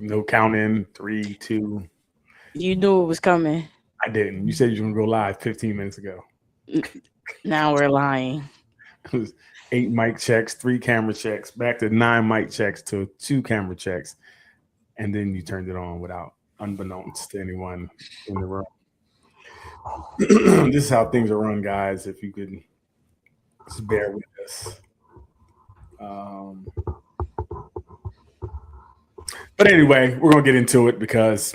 No counting. 3, 2. You knew it was coming. I didn't. You said you were gonna go live 15 minutes ago. N- Now we're lying. It was 8 mic checks, 3 camera checks, back to 9 mic checks to 2 camera checks, and then you turned it on without unbeknownst to anyone in the room. This is how things are run, guys. If you could just bear with us. Um, but anyway, we're gonna get into it because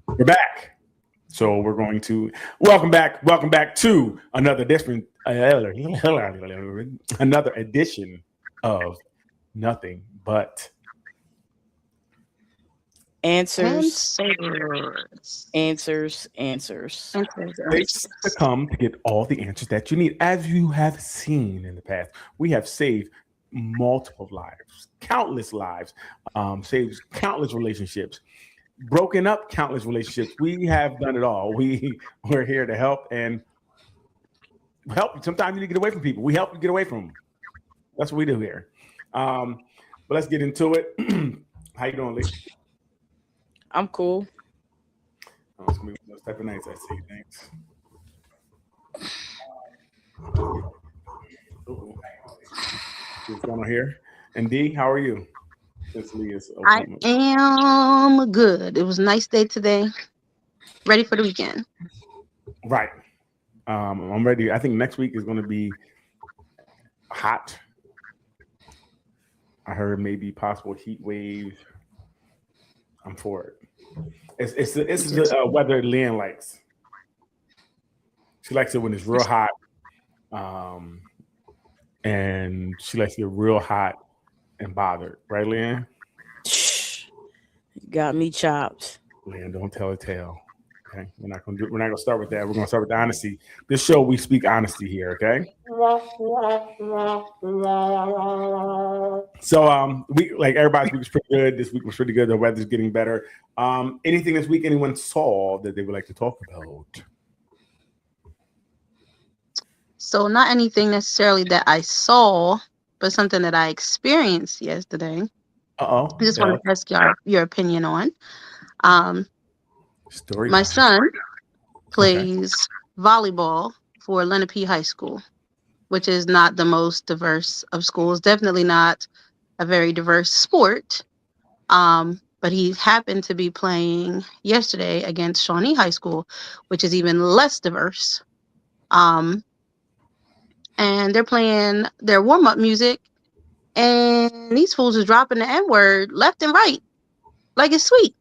we're back. So we're going to welcome back to another different, another edition of Nothing But Answers, Answers. answers, answers. Place to come to get all the answers that you need. As you have seen in the past, we have saved multiple lives, saved countless relationships, broken up countless relationships. We have done it all. We're here to help and help. Sometimes you need to get away from people. We help you get away from them. That's what we do here. But let's get into it. How you doing, Lee? I'm cool. Those type of nights I see. Thanks. What's going on here? And D, how are you? Since Lee is I open. am good. It was a nice day today. Ready for the weekend. Right. I'm ready. I think next week is going to be hot. I heard maybe possible heat wave. I'm for it. It's the weather Leanne likes. She likes it when it's real hot, and she likes to get real hot and bothered. Right, Leanne? Shh. You got me chopped. Leanne, don't tell a tale. Okay, we're not gonna start with that. We're gonna start with the honesty. This show we speak honesty here. Okay. So we like everybody's week was pretty good. This week was pretty good. The weather's getting better. Anything this week anyone saw that they would like to talk about? So not anything necessarily that I saw, but something that I experienced yesterday. I just want to ask your opinion on. Story. My son Okay. plays volleyball for Lenape High School, which is not the most diverse of schools. Definitely not a very diverse sport. But he happened to be playing yesterday against Shawnee High School, which is even less diverse. Um, and they're playing their warm-up music, and these fools are dropping the N-word left and right, like it's sweet.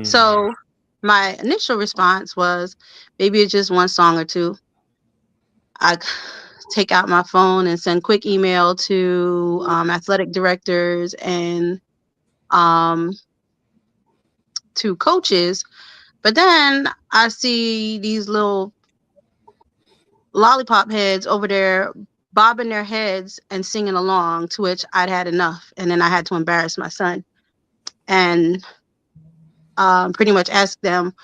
So my initial response was, maybe it's just one song or two. I take out my phone and send quick email to athletic directors and to coaches. But then I see these little lollipop heads over there bobbing their heads and singing along, to which I'd had enough. And then I had to embarrass my son and pretty much ask them,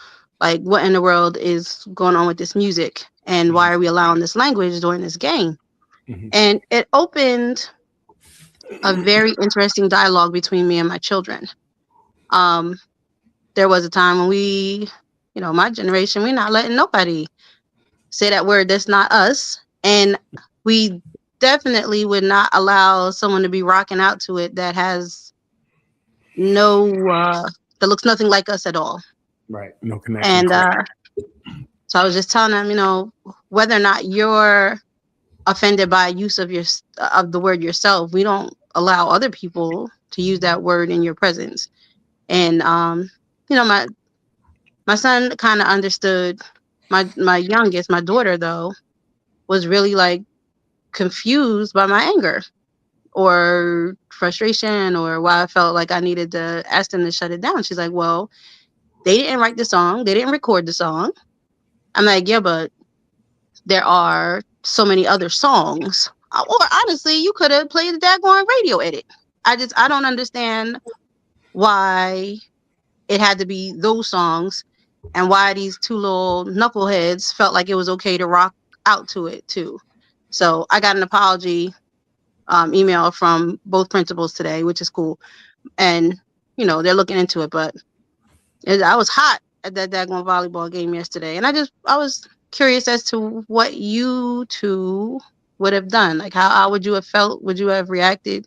like, what in the world is going on with this music? And why are we allowing this language during this game? Mhm. And it opened a very interesting dialogue between me and my children. There was a time when we, my generation, we're not letting nobody say that word that's not us. And we definitely would not allow someone to be rocking out to it that has that looks nothing like us at all. Right. No connection. And so I was just telling them, whether or not you're offended by use of the word yourself, we don't allow other people to use that word in your presence. And my son kind of understood. My youngest, my daughter, though, was really like confused by my anger or frustration, or why I felt like I needed to ask them to shut it down. She's like, well, they didn't write the song, they didn't record the song. I'm like, yeah, but there are so many other songs. Or honestly, you could have played the daggone radio edit. I don't understand why it had to be those songs, and why these two little knuckleheads felt like it was okay to rock out to it too. So I got an apology email from both principals today, which is cool. And they're looking into it. But I was hot at that daggone volleyball game yesterday, and I was curious as to what you two would have done. Like, how would you have felt? Would you have reacted?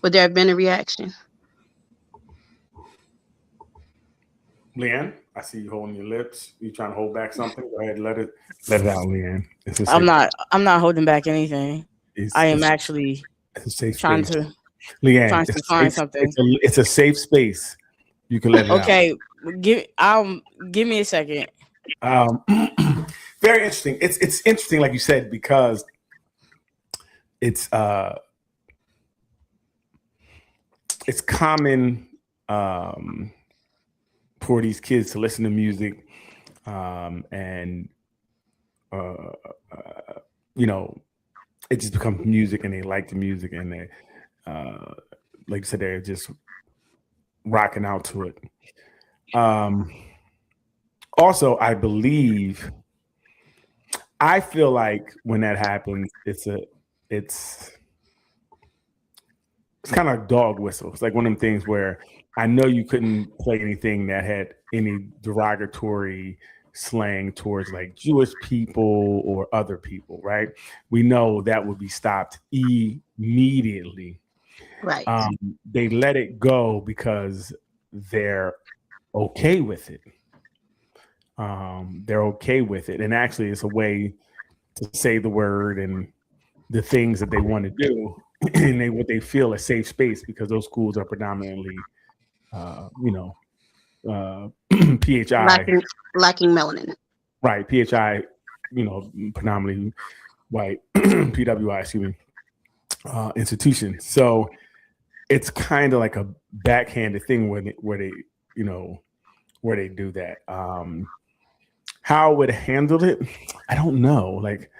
Would there have been a reaction? Leanne, I see you holding your lips. You trying to hold back something? Go ahead, let it out, Leanne. I'm not holding back anything. I am actually trying to find something. It's a safe space. You can let it out. Okay, give me a second. Very interesting. It's interesting, like you said, because it's common for these kids to listen to music, and it just becomes music, and they like the music, and they, like you said, they're just rocking out to it. Also, I feel like when that happens, it's kind of like dog whistle. It's like one of them things where I know you couldn't play anything that had any derogatory slang towards like Jewish people or other people, right? We know that would be stopped immediately. Right. They let it go because they're okay with it. They're okay with it. And actually, it's a way to say the word and the things that they want to do and what they feel a safe space, because those schools are predominantly, PHI. Lacking melanin. Right. PHI, predominantly white, PWI, excuse me, institution. So it's kind of like a backhanded thing where they do that. How I would handle it, I don't know. Like,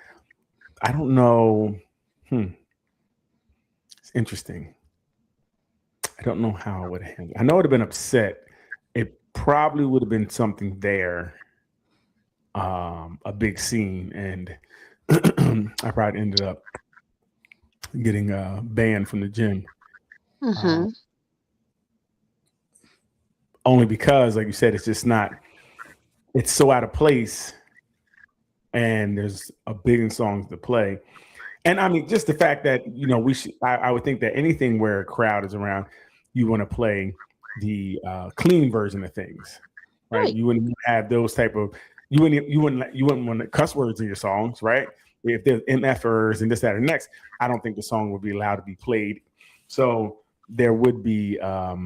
I don't know. It's interesting. I don't know how I would handle it. I know I would have been upset. It probably would have been something there, a big scene, and I probably ended up getting banned from the gym. Mm-hmm. Only because, like you said, it's just not. It's so out of place, and there's a billion songs to play. And I mean, just the fact that, I would think that anything where a crowd is around, you want to play the clean version of things, right? You wouldn't have those type of, you wouldn't want cuss words in your songs, right? If there's MFers and this, that, or next, I don't think the song would be allowed to be played. So there would be, I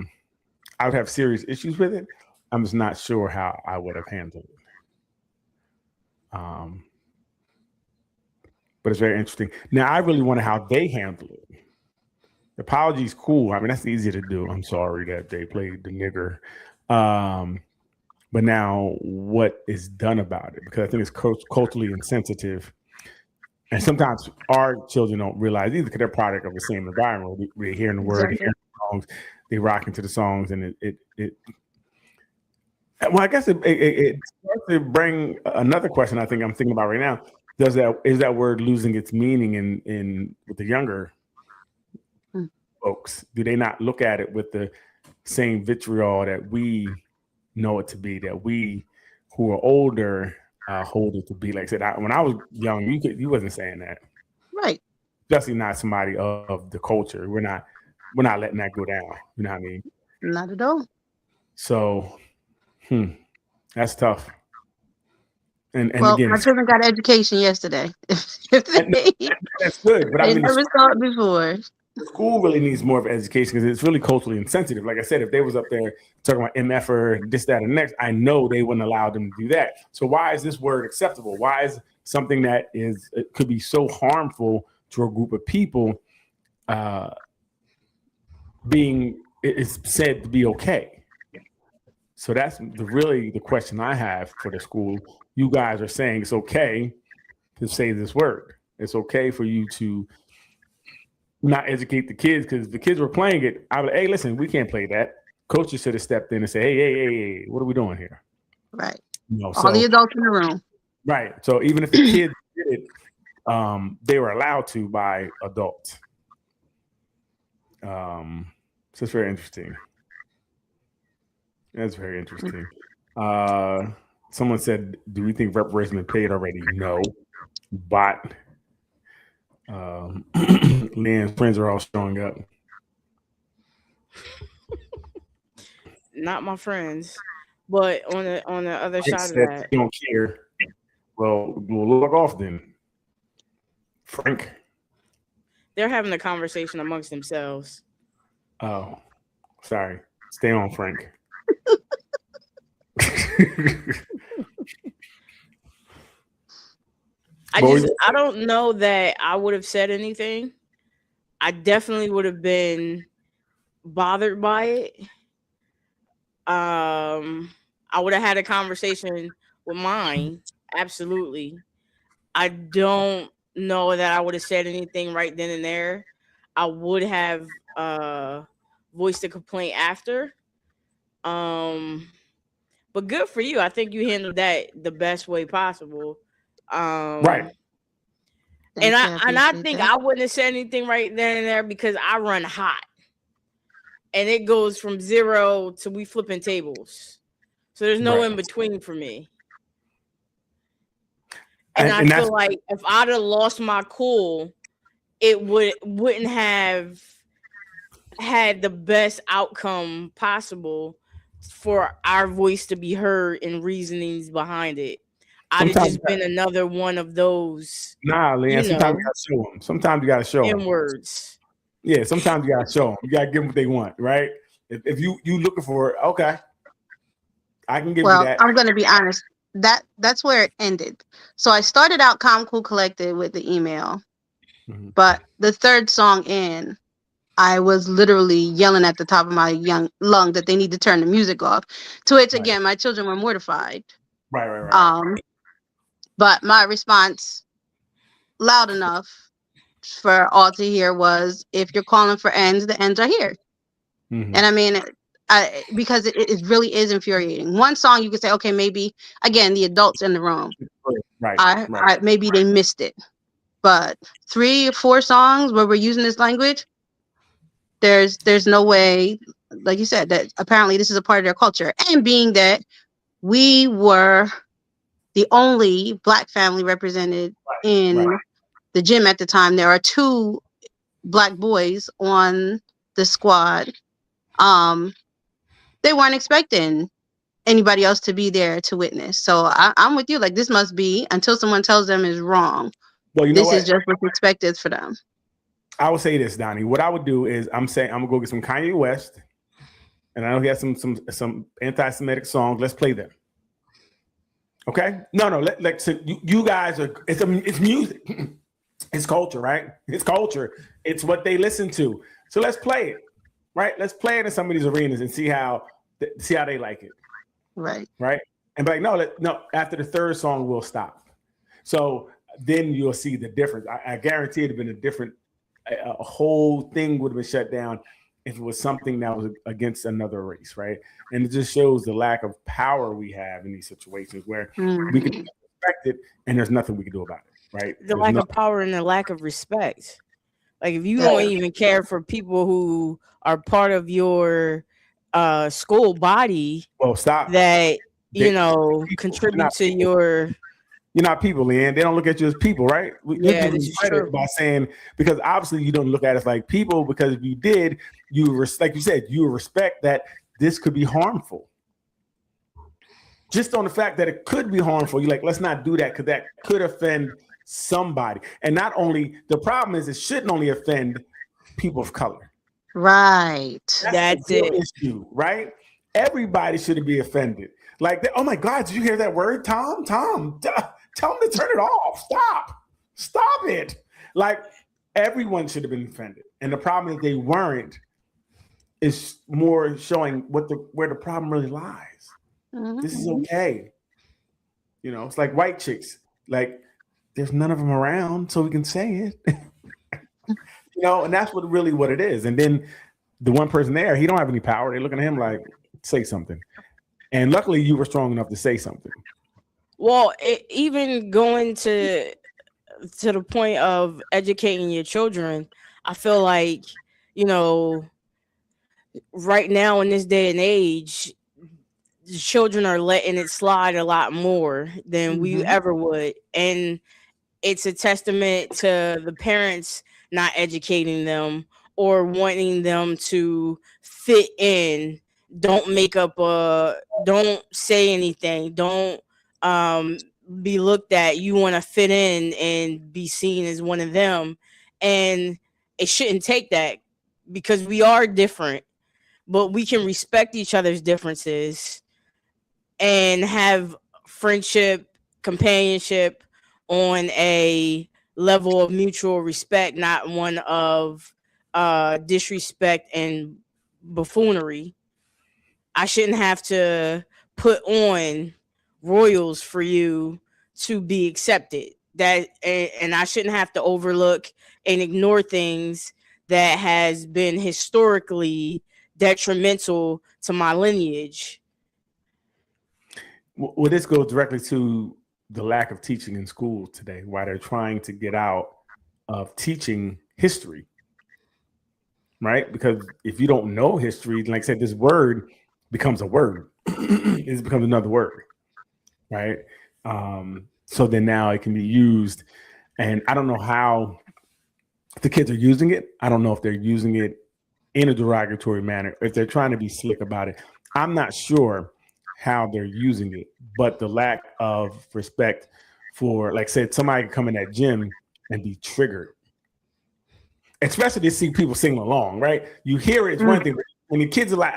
would have serious issues with it. I'm just not sure how I would have handled it. But it's very interesting. Now, I really wonder how they handle it. The apology's cool. I mean, that's easy to do. I'm sorry that they played the nigger. But now what is done about it? Because I think it's culturally insensitive. And sometimes our children don't realize either, because they're product of the same environment. We're hearing the word, hearing the songs, they rock into the songs, and it well, I guess it starts to bring another question I think I'm thinking about right now. Is that word losing its meaning in with the younger folks? Do they not look at it with the same vitriol that we know it to be, that we who are older hold it to be? Like I said, when I was young, you wasn't saying that, right? Especially not somebody of the culture. We're not letting that go down. You know what I mean? Not at all. So, that's tough. And well, again, my children got education yesterday. That's good, but I mean, never saw it before. The school really needs more of education because it's really culturally insensitive. Like I said, if they was up there talking about MF or this, that, and next, I know they wouldn't allow them to do that. So why is this word acceptable? Why is something that could be so harmful to a group of people is said to be okay? So that's really the question I have for the school. You guys are saying it's okay to say this word. It's okay for you to not educate the kids, because if the kids were playing it, I would, hey, listen, we can't play that. Coaches should have stepped in and said, hey, what are we doing here? Right. All the adults in the room. Right. So even if the kids did it, they were allowed to by adults. So it's very interesting. That's very interesting. Someone said, "Do we think reparations been paid already?" No, but Leanne's friends are all showing up. Not my friends, but on the other side of that, you don't care. Well, we'll log off then. Frank, they're having a conversation amongst themselves. Oh, sorry. Stay on, Frank. I don't know that I would have said anything. I definitely would have been bothered by it. I would have had a conversation with mine. Absolutely. I don't know that I would have said anything right then and there. I would have voiced a complaint after. But good for you. I think you handled that the best way possible. Right. And I think I wouldn't have said anything right then and there because I run hot. And it goes from 0 to we flipping tables. So there's no in between for me. And I feel like if I'd have lost my cool, it wouldn't have had the best outcome possible for our voice to be heard and reasonings behind it. I'd have just been another one of those. Nah, Leanne, sometimes you gotta show them. Sometimes you gotta show them. In words. Yeah, sometimes you gotta show them. You gotta give them what they want, right? If you looking for it, okay, I can give you that. I'm gonna be honest. That's where it ended. So I started out Calm Cool Collected with the email, but the third song in, I was literally yelling at the top of my young lung that they need to turn the music off. To which again, my children were mortified. Right. But my response, loud enough for all to hear, was, "If you're calling for ends, the ends are here." And I mean, because it really is infuriating. One song you could say, okay, maybe again the adults in the room, right. Maybe they missed it, but 3 or 4 songs where we're using this language, there's no way, like you said, that apparently this is a part of their culture. And being that we were the only Black family represented in the gym at the time, there are 2 Black boys on the squad. They weren't expecting anybody else to be there to witness. So I'm with you. Like, this must be, until someone tells them is wrong. Well, this is just what's expected for them. I would say this, Donnie. What I would do is I'm gonna go get some Kanye West, and I know he has some anti-Semitic songs. Let's play them. Okay? No. So you guys are. It's music. It's culture, right? It's culture. It's what they listen to. So let's play it. Right, let's play it in some of these arenas and see how they like it. Right, and be like, no. After the third song, we'll stop. So then you'll see the difference. I guarantee it'd have been a different. A whole thing would have been shut down if it was something that was against another race, right? And it just shows the lack of power we have in these situations where we can expect it, and there's nothing we can do about it, right? The lack of power and the lack of respect. Like, if you don't even care for people who are part of your school body, well, stop. That contribute to your. You're not people, Leanne. They don't look at you as people, right? Yeah, this is true. By saying, because obviously you don't look at us like people, because if you did, like you said, you respect that this could be harmful. Just on the fact that it could be harmful, you're like, let's not do that because that could offend somebody. And not only, the problem is it shouldn't only offend people of color. Right. That's it. Issue, right? Everybody should be offended. Like, oh my God, did you hear that word, Tom? Tell him to turn it off. Stop it. Like, everyone should have been offended. And the problem is they weren't, is more showing where the problem really lies. This is okay. It's like white chicks. Like, there's none of them around, so we can say it. And that's what it is. And then the one person there, he don't have any power. They're looking at him like, say something. And luckily, you were strong enough to say something. Well, even going to the point of educating your children, I feel like, right now in this day and age, children are letting it slide a lot more than we ever would. And it's a testament to the parents not educating them or wanting them to fit in. Don't make up don't say anything. Don't be looked at. You want to fit in and be seen as one of them. And it shouldn't take that, because we are different, but we can respect each other's differences and have friendship, companionship on a level of mutual respect, not one of disrespect and buffoonery. I shouldn't have to put on royals for you to be accepted. And I shouldn't have to overlook and ignore things that has been historically detrimental to my lineage. Well, this goes directly to the lack of teaching in schools today, why they're trying to get out of teaching history, right? Because if you don't know history, like I said, this word becomes a word. It becomes another word, right? So then now it can be used, and I don't know how the kids are using it. I don't know if they're using it in a derogatory manner, if they're trying to be slick about it. I'm not sure how they're using it, but the lack of respect for, like I said, somebody can come in that gym and be triggered, especially to see people singing along, right? You hear it, it's one thing. When the kids are like,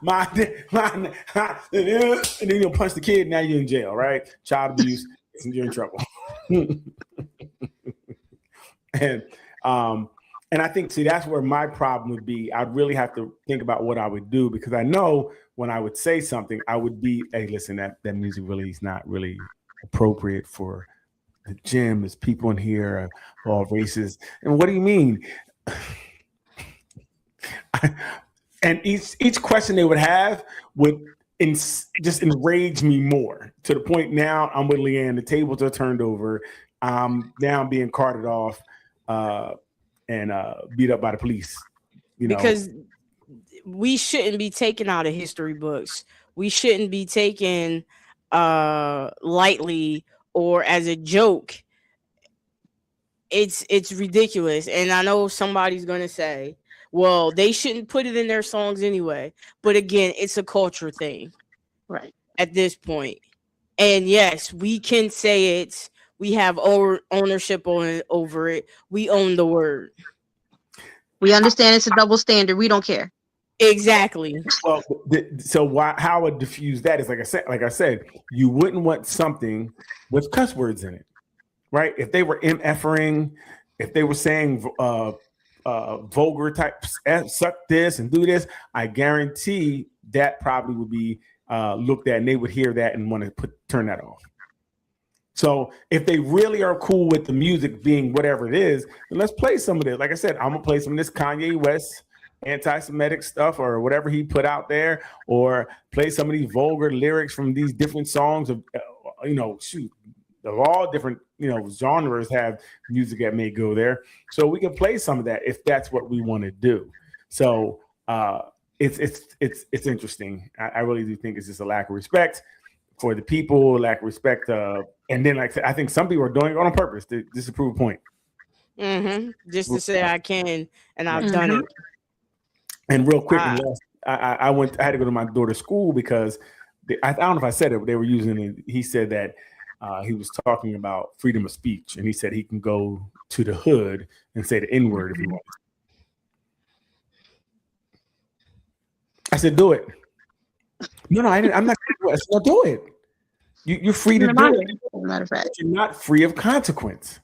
my, and then you'll punch the kid, now you're in jail, right? Child abuse, and you're in trouble. And I think, see, that's where my problem would be. I'd really have to think about what I would do, because I know when I would say something, I would be, hey, listen, that music really is not really appropriate for the gym. There's people in here of all races. And what do you mean? And each question they would have would just enrage me more, to the point now I'm with Leanne. The tables are turned over. Now I'm being carted off and beat up by the police. You know, because we shouldn't be taken out of history books. We shouldn't be taken lightly or as a joke. It's ridiculous. And I know somebody's gonna say, well, they shouldn't put it in their songs anyway. But again, it's a culture thing, right, at this point. And yes, we can say it. We have ownership over it. We own the word. we understand it's a double standard. We don't care. Exactly. Well, so how I would diffuse that is, like I said, you wouldn't want something with cuss words in it, right? If they were MFing, if they were saying vulgar type, suck this and do this, I guarantee that probably would be looked at, and they would hear that and want to turn that off. So if they really are cool with the music being whatever it is, then let's play some of this. Like I said, I'm gonna play some of this Kanye West anti-Semitic stuff or whatever he put out there, or play some of these vulgar lyrics from these different songs of, of all different, genres have music that may go there. So we can play some of that if that's what we want to do. So it's interesting. I really do think it's just a lack of respect for the people, lack of respect. And then, like I said, I think some people are doing it on purpose to disprove a point. Just to say I can, and I've done it. And real quick, I had to go to my daughter's school because I don't know if I said it, they were using it. He said that he was talking about freedom of speech, and he said he can go to the hood and say the N-word if he wants. I said, do it. No, I'm not going to do it. I said, no, do it. You're free to do it. Matter of fact, you're not free of consequence,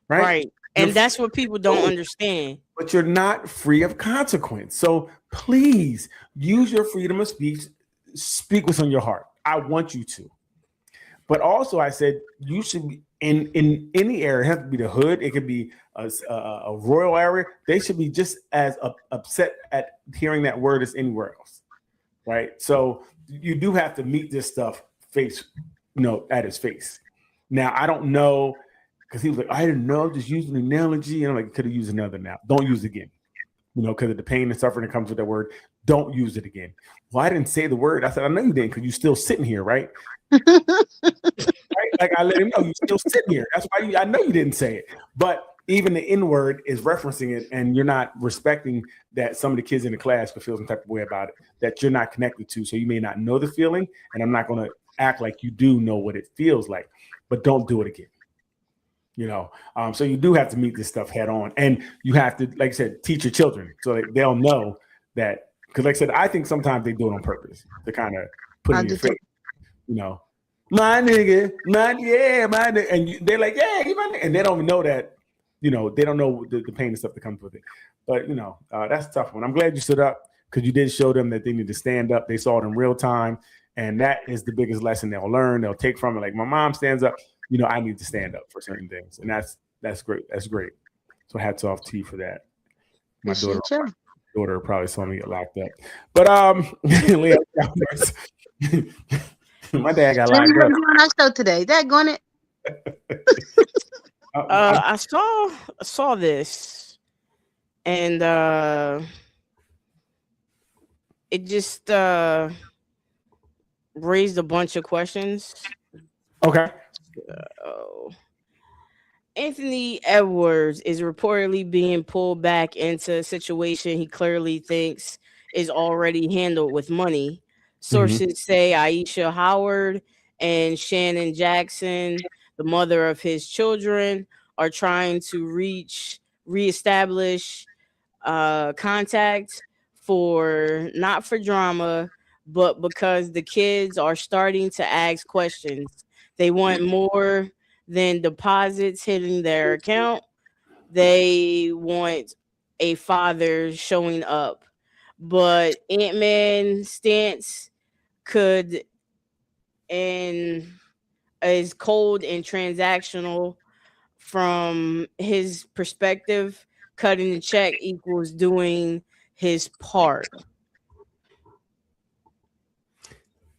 right? Right. And that's what people don't understand. But you're not free of consequence. So please use your freedom of speech. Speak what's on your heart. I want you to. But also, I said you should be in any area. It has to be the hood. It could be a rural area. They should be just as upset at hearing that word as anywhere else, right? So you do have to meet this stuff face, at his face. Now I don't know, because he was like, I didn't know, just using an analogy, and I'm like, could have used another now. Don't use it again, because of the pain and suffering that comes with that word. Don't use it again. Well, I didn't say the word. I said, I know you didn't because you're still sitting here, right? Right? Like I let him know you're still sitting here. That's why I know you didn't say it. But even the N word is referencing it, and you're not respecting that some of the kids in the class could feel some type of way about it that you're not connected to. So you may not know the feeling, and I'm not going to act like you do know what it feels like, but don't do it again. You know, so you do have to meet this stuff head on, and you have to, like I said, teach your children so that they'll know that. Because, like I said, I think sometimes they do it on purpose to kind of put in your face. You know, my nigga, my nigga, and they're like, yeah, you my nigga, and they don't even know that. You know, they don't know the pain and stuff that comes with it. But you know, that's a tough one. I'm glad you stood up because you did show them that they need to stand up. They saw it in real time, and that is the biggest lesson they'll learn. They'll take from it. Like my mom stands up. You know, I need to stand up for certain things, and that's great. That's great. So hats off to you for that. My daughter probably saw me get locked up, but my dad got locked up. On our show today, that going it. I saw this, and it just raised a bunch of questions. Okay. Anthony Edwards is reportedly being pulled back into a situation he clearly thinks is already handled with money. Sources say Aisha Howard and Shannon Jackson, the mother of his children, are trying to reestablish contact not for drama, but because the kids are starting to ask questions. They want more than deposits hitting their account. They want a father showing up. But Ant-Man's stance is cold and transactional. From his perspective, cutting the check equals doing his part.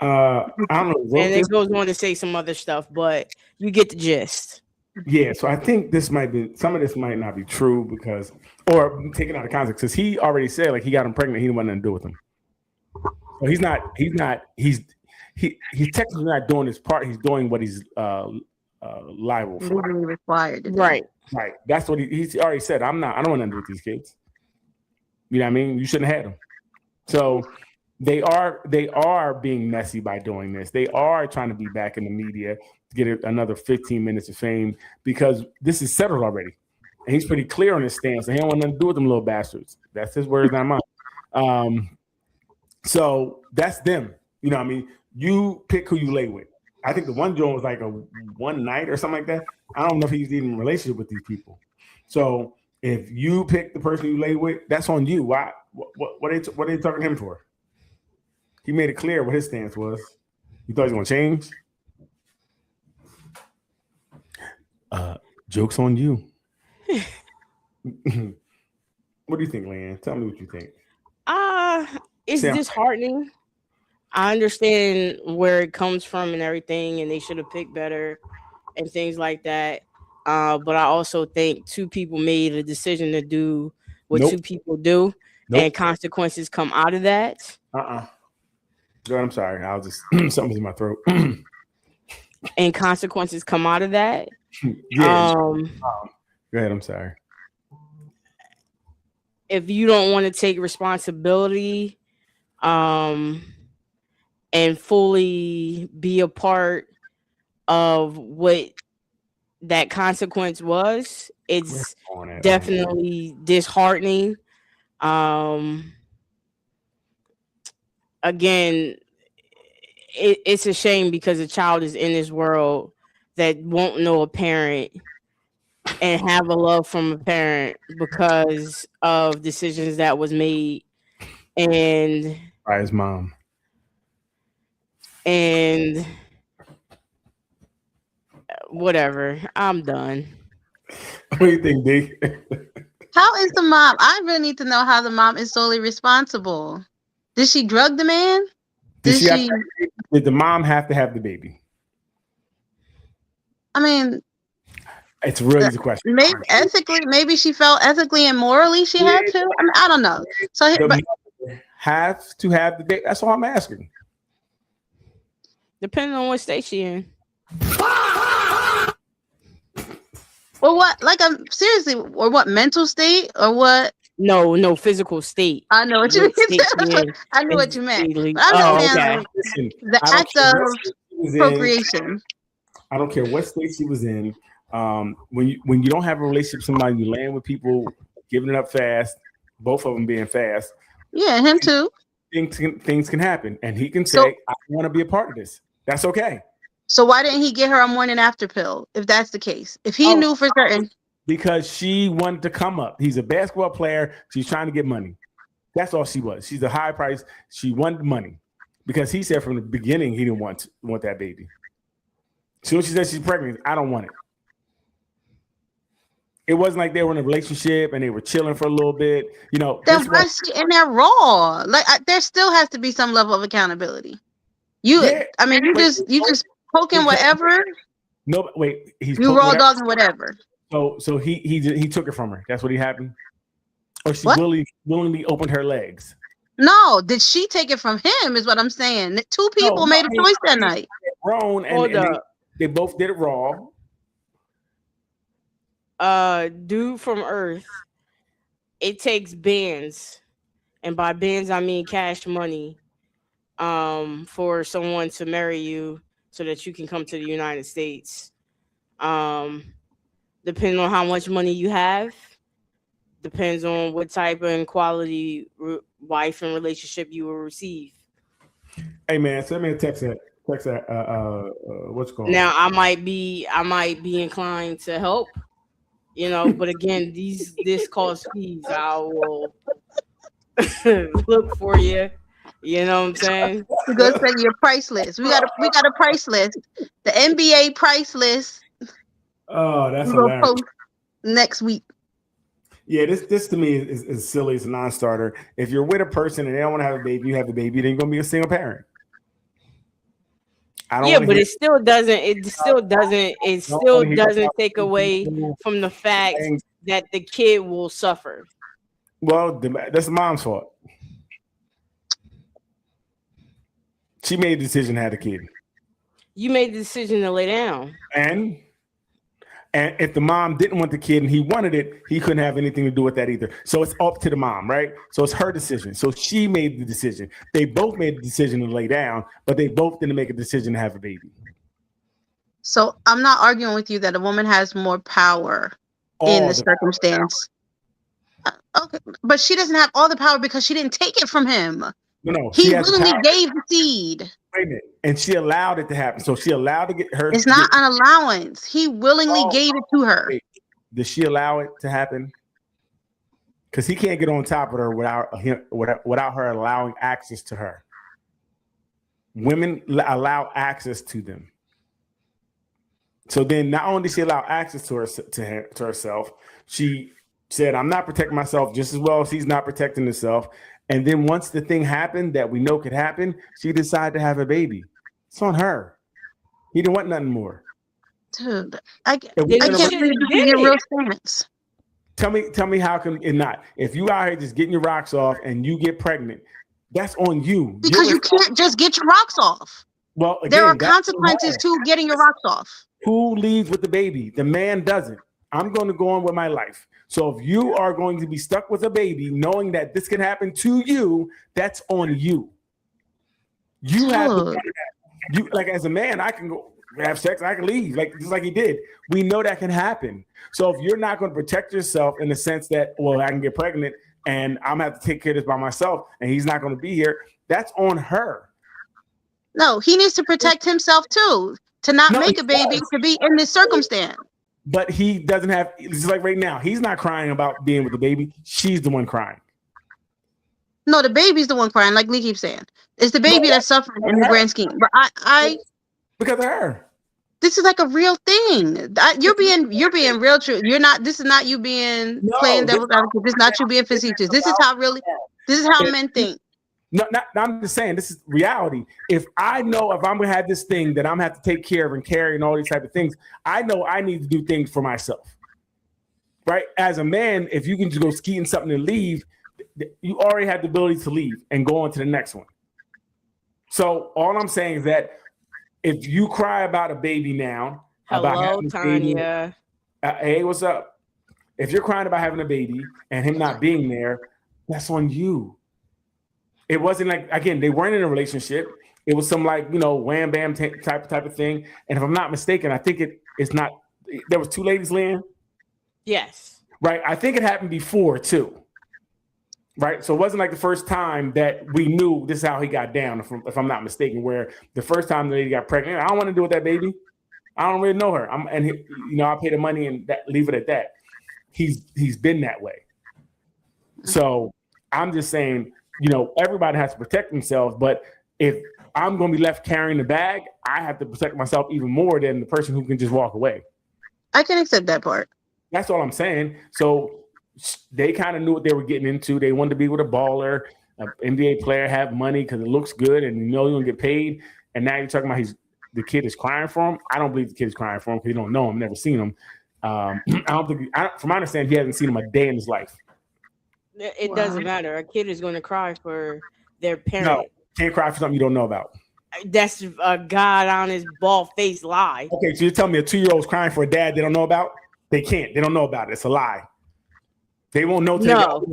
I don't know. And it goes on to say some other stuff, but you get the gist. Yeah, so I think some of this might not be true or taken out of context, because he already said like he got him pregnant, he didn't want nothing to do with him. So he's technically not doing his part. He's doing what he's liable for. Legally required. Right. That's what he's already said. I don't want nothing to do with these kids. You know what I mean? You shouldn't have had them. So they are being messy by doing this. They are trying to be back in the media to get another 15 minutes of fame because this is settled already. And he's pretty clear on his stance. And he don't want nothing to do with them little bastards. That's his words, not mine. So that's them. You know what I mean? You pick who you lay with. I think the one joint was like a one night or something like that. I don't know if he's even in a relationship with these people. So if you pick the person you lay with, that's on you. Why? What are they talking to him for? He made it clear what his stance was. You thought he was going to change? Joke's on you. What do you think, Leanne? Tell me what you think. It's disheartening. I understand where it comes from and everything, and they should have picked better and things like that. But I also think two people made a decision to do what two people do, and consequences come out of that. Girl, I'm sorry. I'll just something's in my throat. And consequences come out of that. Yeah. Go ahead. I'm sorry. If you don't want to take responsibility, and fully be a part of what that consequence was, it's definitely disheartening. Again, it's a shame because a child is in this world that won't know a parent and have a love from a parent because of decisions that was made and by his mom. And whatever, I'm done. What do you think, D? How is the mom? I really need to know how the mom is solely responsible. Did she drug the man? Did the mom have to have the baby? I mean, it's a really easy question. Maybe ethically, maybe she felt ethically and morally she had to. I mean, I don't know. So have to have the baby? That's all I'm asking. Depending on what state she in. Or what? Like, I'm seriously, or what mental state, or what? No, physical state. I know what you What meant. state she in. I knew what you meant. Exactly. But I'm just Oh, saying, okay. like, Listen, the I don't act care of what state she was in. procreation. I don't care what state she was in. When you don't have a relationship with somebody, you land with people giving it up fast, both of them being fast. Yeah, him too. Things can happen, and he can say, So- "I want to be a part of this." That's okay. So why didn't he get her a morning after pill? If that's the case, if he Oh. knew for certain, Because she wanted to come up. He's a basketball player. She's trying to get money. That's all she was. She's a high price. She wanted money because he said from the beginning he didn't want that baby. Soon as she said she's pregnant, I don't want it. It wasn't like they were in a relationship and they were chilling for a little bit. You know, then this why was- is she in there raw? Like, there still has to be some level of accountability. You, Yeah. I mean, you just poking Because- whatever. no, wait, he's You put raw whatever- dogging whatever. So he took it from her. That's what happened. Or she What? willingly opened her legs. No, did she take it from him? Is what I'm saying. Two people No, made a he- choice that night. Grown and, Hold and up. they both did it raw. Dude from Earth. It takes bands, and by bands I mean cash money, for someone to marry you so that you can come to the United States. Depending on how much money you have, depends on what type of and quality wife and relationship you will receive. Hey man, send me a text that what's it called? Now I might be inclined to help, but again, this costs fees. I will look for you. You know what I'm saying? We go send you a price list. We got a price list. The NBA price list. Oh, that's We're gonna hilarious. post next week. Yeah, this to me is silly. It's a non-starter. If you're with a person and they don't want to have a baby, you have a baby, then you're gonna be a single parent. I don't Yeah, wanna but hear- it still doesn't take away from the fact that the kid will suffer. Well, that's the mom's fault. She made the decision to have a kid. You made the decision to lay down. And if the mom didn't want the kid and he wanted it, he couldn't have anything to do with that either. So it's up to the mom, right? So it's her decision. So she made the decision. They both made the decision to lay down, but they both didn't make a decision to have a baby. So I'm not arguing with you that a woman has more power in All the circumstance. Okay, but she doesn't have all the power because she didn't take it from him. No, He she has the willingly power. gave the seed. Wait a minute. And she allowed it to happen. So she allowed to get her. It's not an allowance. He willingly gave it to her. Wait. Did she allow it to happen? Because he can't get on top of her without her allowing access to her. Women allow access to them. So then, not only did she allow access to herself, she said, "I'm not protecting myself just as well as he's not protecting himself." And then once the thing happened that we know could happen, she decided to have a baby. It's on her. He didn't want nothing more. Dude, I can't If we- Then believe you you should've can did get real it. stance. Tell me how can it not? If you out here just getting your rocks off and you get pregnant, that's on you. Because you can't just get your rocks off. Well, There are again, that's consequences to getting your rocks off. who leaves with the baby. The man doesn't. I'm going to go on with my life. So if you are going to be stuck with a baby, knowing that this can happen to you, that's on you. You have Dude. you like as a man, I can go have sex, I can leave, like just like he did. We know that can happen. So if you're not going to protect yourself in the sense that, well, I can get pregnant and I'm gonna have to take care of this by myself, and he's not going to be here, that's on her. No, he needs to protect himself too. To not No, make he a baby, does. to be in this circumstance. But he doesn't have. It's like right now, he's not crying about being with the baby. She's the one crying. No, the baby's the one crying, like Lee keeps saying. It's the baby No, that's suffering in the grand scheme. But I Because of her. this is like a real thing. You're being real true. You're not. This is not you being No, playing this- devil's advocate. This is not you being facetious. This is how really. This is how men think. No, I'm just saying this is reality. If I know if I'm gonna have this thing that I'm gonna have to take care of and carry and all these type of things, I know I need to do things for myself. Right? As a man, if you can just go ski and something and leave, you already have the ability to leave and go on to the next one. So all I'm saying is that if you cry about a baby now, Hello, Tanya. Hey, what's up? If you're crying about having a baby and him not being there, that's on you. It wasn't like, again, they weren't in a relationship. It was some like, wham bam type of thing. And if I'm not mistaken, I think it's not. There was 2 ladies, Lynn. Yes. Right. I think it happened before too. Right. So it wasn't like the first time that we knew this is how he got down, if I'm not mistaken, where the first time the lady got pregnant, I don't want to deal with that baby. I don't really know her. I pay the money and leave it at that. He's been that way. So I'm just saying, everybody has to protect themselves. But if I'm going to be left carrying the bag, I have to protect myself even more than the person who can just walk away. I can accept that part. That's all I'm saying. So they kind of knew what they were getting into. They wanted to be with a baller, an NBA player, have money because it looks good and you're going to get paid. And now you're talking about the kid is crying for him. I don't believe the kid is crying for him because you don't know him, never seen him. I don't think, from my understanding, he hasn't seen him a day in his life. It doesn't matter. A kid is going to cry for their parent. No, can't cry for something you don't know about. That's a God honest, bald-faced lie. Okay, so you're telling me a 2-year-old is crying for a dad they don't know about? They can't. They don't know about it. It's a lie. They won't know what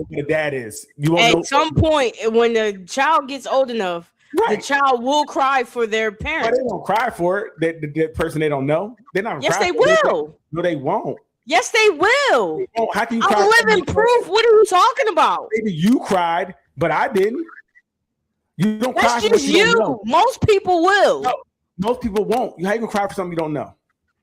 the dad is. At some point, when the child gets old enough, the child will cry for their parents. But they won't cry for it. The person they don't know. They're not. Yes, they will. No, they won't. Yes, they will. They won't. How can you? I'm living proof. What are you talking about? Maybe you cried, but I didn't. You don't cry. That's just you. Most people will. No, most people won't. How you gonna cry for something you don't know?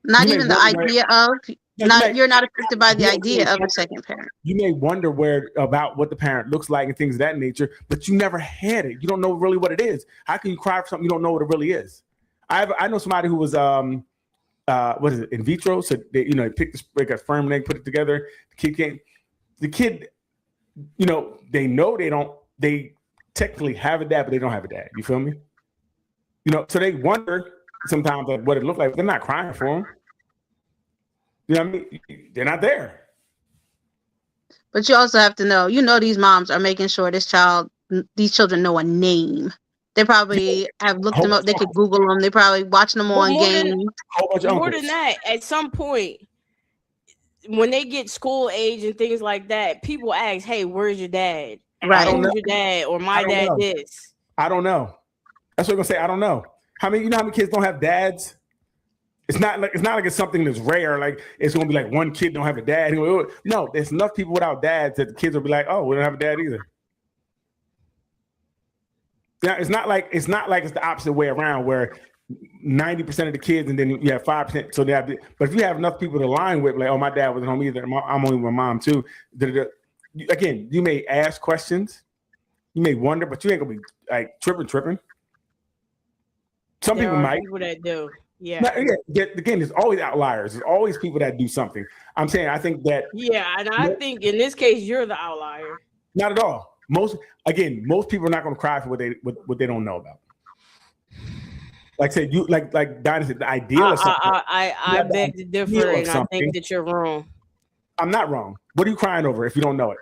Not even the idea of. You're not affected by the idea of a second parent. You may wonder about what the parent looks like and things of that nature, but you never had it. You don't know really what it is. How can you cry for something you don't know what it really is? I know somebody who was what is it, in vitro? So they picked a sperm and they put it together. The kid, they technically have a dad, but they don't have a dad. You feel me? So they wonder sometimes like what it looked like. They're not crying for him. You know what I mean? They're not there. But you also have to know, these moms are making sure these children know a name. They probably have looked them up. They could Google them. They probably watching them on games. More than that, at some point, when they get school age and things like that, people ask, "Hey, where's your dad? Right? Who's your dad? Or my dad this?" I don't know. That's what I'm gonna say. I don't know. How many kids don't have dads? It's not like it's something that's rare. Like it's gonna be like one kid don't have a dad. No, there's enough people without dads that the kids will be like, oh, we don't have a dad either. Yeah, it's not like it's the opposite way around where 90% of the kids and then you have 5%. So they have, but if you have enough people to align with, like, oh, my dad wasn't home either. I'm only with my mom too. Again, you may ask questions, you may wonder, but you ain't gonna be like tripping. Some people might. People that do. Yeah. Again, there's always outliers. There's always people that do something. I'm saying, I think that. Yeah, and I think in this case, you're the outlier. Not at all. Most people are not going to cry for what they don't know about. Like say you like Dinah said, the ideal of something. I beg to differ, and I think that you're wrong. I'm not wrong. What are you crying over if you don't know it?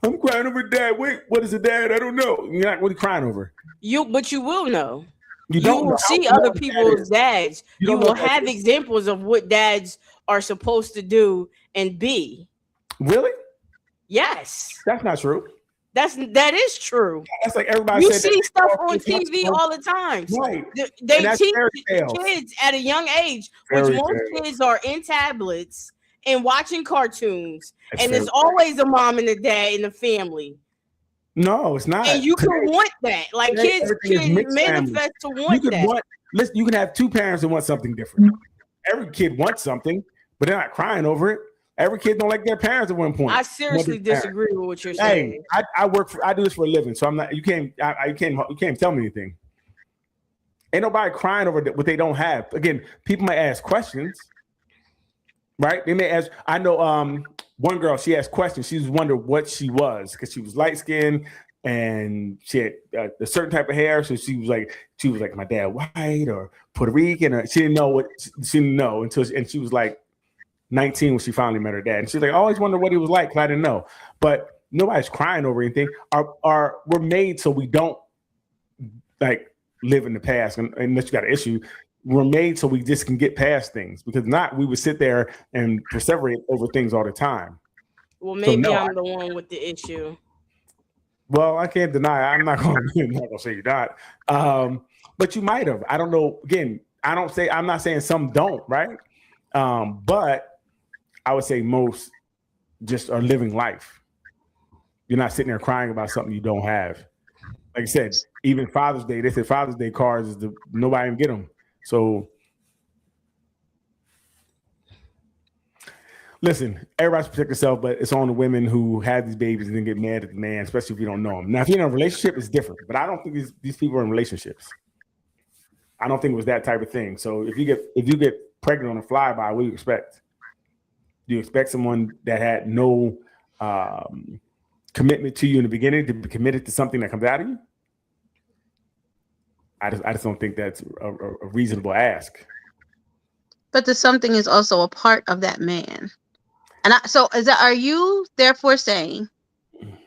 I'm crying over dad. Wait, what is a dad? I don't know. What are you crying over? But you will know. You will see other people's dads. You will have examples of what dads are supposed to do and be. Really? Yes. That's not true. That is true. That's like everybody. You see stuff on TV all the time. Right. They teach kids at a young age, which most kids are in tablets and watching cartoons. And there's always a mom and a dad in the family. No, it's not. And you can want that. Like kids manifest to want that. You can have two parents that want something different. Every kid wants something, but they're not crying over it. Every kid don't like their parents at one point. I seriously disagree with what you're saying. Hey, I do this for a living, so I'm not. You can't tell me anything. Ain't nobody crying over what they don't have. Again, people might ask questions, right? They may ask. I know one girl. She asked questions. She was wondering what she was because she was light skinned and she had a certain type of hair. So she was like, my dad white or Puerto Rican? Or she didn't know until she was like 19 when she finally met her dad. And she's like, I always wondered what he was like because I didn't know. But nobody's crying over anything. We're made so we don't like live in the past, unless you got an issue. We're made so we just can get past things, because not we would sit there and perseverate over things all the time. Well, maybe I'm the one with the issue. Well, I can't deny. I'm not going to say you're not. But you might have. I don't know. Again, I'm not saying some don't, right? But I would say most just are living life. You're not sitting there crying about something you don't have. Like I said, even Father's Day, they said Father's Day cards is nobody even get them. So listen, everybody's protect themselves, but it's on the women who have these babies and then get mad at the man, especially if you don't know him. Now, if you're in a relationship, it's different, but I don't think these people are in relationships. I don't think it was that type of thing. So if you get pregnant on a flyby, what do you expect? Do you expect someone that had no commitment to you in the beginning to be committed to something that comes out of you? I just don't think that's a reasonable ask. But the something is also a part of that man. And are you therefore saying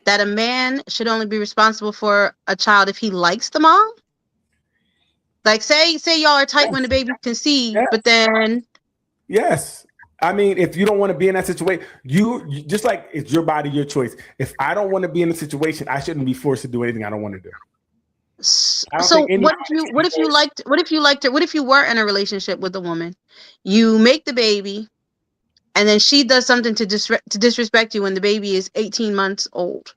that a man should only be responsible for a child if he likes the mom? Like say y'all are tight when the baby conceived, but then yes. I mean, if you don't want to be in that situation, you just like it's your body, your choice. If I don't want to be in a situation, I shouldn't be forced to do anything I don't want to do. So what if you were in a relationship with a woman, you make the baby, and then she does something to disrespect you when the baby is 18 months old?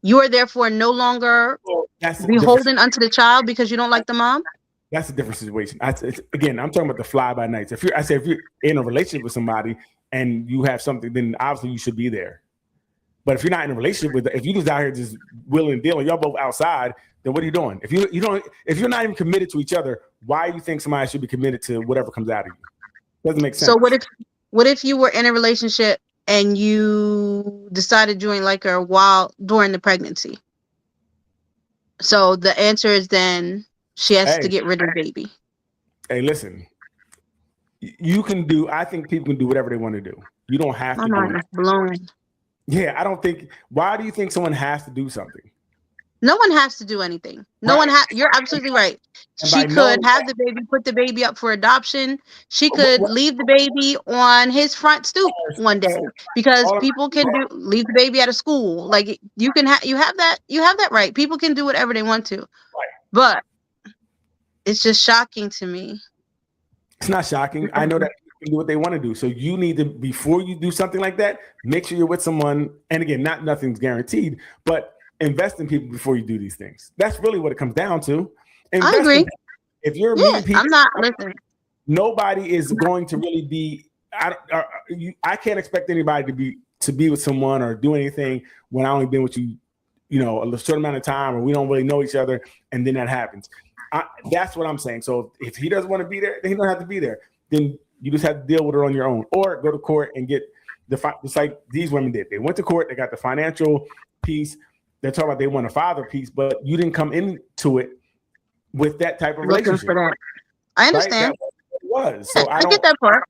You are therefore no longer beholden unto the child because you don't like the mom? That's a different situation. Again, I'm talking about the fly-by-nights. If you're in a relationship with somebody and you have something, then obviously you should be there. But if you're not in a relationship if you just out here just willing and dealing, y'all both outside, then what are you doing? If you're not even committed to each other, why do you think somebody should be committed to whatever comes out of you? Doesn't make sense. So what if you were in a relationship and you decided to join like her during the pregnancy? So the answer is then she has to get rid of the baby. Hey, listen. I think people can do whatever they want to do. You don't have to. My mind is blown. Yeah, I don't think. Why do you think someone has to do something? No one has to do anything. You're absolutely right. She could have the baby, put the baby up for adoption. She could leave the baby on his front stoop one day, because people can leave the baby at a school. Like you have that right. People can do whatever they want to. Right. But it's just shocking to me. It's not shocking. I know that people can do what they want to do. So you need to, before you do something like that, make sure you're with someone. And again, nothing's guaranteed, but invest in people before you do these things. That's really what it comes down to. I agree. If you're meeting people, I'm not listening. Nobody is going to really be. I can't expect anybody to be with someone or do anything when I only been with you, a certain amount of time, or we don't really know each other, and then that happens. That's what I'm saying. So if he doesn't want to be there, then he don't have to be there. Then you just have to deal with it on your own, or go to court and get just like these women did. They went to court. They got the financial piece. They're talking about they want a father piece, but you didn't come into it with that type of relationship. For that. I understand. Right? That's what it was. So I get that part.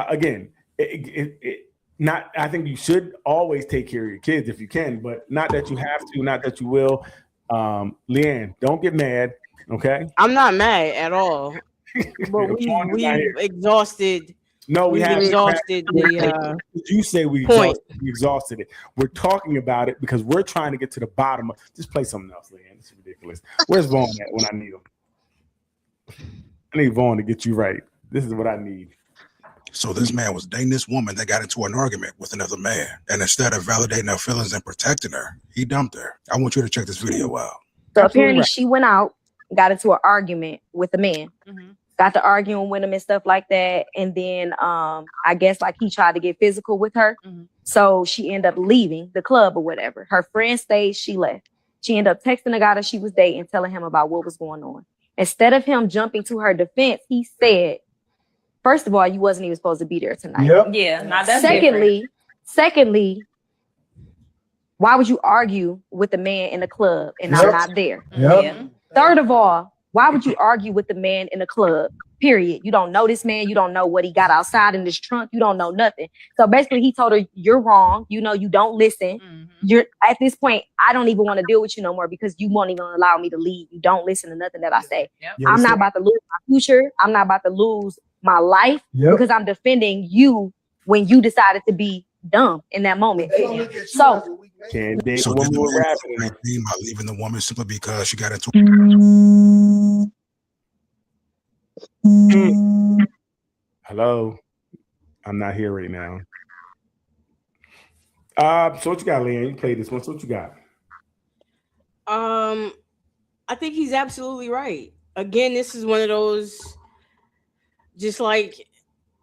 Again, I think you should always take care of your kids if you can, but not that you have to, not that you will. Leanne, don't get mad, okay? I'm not mad at all. But we've exhausted. No, we haven't exhausted the. You say we exhausted it. We're talking about it because we're trying to get to the bottom of. Just play something else, Leanne. This is ridiculous. Where's Vaughn at when I need him? I need Vaughn to get you right. This is what I need. So this man was dating this woman that got into an argument with another man, and instead of validating her feelings and protecting her, he dumped her. I want you to check this video out. So apparently she went out, got into an argument with a man. Mm-hmm. Got to arguing with him and stuff like that. And then I guess like he tried to get physical with her. Mm-hmm. So she ended up leaving the club or whatever. Her friend stayed, she left. She ended up texting the guy that she was dating, telling him about what was going on. Instead of him jumping to her defense, he said, first of all, you wasn't even supposed to be there tonight. Yep. Yeah. Now that's Secondly, why would you argue with the man in the club and I'm not there? Yep. Yeah. Third of all, why would you argue with the man in the club? Period. You don't know this man. You don't know what he got outside in this trunk. You don't know nothing. So basically, he told her, you're wrong. You don't listen. Mm-hmm. you're at this point, I don't even want to deal with you no more because you won't even allow me to leave. You don't listen to nothing that I say. I'm not about to lose my future. I'm not about to lose my life because I'm defending you when you decided to be dumb in that moment. So Can't date So a did woman the with man rapping. make me by leaving the woman simply because she got into Hello, I'm not here right now. So what you got, Leanne? You played this one. So what you got? I think he's absolutely right. Again, this is one of those, just like,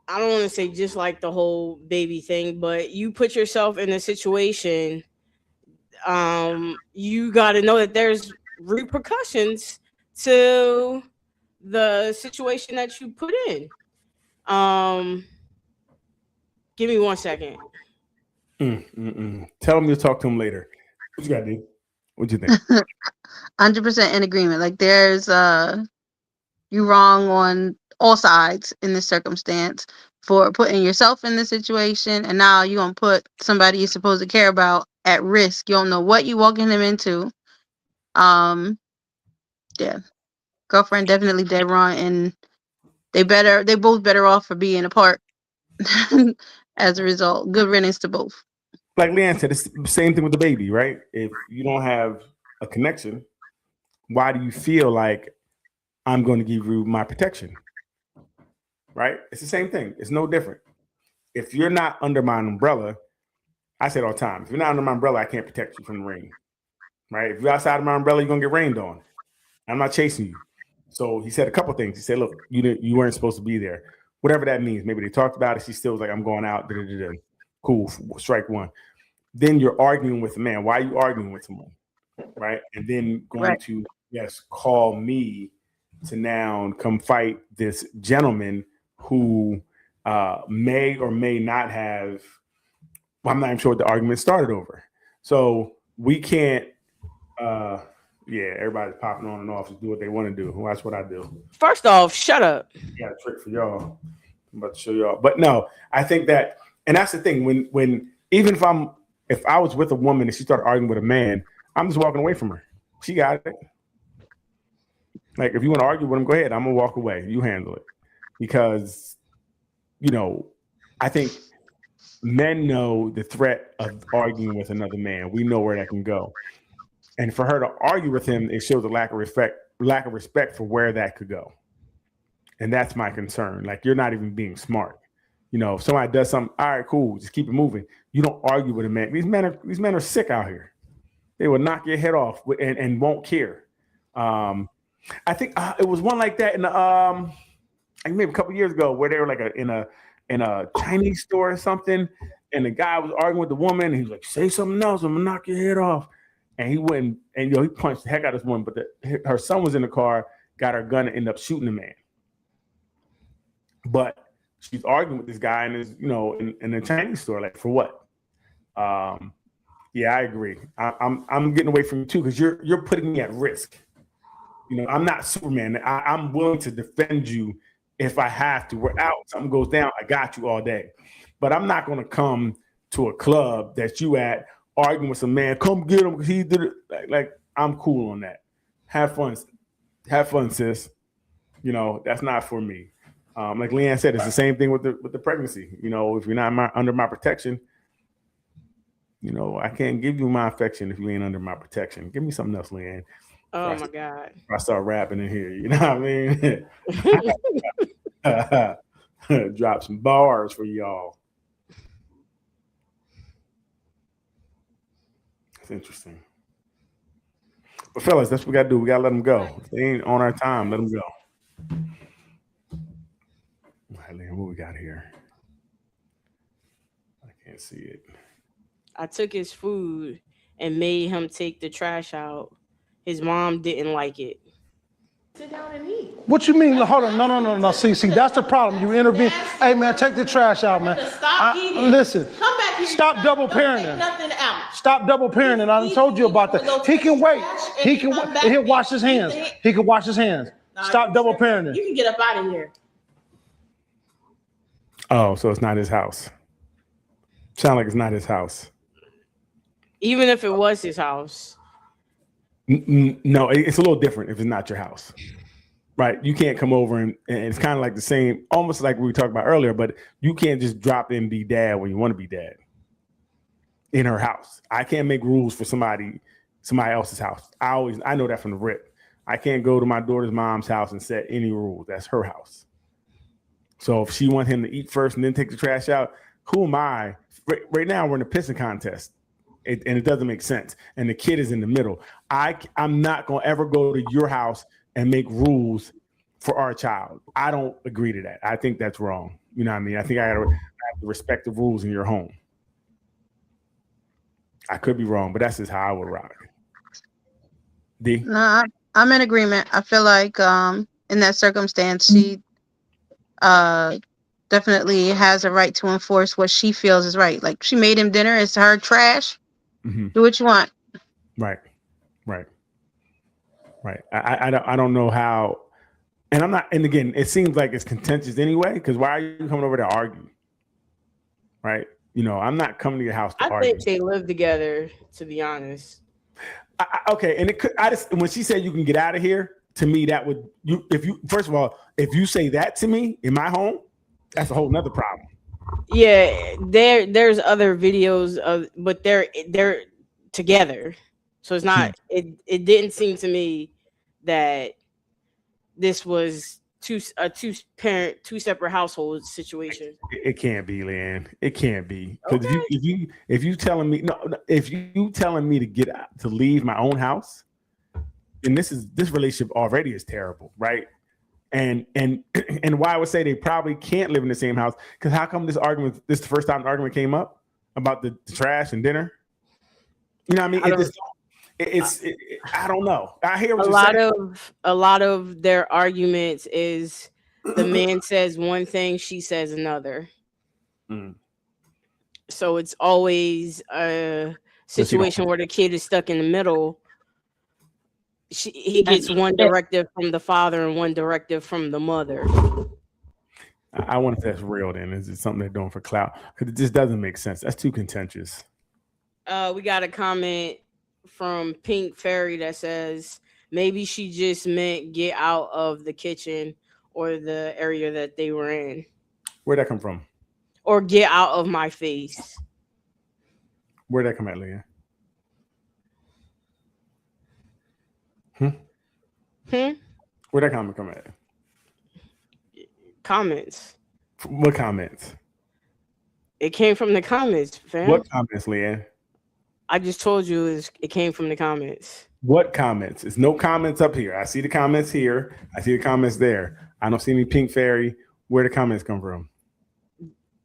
I don't want to say just like the whole baby thing, but you put yourself in a situation, you got to know that there's repercussions to the situation that you put in. Give me 1 second. Tell him you'll talk to him later. What you got, dude? What you think? 100% in agreement. Like there's you wrong on all sides in this circumstance for putting yourself in this situation, and now you're gonna put somebody you're supposed to care about at risk. You don't know what you're walking them into. Yeah, girlfriend definitely dead wrong, and they both better off for being apart as a result. Good riddance to both. Like Leanne said, it's the same thing with the baby, right? If you don't have a connection, why do you feel like I'm going to give you my protection? Right? It's the same thing. It's no different. If you're not under my umbrella, I say it all the time, if you're not under my umbrella, I can't protect you from the rain. Right? If you're outside of my umbrella, you're going to get rained on. I'm not chasing you. So he said a couple things. He said, look, you weren't supposed to be there. Whatever that means. Maybe they talked about it. She still was like, I'm going out. Cool. Strike one. Then you're arguing with the man. Why are you arguing with someone? Right? And then going to, call me to now come fight this gentleman who may or may not have, I'm not even sure what the argument started over. So we can't, everybody's popping on and off to do what they want to do. Watch what I do. First off, shut up. Got a trick for y'all. I'm about to show y'all. But no, I think that, and that's the thing, when even if I was with a woman and she started arguing with a man, I'm just walking away from her. She got it. Like, if you want to argue with him, go ahead. I'm going to walk away. You handle it. Because, I think men know the threat of arguing with another man. We know where that can go. And for her to argue with him, it shows a lack of respect for where that could go. And that's my concern. Like, you're not even being smart. If somebody does something, all right, cool, just keep it moving. You don't argue with a man. These men are sick out here. They will knock your head off and won't care. I think it was one like that in the maybe a couple years ago where they were like in a Chinese store or something, and the guy was arguing with the woman, and he was like, "Say something else, I'm gonna knock your head off." And he went and he punched the heck out of this woman, but her son was in the car, got her gun, and ended up shooting the man. But she's arguing with this guy in his, in the Chinese store, like, for what? Yeah, I agree. I'm getting away from you too, because you're putting me at risk. I'm not Superman. I'm willing to defend you if I have to. We're out. Something goes down. I got you all day. But I'm not going to come to a club that you at arguing with some man. Come get him because he did it. Like, I'm cool on that. Have fun, sis. That's not for me. Like Leanne said, it's the same thing with the pregnancy. If you're not under my protection, I can't give you my affection if you ain't under my protection. Give me something else, Leanne. Oh my God. I start rapping in here, you know what I mean? Drop some bars for y'all. It's interesting. But fellas, that's what we got to do. We got to let them go. If they ain't on our time, let them go. All right, Leanne, what we got here? I can't see it. I took his food and made him take the trash out. His mom didn't like it. Sit down and eat. What you mean? Hold on. No. See, that's the problem. You intervene. Hey, man, take the trash out, man. Stop eating. Listen. Come back here. Stop double parenting. Nothing out. Stop double parenting. I done told you about that. He can wait. He can wait. He'll wash his hands. He can wash his hands. Stop double parenting. You can get up out of here. Oh, so it's not his house. Sound like it's not his house. Even if it was his house. No, it's a little different if it's not your house. Right, you can't come over and it's kind of like the same, almost like we talked about earlier, but you can't just drop in and be dad when you want to be dad in her house. I can't make rules for somebody else's house. I know that from the rip. I can't go to my daughter's mom's house and set any rules. That's her house. So if she wants him to eat first and then take the trash out, who am I? Right now we're in a pissing contest, and it doesn't make sense. And the kid is in the middle. I'm not gonna ever go to your house and make rules for our child. I don't agree to that. I think that's wrong. You know what I mean? I think I have to respect the rules in your home. I could be wrong, but that's just how I would rock. D? No, I'm in agreement. I feel like in that circumstance, she definitely has a right to enforce what she feels is right. Like, she made him dinner. It's her trash. Mm-hmm. Do what you want. Right. I don't know how, and I'm not. And again, it seems like it's contentious anyway. Because why are you coming over to argue? Right? You know, I'm not coming to your house to argue. I think they live together. To be honest. Okay, and it could. When she said you can get out of here, to me that would first of all, if you say that to me in my home, that's a whole nother problem. Yeah, there's other videos of, but they're together, so it's not. It didn't seem to me that this was two separate household situation. It can't be, Leanne. It can't be, because if you telling me if you telling me to get out, to leave my own house, and this relationship already is terrible, right? And why I would say they probably can't live in the same house, because how come this is the first time the argument came up about the trash and dinner? You know what I mean? I don't know. I hear what you're saying. A lot of their arguments is the man says one thing, she says another. So it's always a situation where the kid is stuck in the middle. He gets one directive from the father and one directive from the mother. I wonder if that's real then. Is it something they're doing for clout? Because it just doesn't make sense. That's too contentious. We got a comment from Pink Fairy that says maybe she just meant get out of the kitchen or the area that they were in. Where'd that come from? Or get out of my face. Where'd that come at, Leah? Where'd that comment come at? Comments. What comments? It came from the comments, fam. What comments, Leanne? I just told you it came from the comments. What comments? There's no comments up here. I see the comments here. I see the comments there. I don't see any Pink Fairy. Where the comments come from?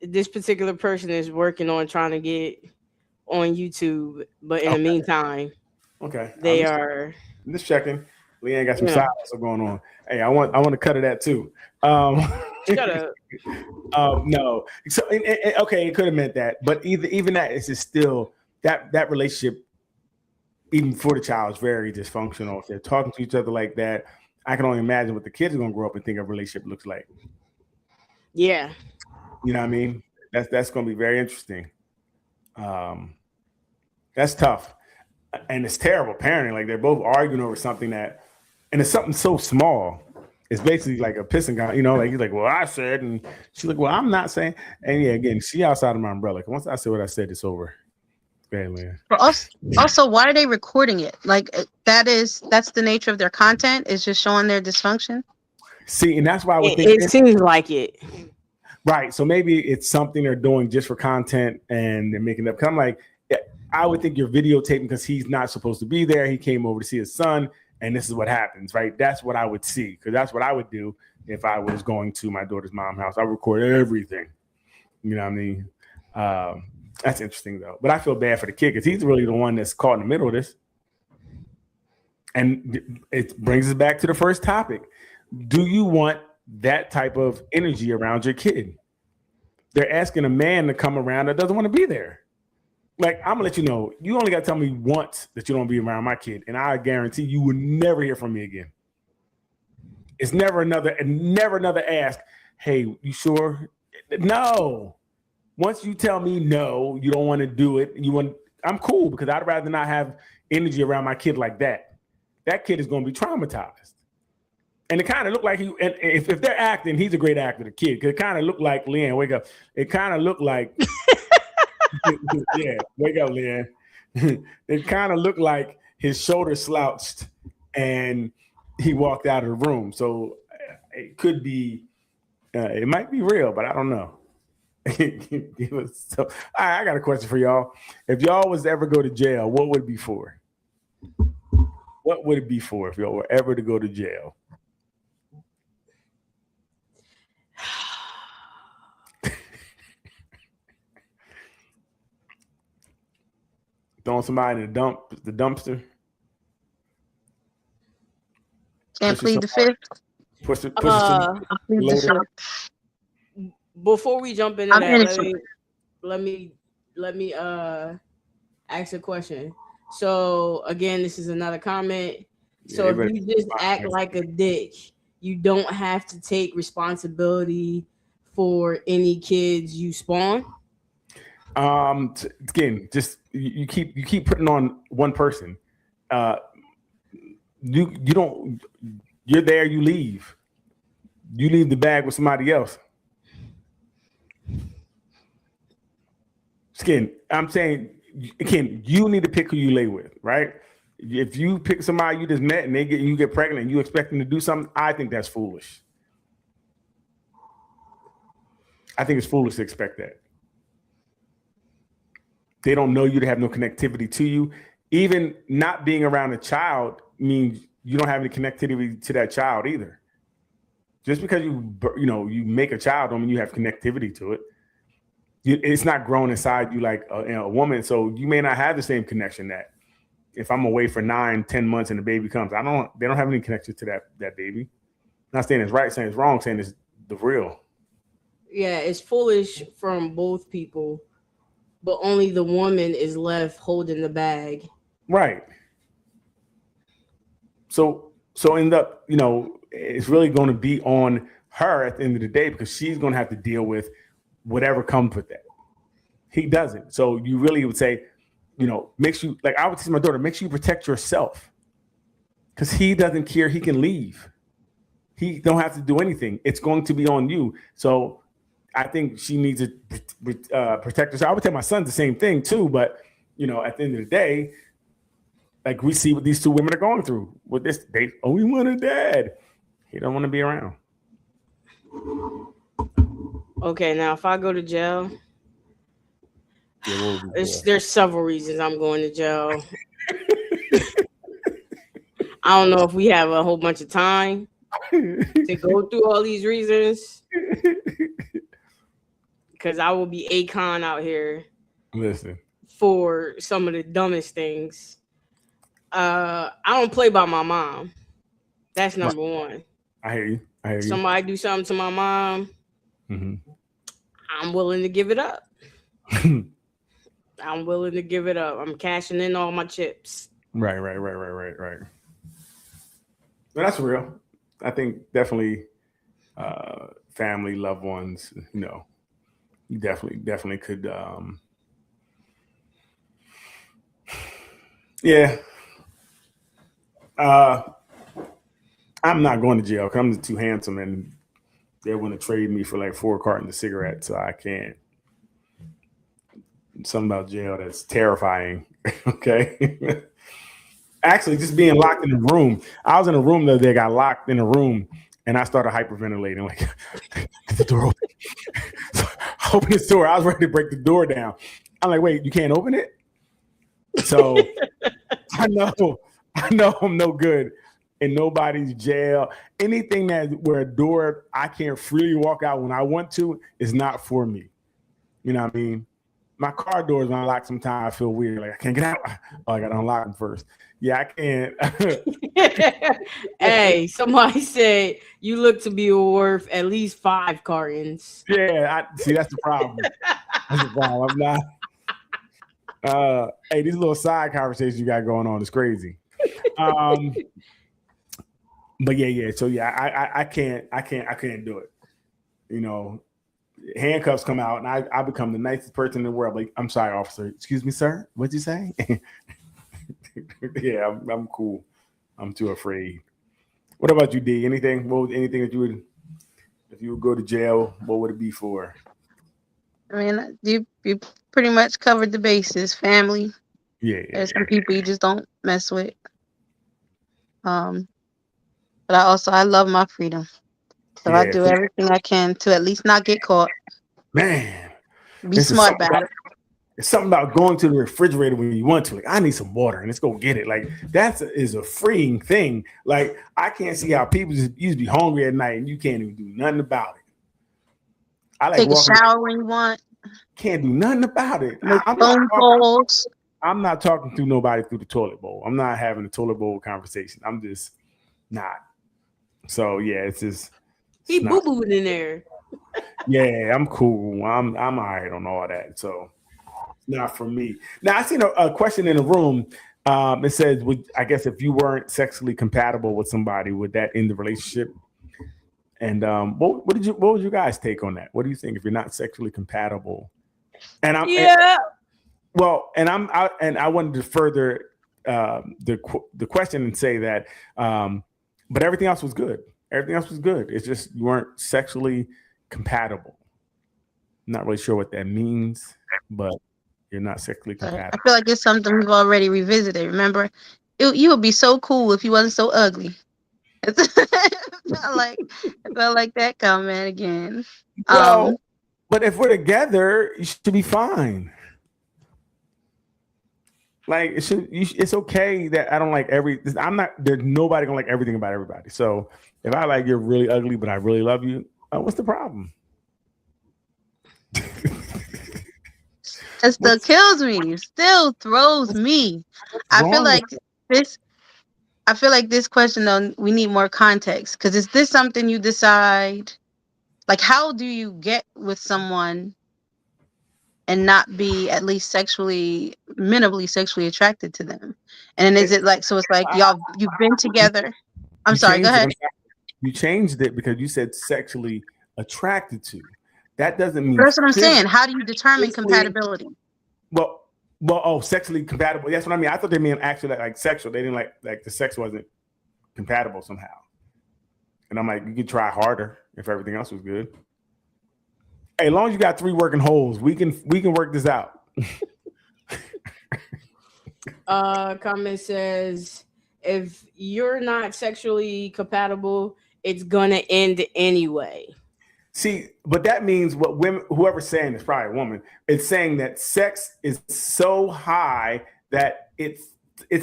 This particular person is working on trying to get on YouTube, but in the meantime, they are just checking. Leanne got some silence going on. Hey, I want to cut her that too. Shut up. No. So okay, it could have meant that, but even that is just still that relationship, even for the child, is very dysfunctional. If they're talking to each other like that, I can only imagine what the kids are gonna grow up and think a relationship looks like. Yeah. You know what I mean? That's gonna be very interesting. That's tough. And it's terrible parenting. Like, they're both arguing over something and it's something so small. It's basically like a pissing guy, you know, like he's like, well, I said, and she's like, well, I'm not saying. And yeah, again, she outside of my umbrella. Once I say what I said, it's over. Man. Also, why are they recording it? Like, that's the nature of their content, is just showing their dysfunction. See, and that's why I would think it seems like it. Right. So maybe it's something they're doing just for content and they're making it up. I'm like, I would think you're videotaping because he's not supposed to be there. He came over to see his son, and this is what happens, right? That's what I would see, because that's what I would do if I was going to my daughter's mom's house. I record everything. You know what I mean? That's interesting, though. But I feel bad for the kid because he's really the one that's caught in the middle of this. And it brings us back to the first topic. Do you want that type of energy around your kid? They're asking a man to come around that doesn't want to be there. Like, I'm gonna let you know, you only got to tell me once that you don't be around my kid, and I guarantee you will never hear from me again. It's never another ask. Hey, you sure? No. Once you tell me no, you don't want to do it. I'm cool because I'd rather not have energy around my kid like that. That kid is going to be traumatized. And it kind of looked like and if they're acting, he's a great actor, the kid. Because it kind of looked like Leanne, wake up. It kind of looked like, yeah, wake up, Leanne. It kind of looked like his shoulder slouched and he walked out of the room. So it could be, it might be real, but I don't know. So, all right, I got a question for y'all. If y'all was to ever go to jail, what would it be for? What would it be for if y'all were ever to go to jail? Throwing somebody in the dumpster. Can't plead the fifth. Push it I'll plead the fifth. Before we jump into that, let me ask a question. So again, this is another comment. So if you just act like a dick, you don't have to take responsibility for any kids you spawn. Again, just you keep putting on one person. You don't. You're there. You leave. You leave the bag with somebody else. Again, I'm saying, again, you need to pick who you lay with, right? If you pick somebody you just met and you get pregnant and you expect them to do something, I think that's foolish. I think it's foolish to expect that. They don't know you, to have no connectivity to you. Even not being around a child means you don't have any connectivity to that child either. Just because you make a child don't mean you have connectivity to it. It's not grown inside you like a woman, so you may not have the same connection that if I'm away for 9-10 months and the baby comes, they don't have any connection to that baby. Not saying it's right, saying it's wrong, saying it's the real. Yeah, it's foolish from both people, but only the woman is left holding the bag. Right. So end up, it's really going to be on her at the end of the day because she's going to have to deal with whatever comes with that. He doesn't. So you really would say, makes you, like I would say to my daughter, make sure you protect yourself because he doesn't care. He can leave. He don't have to do anything. It's going to be on you. So I think she needs to protect herself. I would tell my son the same thing too, but at the end of the day, like we see what these two women are going through with this. They only want a dad. He don't want to be around. Okay, now if I go to jail, there's several reasons I'm going to jail. I don't know if we have a whole bunch of time to go through all these reasons because I will be Akon out here. Listen, for some of the dumbest things. I don't play by my mom. That's number one. I hear you. Somebody do something to my mom. Mm-hmm. I'm willing to give it up. I'm willing to give it up. I'm cashing in all my chips. Right. Well, that's real. I think definitely family, loved ones, you definitely could. Yeah. I'm not going to jail because I'm too handsome and they want to trade me for like 4 cartons of cigarettes, so I can't. Something about jail that's terrifying. Okay. Actually, just being locked in a room. I was in a room the other day, got locked in a room, and I started hyperventilating. Like, get the door open. So I opened this door. I was ready to break the door down. I'm like, wait, you can't open it? So I know I'm no good in nobody's jail. Anything where a door I can't freely walk out when I want to is not for me. You know what I mean? My car doors when I lock sometimes I feel weird. Like I can't get out. Oh, I gotta unlock them first. Yeah, I can't. Hey, somebody said you look to be worth at least 5 cartons. Yeah, see that's the problem. That's the problem. I'm not. Hey, these little side conversations you got going on is crazy. But yeah. So yeah, I can't do it. handcuffs come out, and I become the nicest person in the world. Like, I'm sorry, officer. Excuse me, sir. What'd you say? Yeah, I'm cool. I'm too afraid. What about you, D? Anything that you would, if you would go to jail, what would it be for? I mean, you pretty much covered the bases. Family. Yeah. There's some people you just don't mess with. But I love my freedom. So I do everything I can to at least not get caught. Man. Be smart about it. It's something about going to the refrigerator when you want to. Like, I need some water, and let's go get it. Like, that is a freeing thing. Like, I can't see how people just used to be hungry at night and you can't even do nothing about it. I like take a shower when you want. Can't do nothing about it. I'm not talking to nobody through the toilet bowl. I'm not having a toilet bowl conversation. I'm just not. So yeah, it's just he boo booed in there. Yeah, I'm cool. I'm all right on all that. So not for me. Now I seen a question in the room. It says, I guess if you weren't sexually compatible with somebody, would that end the relationship? And what was you guys take on that? What do you think if you're not sexually compatible? And I wanted to further the question and say that, but everything else was good. Everything else was good. It's just you weren't sexually compatible. I'm not really sure what that means, but you're not sexually compatible. I feel like it's something we've already revisited. Remember, you would be so cool if you wasn't so ugly. I felt like that comment again. Well, but if we're together, you should be fine. Like it's okay that I don't like there's nobody gonna like everything about everybody. So if I like you're really ugly, but I really love you, what's the problem? It still kills me. Still throws me. I feel like this question though, we need more context, because is this something you decide? Like, how do you get with someone and not be at least minimally sexually attracted to them? And is it like, so it's like you've been together? I'm sorry, go ahead. You changed it because you said sexually attracted to. That doesn't mean. That's what I'm saying. How do you determine compatibility? Well, sexually compatible. That's what I mean. I thought they meant actually like sexual. They didn't like the sex wasn't compatible somehow. And I'm like, you could try harder if everything else was good. Hey, as long as you got 3 working holes, we can work this out. Comment says, if you're not sexually compatible, it's gonna end anyway. See, but that means what women, whoever's saying is probably a woman, it's saying that sex is so high that it's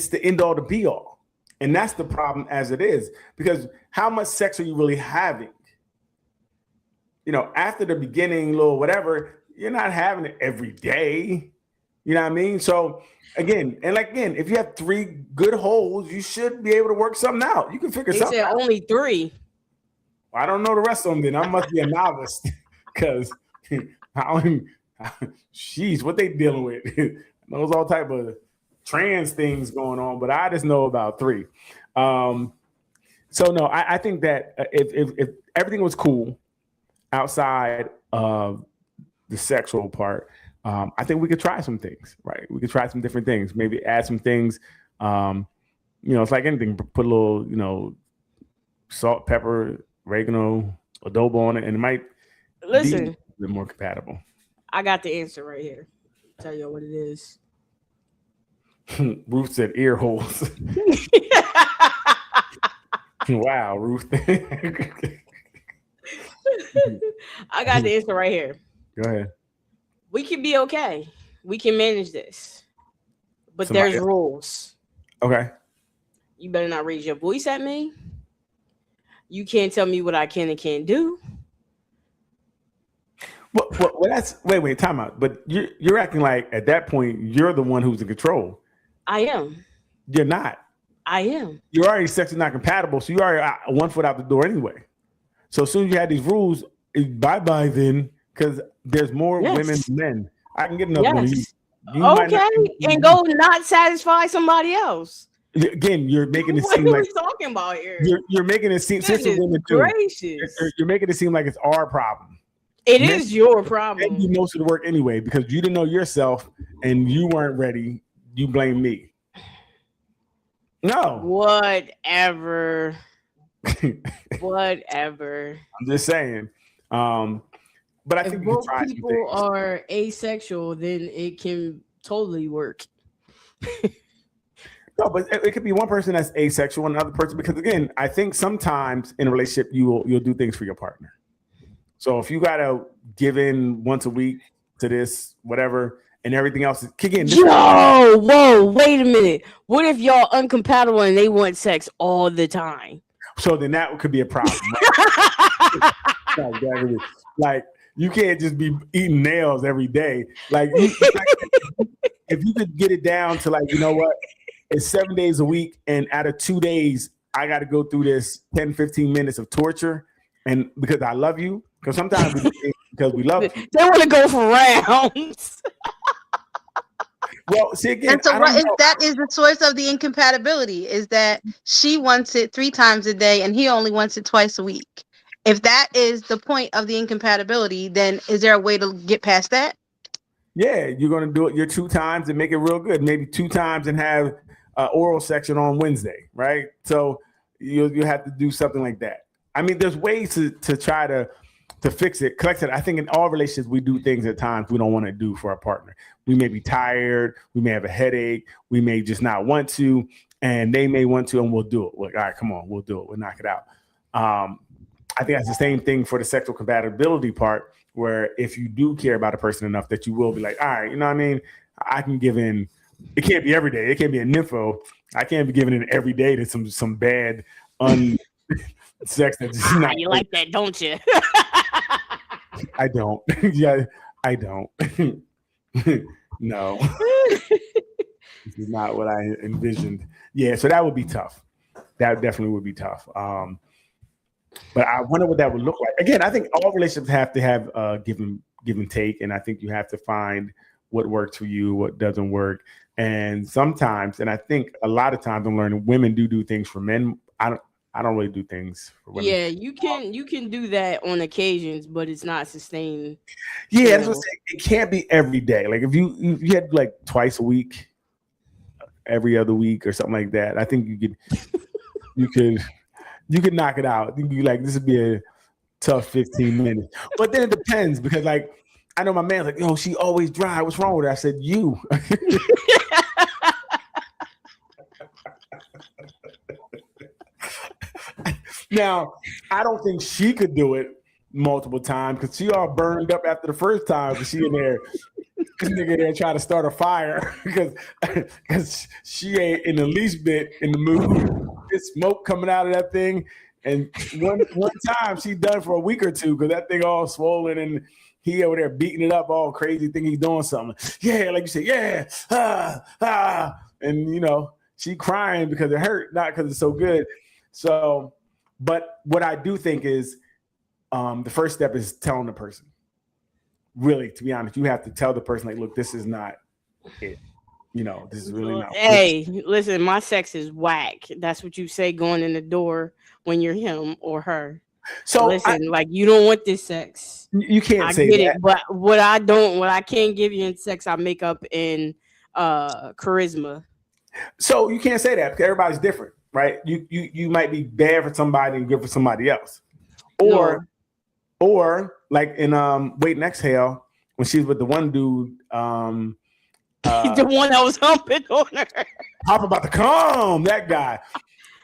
the end all to be all. And that's the problem as it is, because how much sex are you really having? You know, after the beginning, little whatever, you're not having it every day. You know what I mean? So again, if you have 3 good holes, you should be able to work something out. You can figure something out. Only 3. I don't know the rest of them. Then I must be a novice, because sheesh, what they dealing with? There's all type of trans things going on, but I just know about 3. So no, I think that if everything was cool outside of the sexual part, I think we could try some things, right? We could try some different things, maybe add some things. It's like anything, put a little, salt, pepper, oregano, adobo on it, and it might be a bit more compatible. I got the answer right here. I'll tell you what it is. Ruth said ear holes. Wow, Ruth. I got the answer right here. Go ahead. We can be okay. We can manage this. But there's rules. Okay. You better not raise your voice at me. You can't tell me what I can and can't do. Well, that's wait, time out. But you're acting like at that point you're the one who's in control. I am. You're not. I am. You're already sexually not compatible, so you already 1 foot out the door anyway. So as soon as you had these rules, bye then, because there's more women than men. I can get another one. And go not satisfy somebody else. Again, you're making it seem like what are we talking about here. You're making it seem since women do. You're making it seem like it's our problem. It Men- is your Men do problem. most of the work anyway because you didn't know yourself and you weren't ready. You blame me. No, Whatever. Whatever. I'm just saying. But I If think we can both try some people things. are asexual, then it can totally work. No, but it could be one person that's asexual and another person because again, I think sometimes in a relationship you'll do things for your partner. So if you gotta give in once a week to this, whatever, and everything else, again, this Yo, whoa, wait a minute. What if y'all incompatible and they want sex all the time? so then that could be a problem. Right? Like you can't just be eating nails every day. Like if you could get it down to like, you know what, it's 7 days a week, and out of 2 days, I got to go through this 10, 15 minutes of torture, and because I love you, because sometimes we do things because we love you. They want to go for rounds. Well, see again, And so I what don't is know. that is the source of the incompatibility is that she wants it 3 times a day and he only wants it twice a week. If that is the point of the incompatibility, then is there a way to get past that? Yeah, you're gonna do it your 2 times and make it real good. Maybe 2 times and have oral section on Wednesday, right? So you have to do something like that. I mean, there's ways to try to fix it. Like I said, I think in all relationships we do things at times we don't want to do for our partner. We may be tired, we may have a headache, we may just not want to, and they may want to, and we'll do it. We're like, all right, come on, we'll do it. We'll knock it out. I think that's the same thing for the sexual compatibility part, where if you do care about a person enough that you will be like, all right, you know what I mean? I can give in. It can't be every day. It can't be a nympho. I can't be giving in every day to some bad sex that's just not. You like that, don't you? I don't. Yeah, I don't. No, this is not what I envisioned. Yeah, so that would be tough. That definitely would be tough. But I wonder what that would look like. Again, I think all relationships have to have give and take, and I think you have to find what works for you, what doesn't work. And sometimes, and I think a lot of times, I'm learning women do things for men. I don't really do things for women. Yeah, you can do that on occasions, but it's not sustained. Yeah, that's what I'm saying. It can't be every day. Like if you had like twice a week, every other week, or something like that, I think you could knock it out. You could be like, this would be a tough 15 minutes. But then it depends because like I know my man's like, yo, she always dry. What's wrong with her? I said, you. Now, I don't think she could do it multiple times because she all burned up after the first time. But she in there, this nigga there trying to start a fire because she ain't in the least bit in the mood. There's smoke coming out of that thing. And one time she done for a week or two because that thing all swollen and he over there beating it up all crazy, think he's doing something. Yeah, like you said, yeah, and you know, she crying because it hurt, not because it's so good. So, but what I do think is the first step is telling the person. Really, to be honest, you have to tell the person, like, look, this is not it. You know, this is really not. Hey, listen, my sex is whack. That's what you say going in the door when you're him or her. So listen, like you don't want this sex. You can't say get that. It, but what I can't give you in sex, I make up in charisma. So you can't say that because everybody's different, right? You might be bad for somebody and good for somebody else, or like in Wait and Exhale when she was with the one dude, the one that was humping on her, Pop about to come, that guy.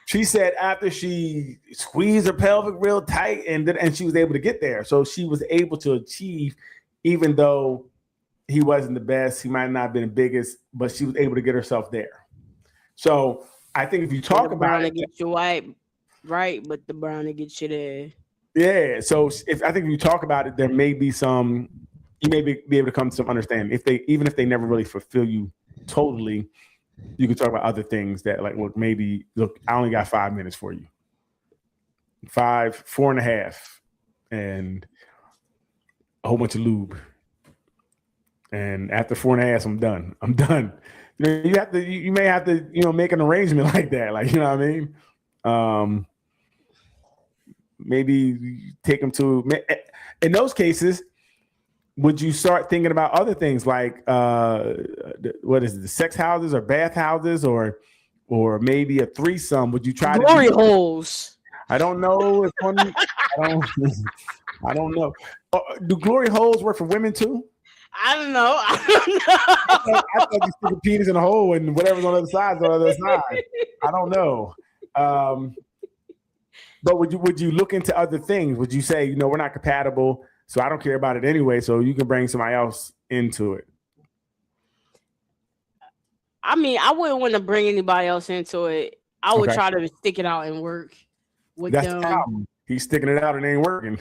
She said after she squeezed her pelvic real tight and she was able to get there. So she was able to achieve, even though he wasn't the best, he might not have been the biggest, but she was able to get herself there. So I think if you talk about it, get your white right, but the brownie gets you there. Yeah. So if you talk about it, there may be some, you may be able to come to some understanding. Even if they never really fulfill you totally, you can talk about other things that like, look, I only got 5 minutes for you. 4.5, and a whole bunch of lube. And after 4.5, I'm done. You may have to, make an arrangement like that. Like, you know what I mean? Maybe take them to, in those cases, would you start thinking about other things like what is it, the sex houses or bath houses or maybe a threesome? Would you try Glory to holes. I don't know if one. I don't know. Do glory holes work for women too? I don't know. I thought you stick a penis in a hole and whatever's on the other side is on the other side. I don't know. But would you look into other things? Would you say, we're not compatible, so I don't care about it anyway, so you can bring somebody else into it? I mean, I wouldn't want to bring anybody else into it. I would try to stick it out and work with That's them. the problem. He's sticking it out and ain't working.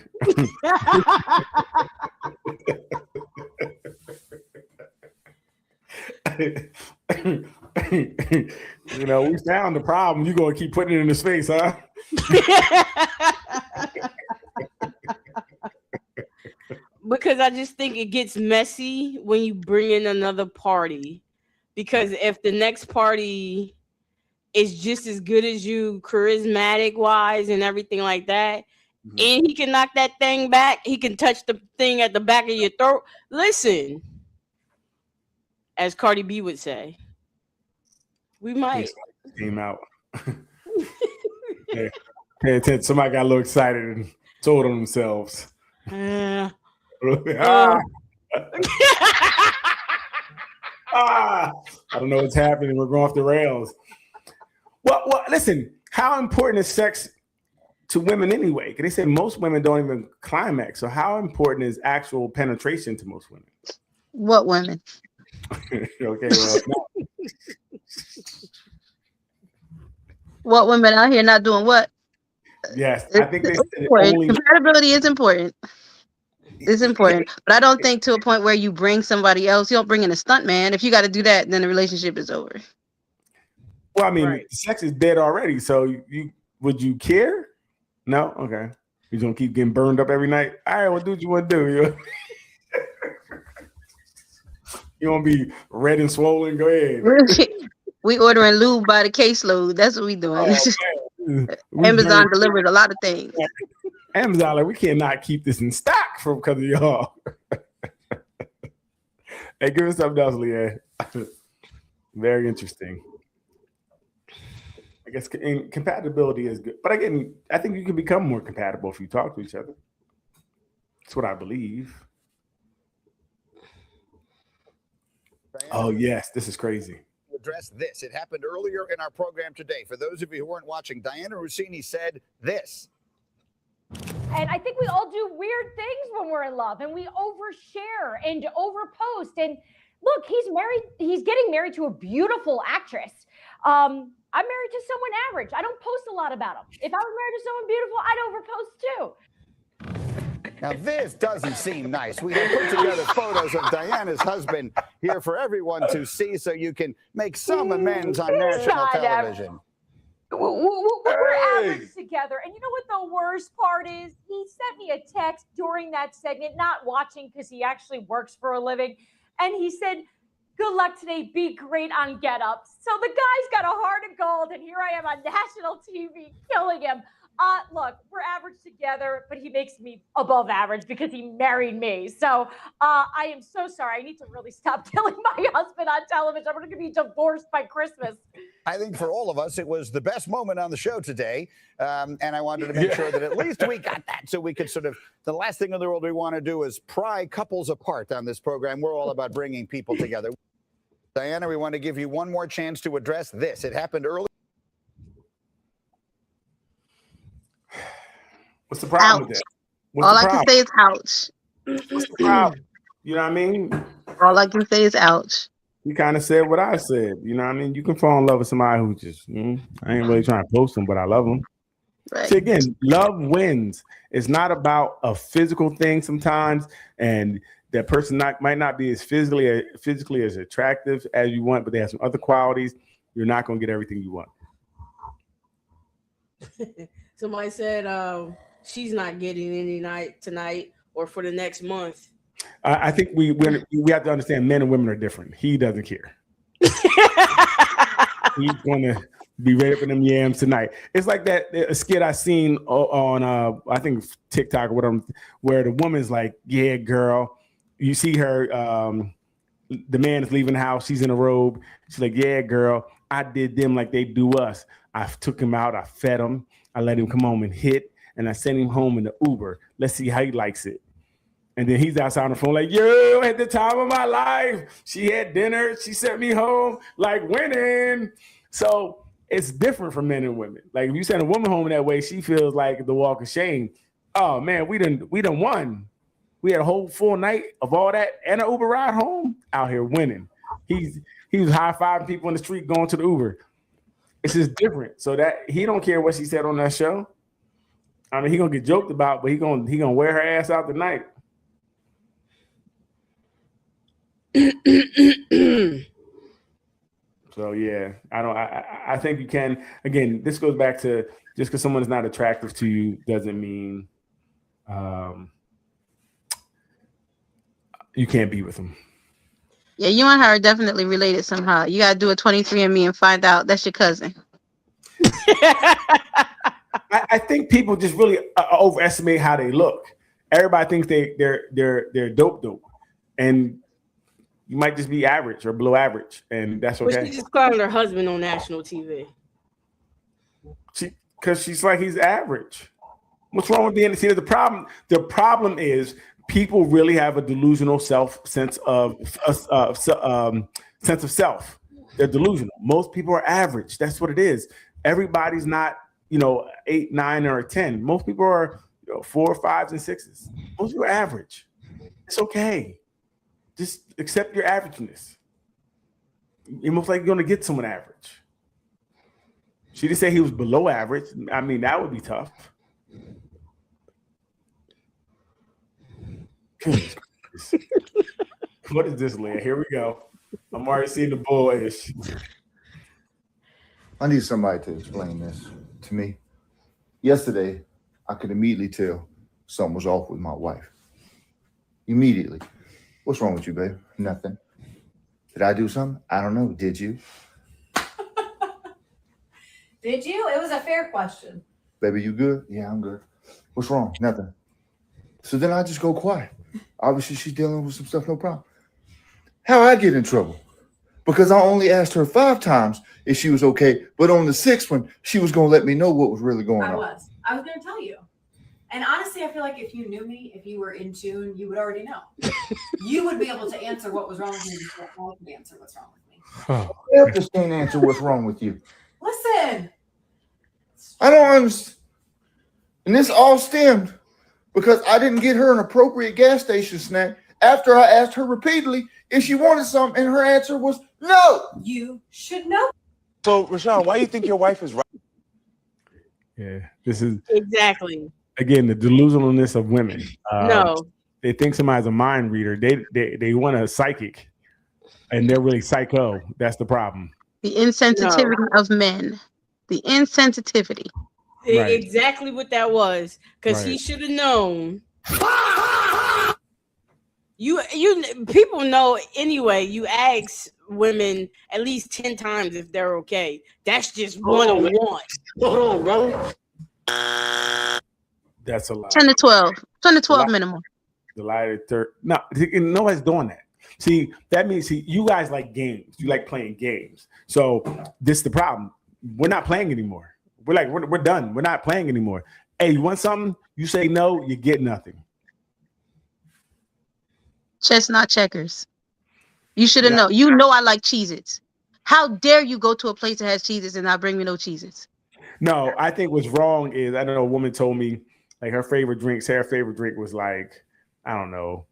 We found the problem. You're going to keep putting it in his face, huh? Because I just think it gets messy when you bring in another party. Because if the next party is just as good as you, charismatic wise and everything like that, and he can knock that thing back, he can touch the thing at the back of your throat. Listen, as Cardi B would say, we might. Came out. Somebody got a little excited and told on themselves. I don't know what's happening. We're going off the rails. Well, listen, how important is sex to women anyway? Because they say most women don't even climax. So how important is actual penetration to most women? What women? Okay, well, no. What women out here not doing what? Yes, I think they said compatibility is important. It's important, but I don't think to a point where you bring somebody else. You don't bring in a stunt man. If you got to do that, then the relationship is over. Well, I mean, sex is dead already. So would you care? No, okay. You gonna keep getting burned up every night? All right, well, do what you want to do. You gonna be red and swollen? Go ahead. We ordering lube by the caseload. That's what we doing. Amazon delivered a lot of things. Amazon, like, we cannot keep this in stock because of y'all. Hey, give us something else, Leanne. Very interesting. I guess compatibility is good. But again, I think you can become more compatible if you talk to each other. That's what I believe. Oh, yes. This is crazy. Address this. It happened earlier in our program today. For those of you who weren't watching, Diana Rossini said this. And I think we all do weird things when we're in love, and we overshare and overpost. And look, he's married. He's getting married to a beautiful actress. I'm married to someone average. I don't post a lot about him. If I was married to someone beautiful, I'd overpost too. Now, this doesn't seem nice. We have put together photos of Diana's husband here for everyone to see so you can make some amends on national television. We're average together. And you know what the worst part is? He sent me a text during that segment, not watching because he actually works for a living. And he said, good luck today. Be great on Get Up. So the guy's got a heart of gold. And here I am on national TV killing him. Look, we're average together, but he makes me above average because he married me. So I am so sorry. I need to really stop killing my husband on television. I'm going to be divorced by Christmas. I think for all of us, it was the best moment on the show today. And I wanted to make sure that at least we got that so we could the last thing in the world we want to do is pry couples apart on this program. We're all about bringing people together. Diana, we want to give you one more chance to address this. It happened early. What's the problem with that? All I can say is ouch. What's the problem? You know what I mean? All I can say is ouch. You kind of said what I said. You know what I mean? You can fall in love with somebody who just, I ain't really trying to post them, but I love them. Right. See, again, love wins. It's not about a physical thing sometimes, and that person might not be as physically as attractive as you want, but they have some other qualities. You're not going to get everything you want. Somebody said she's not getting any night tonight or for the next month. I think we have to understand men and women are different. He doesn't care. He's going to be ready for them yams tonight. It's like that a skit I seen on I think TikTok or whatever, where the woman's like, "Yeah, girl, you see her, the man is leaving the house. She's in a robe. She's like, yeah, girl, I did them like they do us. I took him out. I fed him. I let him come home and hit. And I sent him home in the Uber. Let's see how he likes it. And then he's outside on the phone like, yo, at the time of my life, she had dinner. She sent me home like winning. So it's different for men and women. Like if you send a woman home that way, she feels like the walk of shame. Oh man, we done won. We had a whole full night of all that and an Uber ride home out here winning. He was high-fiving people in the street going to the Uber. It's just different. So that he don't care what she said on that show. I mean, he gonna get joked about, but he gonna wear her ass out tonight. So yeah, I think you can. Again, this goes back to just because someone is not attractive to you doesn't mean you can't be with them. Yeah, you and her are definitely related somehow. You gotta do a 23andMe and find out that's your cousin. I think people just really overestimate how they look. Everybody thinks they're dope, and you might just be average or below average, and that's okay. But she just called her husband on national TV. Because she's like, he's average. What's wrong with being? See, the problem is people really have a delusional sense of self. They're delusional. Most people are average. That's what it is. Everybody's not, 8, 9, or a 10. Most people are 4, 5s, and 6s. Most people are average. It's okay. Just accept your averageness. You're most likely going to get someone average. She didn't say he was below average. I mean, that would be tough. What is this, Leah? Here we go. I'm already seeing the boys. I need somebody to explain this to me. Yesterday, I could immediately tell something was off with my wife. Immediately. What's wrong with you, babe? Nothing. Did I do something? I don't know. Did you? Did you? It was a fair question. Baby, you good? Yeah, I'm good. What's wrong? Nothing. So then I just go quiet. Obviously, she's dealing with some stuff, no problem. How I get in trouble? Because I only asked her 5 times if she was okay, but on the 6th one, she was going to let me know what was really going on. I was going to tell you. And honestly, I feel like if you knew me, if you were in tune, you would already know. You would be able to answer what was wrong with me before I could answer what's wrong with me. I just can't answer what's wrong with you. Listen. I don't understand. And this all stemmed because I didn't get her an appropriate gas station snack after I asked her repeatedly if she wanted something, and her answer was no. You should know. So, Rashawn, why do you think your wife is right? Yeah, this is exactly. Again, the delusionalness of women. No. They think somebody's a mind reader. They want a psychic, and they're really psycho. That's the problem. The insensitivity of men. The insensitivity. Right. Exactly what that was. Because he Right. should have known. You people know anyway. You ask women at least 10 times if they're okay. That's just 101. Hold on, bro. That's a lie. 10 to 12. 10 to 12 minimum. The lie to third. No, nobody's doing that. See, that means you guys like games. You like playing games. So this is the problem. We're not playing anymore. We're done. We're not playing anymore. Hey, you want something? You say no, you get nothing. Chestnut checkers. You should have known. You know I like Cheez-Its. How dare you go to a place that has Cheez-Its and not bring me no Cheez-Its? No, I think what's wrong is I know a woman told me like her favorite drink was like, I don't know,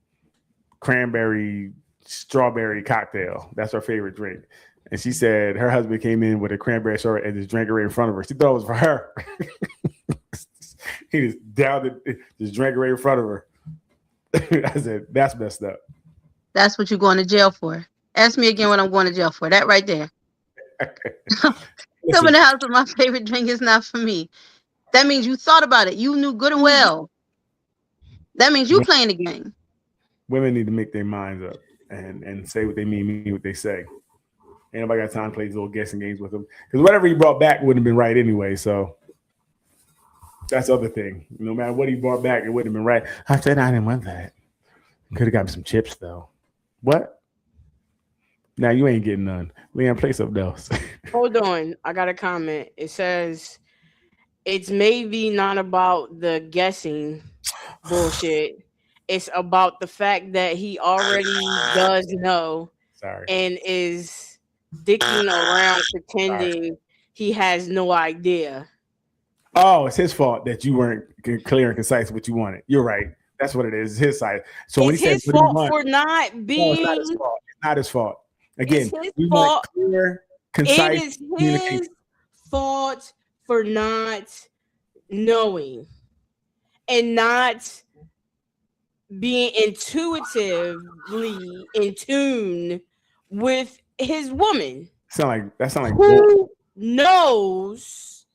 cranberry strawberry cocktail. That's her favorite drink. And she said her husband came in with a cranberry soda and just drank it right in front of her. She thought it was for her. He just downed it, just drank it right in front of her. I said, that's messed up. That's what you're going to jail for. Ask me again what I'm going to jail for. That right there. Come in the house with my favorite drink is not for me. That means you thought about it. You knew good and well. That means you playing the game. Women need to make their minds up and say what they mean what they say. Ain't nobody got time to play these little guessing games with them. Because whatever he brought back wouldn't have been right anyway. So that's the other thing. No matter what he brought back, it wouldn't have been right. I said I didn't want that. Could have got me some chips though. What? Now you ain't getting none. Leanne, play something else. Hold on. I got a comment. It says it's maybe not about the guessing bullshit. It's about the fact that he already does know and is dicking around pretending he has no idea. Oh, it's his fault that you weren't clear and concise what you wanted. You're right. That's what it is. It's his side. So when It's he says his fault for not being. No, it's not his fault. It's not his fault. Again, It's his we want fault. clear, concise It is communication. his fault for not knowing and not being intuitively in tune with his woman. Sound like Who knows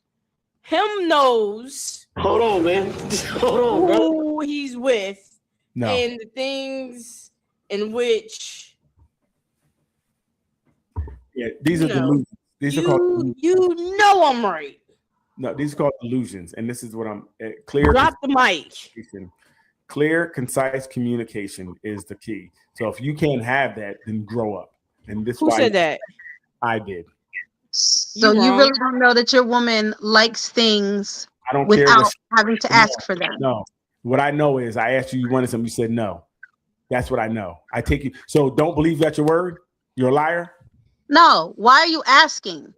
him knows Hold on, man. Hold on, bro. who he's with No. and the things in which Yeah, these are you know, delusions. These are called you know I'm right. no. These are called delusions, and this is what I'm clear. Drop the mic. Clear, concise communication is the key. So if you can't have that, then grow up. And this Who why said that? I did. So You you wrong. really don't know that your woman likes things I don't care. without what- having to ask for them. No. What I know is I asked you wanted something. You said no. That's what I know. I take you. So don't believe that your word. You're a liar. No, why are you asking?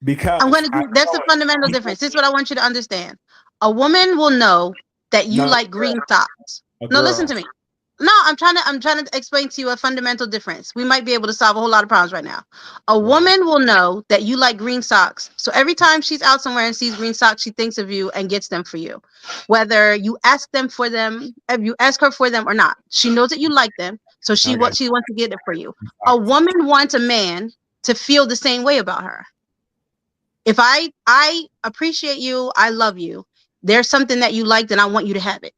Because I'm going to do, that's the fundamental difference. This is what I want you to understand. A woman will know that you No, like green socks. a No, listen girl. to me. No, I'm trying to explain to you a fundamental difference. We might be able to solve a whole lot of problems right now. A woman will know that you like green socks. So every time she's out somewhere and sees green socks, she thinks of you and gets them for you. Whether you ask them for them, if you ask her for them or not, she knows that you like them. So she Okay. wants to get it for you. A woman wants a man to feel the same way about her. If I appreciate you, I love you. There's something that you like, then I want you to have it.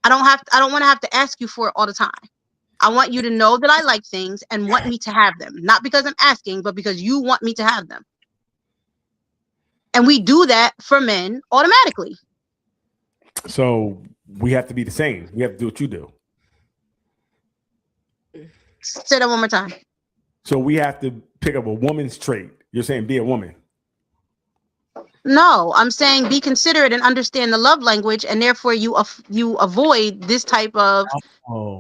I don't want to have to ask you for it all the time. I want you to know that I like things and want me to have them. Not because I'm asking, but because you want me to have them. And we do that for men automatically. So we have to be the same. We have to do what you do. Say that one more time. So we have to pick up a woman's trait. You're saying be a woman. No, I'm saying be considerate and understand the love language, and therefore you avoid this type of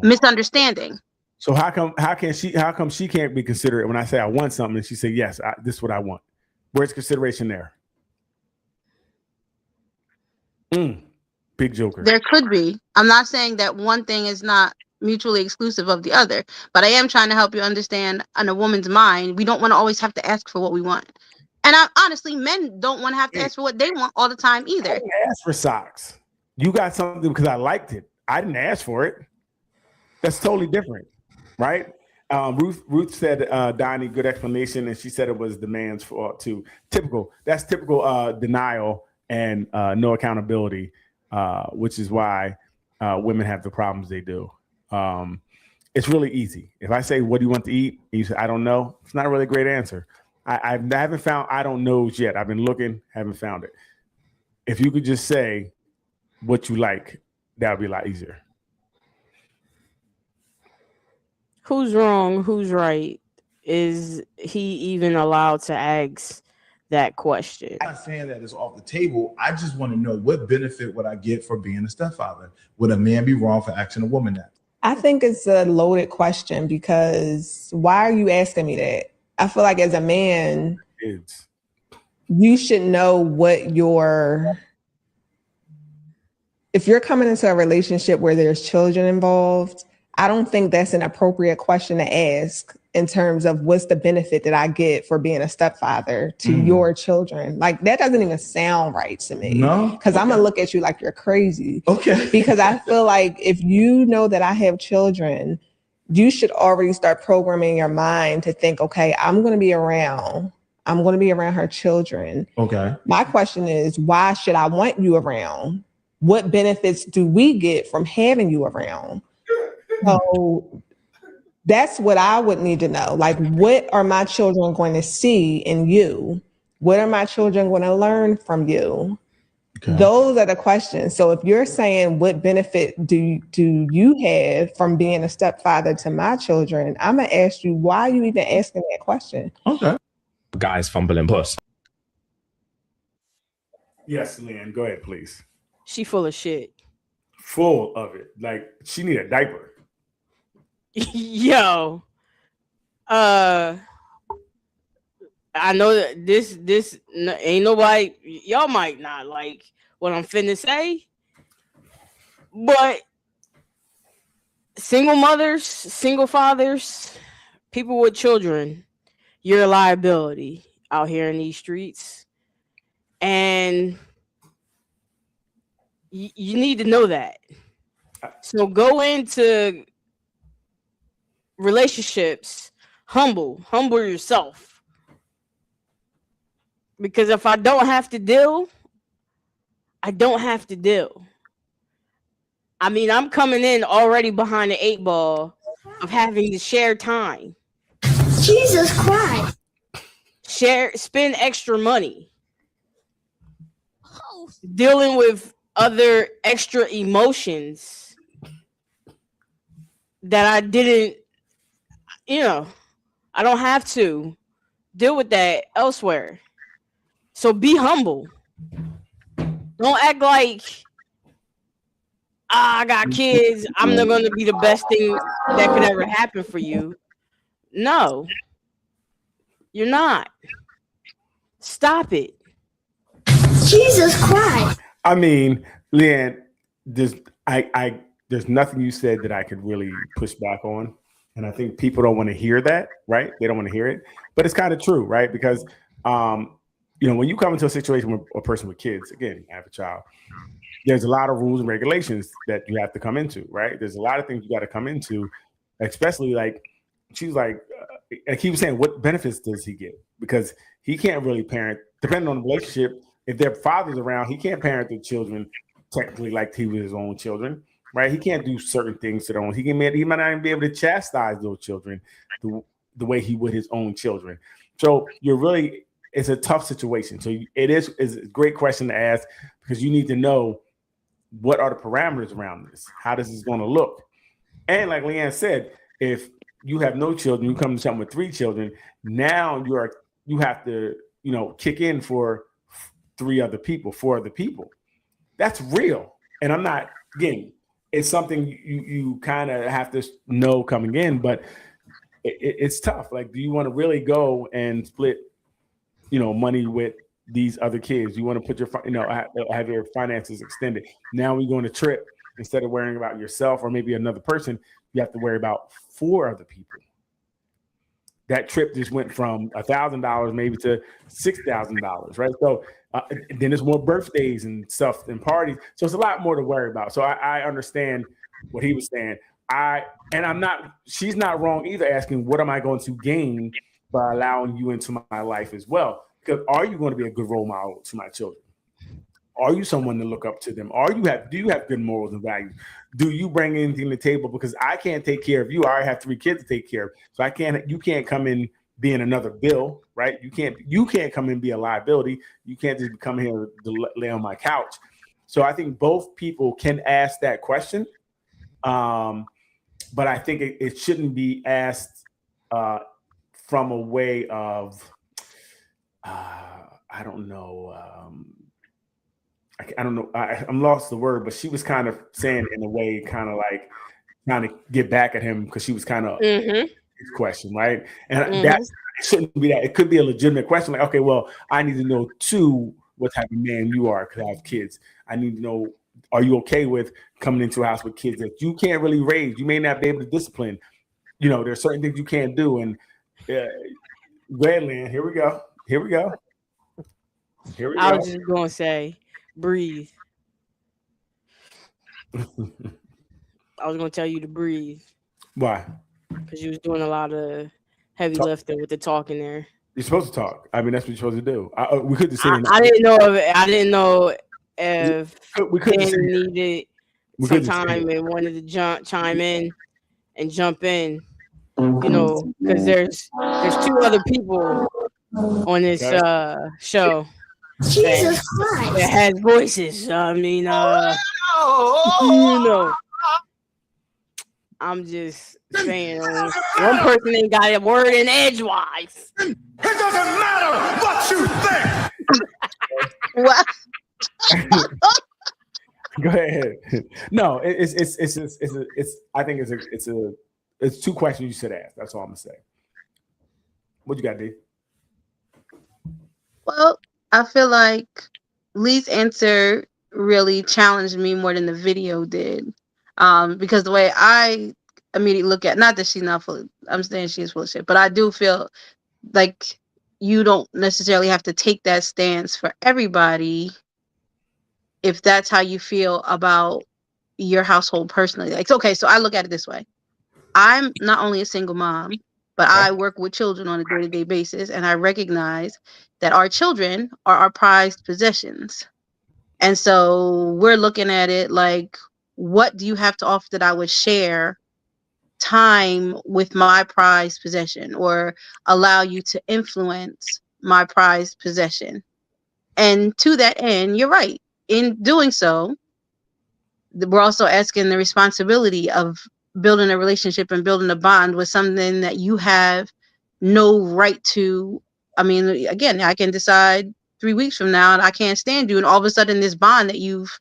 misunderstanding. So how come she can't be considerate when I say I want something and she say yes, this is what I want? Where's consideration there? Big joker. There could be. I'm not saying that one thing is not mutually exclusive of the other, but I am trying to help you understand on a woman's mind, we don't want to always have to ask for what we want. And honestly, men don't want to have to ask for what they want all the time either. I didn't ask for socks. You got something because I liked it. I didn't ask for it. That's totally different, right? Ruth said, Donnie, good explanation, and she said it was the man's fault too. That's typical denial and no accountability, which is why women have the problems they do. It's really easy. If I say, what do you want to eat? And you say, I don't know. It's not a really great answer. I haven't found I don't knows yet. I've been looking, haven't found it. If you could just say what you like, that would be a lot easier. Who's wrong? Who's right? Is he even allowed to ask that question? I'm not saying that it's off the table. I just want to know what benefit would I get for being a stepfather? Would a man be wrong for asking a woman that? I think it's a loaded question because why are you asking me that? I feel like as a man, you should know what if you're coming into a relationship where there's children involved, I don't think that's an appropriate question to ask in terms of what's the benefit that I get for being a stepfather to your children. Like that doesn't even sound right to me. No? Because I'm gonna look at you like you're crazy. Okay. Because I feel like if you know that I have children, you should already start programming your mind to think, okay, I'm going to be around her children. Okay. My question is, why should I want you around? What benefits do we get from having you around? So that's what I would need to know. Like, what are my children going to see in you? What are my children going to learn from you? Those are the questions. So if you're saying what benefit do you have from being a stepfather to my children, I'm gonna ask you, why are you even asking that question? Okay. Guys fumbling puss. Yes, Leanne, go ahead, please. She full of shit. Full of it. Like she need a diaper. Yo. I know that this ain't nobody, y'all might not like what I'm finna say, but single mothers, single fathers, people with children, you're a liability out here in these streets, and you need to know that. So go into relationships humble yourself. Because if I don't have to deal, I don't have to deal. I mean, I'm coming in already behind the 8 ball of having to share time. Jesus Christ. Spend extra money. Dealing with other extra emotions that I didn't, I don't have to deal with that elsewhere. So be humble. Don't act like I got kids, I'm not going to be the best thing that could ever happen for you. No, you're not. Stop it. Jesus Christ. I mean, Leanne, there's nothing you said that I could really push back on. And I think people don't want to hear that, right? They don't want to hear it. But it's kind of true, right? Because when you come into a situation with a person with kids, again, you have a child, there's a lot of rules and regulations that you have to come into, right? There's a lot of things you got to come into, especially like she's like he was saying, what benefits does he get? Because he can't really parent, depending on the relationship. If their father's around, he can't parent their children technically like he was his own children, right? He can't do certain things to their own. He might not even be able to chastise those children the way he would his own children. So it's a tough situation. So it's a great question to ask, because you need to know what are the parameters around this? How does this going to look? And like Leanne said, if you have no children, you come to something with 3 children, now you have to, kick in for 4 other people. That's real. And I'm not, again, it's something you kind of have to know coming in, but it's tough. Like, do you want to really go and split money with these other kids? You want to put your, have your finances extended. Now we go on a trip, instead of worrying about yourself or maybe another person, you have to worry about 4 other people. That trip just went from $1,000 maybe to $6,000, right? So then there's more birthdays and stuff and parties. So it's a lot more to worry about. So I understand what he was saying. She's not wrong either, asking what am I going to gain by allowing you into my life as well? Because are you going to be a good role model to my children? Are you someone to look up to them? Do you have good morals and values? Do you bring anything to the table? Because I can't take care of you. I already have 3 kids to take care of. So you can't come in being another bill, right? You can't come in and be a liability. You can't just come here to lay on my couch. So I think both people can ask that question. But I think it shouldn't be asked from a way of, I don't know. I don't know. I'm lost the word, but she was kind of saying in a way, kind of like trying to get back at him because she was kind of his question, right? And that shouldn't be that. It could be a legitimate question, like, okay, well, I need to know too what type of man you are because I have kids. I need to know, are you okay with coming into a house with kids that you can't really raise? You may not be able to discipline. There's certain things you can't do. And Gladland, here we go. I was just gonna say, breathe. I was gonna tell you to breathe. Why? Because you was doing a lot of heavy lifting with the talking there. You're supposed to talk. I mean, that's what you're supposed to do. We could just. I didn't know if we could needed some time and wanted to chime in and jump in. Because there's 2 other people on this show. Jesus Christ. It has voices. I mean, I'm just saying, one person ain't got a word in edgewise. It doesn't matter what you think. What? Go ahead. No, it's I think it's two questions you should ask. That's all I'm gonna say. What you got, D? Well, I feel like Lee's answer really challenged me more than the video did. Because the way I immediately look at, not that she's not full, I'm saying she's full of shit, but I do feel like you don't necessarily have to take that stance for everybody if that's how you feel about your household personally. Like, okay, so I look at it this way. I'm not only a single mom, but I work with children on a day-to-day basis, and I recognize that our children are our prized possessions. And so we're looking at it like, what do you have to offer that I would share time with my prized possession or allow you to influence my prized possession? And to that end, you're right. In doing so, we're also asking the responsibility of building a relationship and building a bond with something that you have no right to. I mean, again, I can decide 3 weeks from now and I can't stand you, and all of a sudden this bond that you've,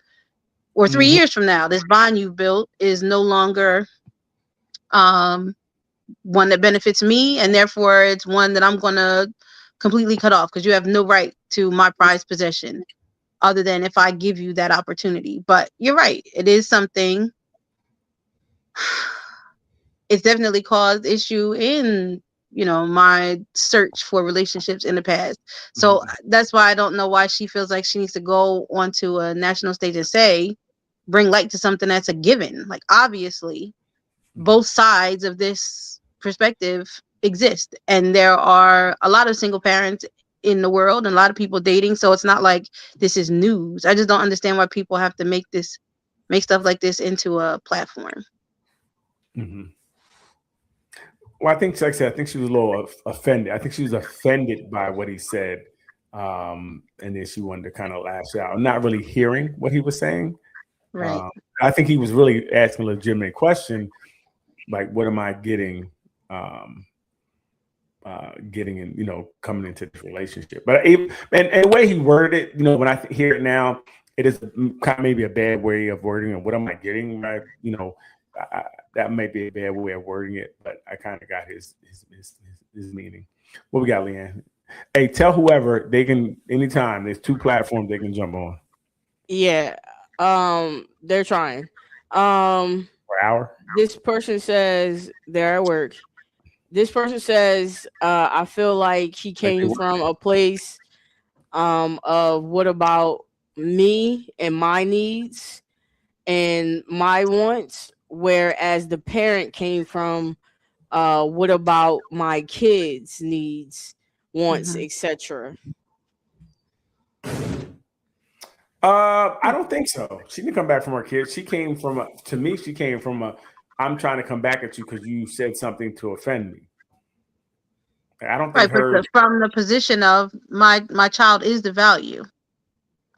or 3 years from now, this bond you've built is no longer one that benefits me, and therefore it's one that I'm going to completely cut off because you have no right to my prized possession other than if I give you that opportunity. But you're right, it is something. It's definitely caused issue in, my search for relationships in the past. So that's why I don't know why she feels like she needs to go onto a national stage and bring light to something that's a given. Like, obviously, both sides of this perspective exist, and there are a lot of single parents in the world and a lot of people dating. So it's not like this is news. I just don't understand why people have to make stuff like this into a platform. Well, I think, like I said, I think she was a little offended. I think she was offended by what he said, and then she wanted to kind of lash out, not really hearing what he was saying. Right. I think he was really asking a legitimate question, like, what am I getting in, coming into this relationship? But and the way he worded it, when I hear it now, it is kind of maybe a bad way of wording it. What am I getting? Right? That may be a bad way of wording it, but I kind of got his meaning. What we got, Leanne? Hey, tell whoever they can anytime. There's 2 platforms they can jump on. Yeah, they're trying. For hour. This person says they're at work. This person says, I feel like he came from a place of what about me and my needs and my wants, whereas the parent came from what about my kids' needs, wants, etc. I don't think so. She didn't come back from her kids. She came from to me, she came from I'm trying to come back at you because you said something to offend me. I don't think from the position of my child is the value.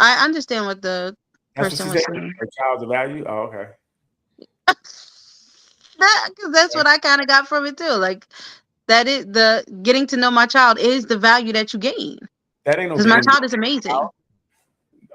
I understand what the person was saying. Her child's the value? Oh, okay. That's what I kind of got from it too. Like, that is the getting to know my child is the value that you gain. That ain't no, because my child is amazing.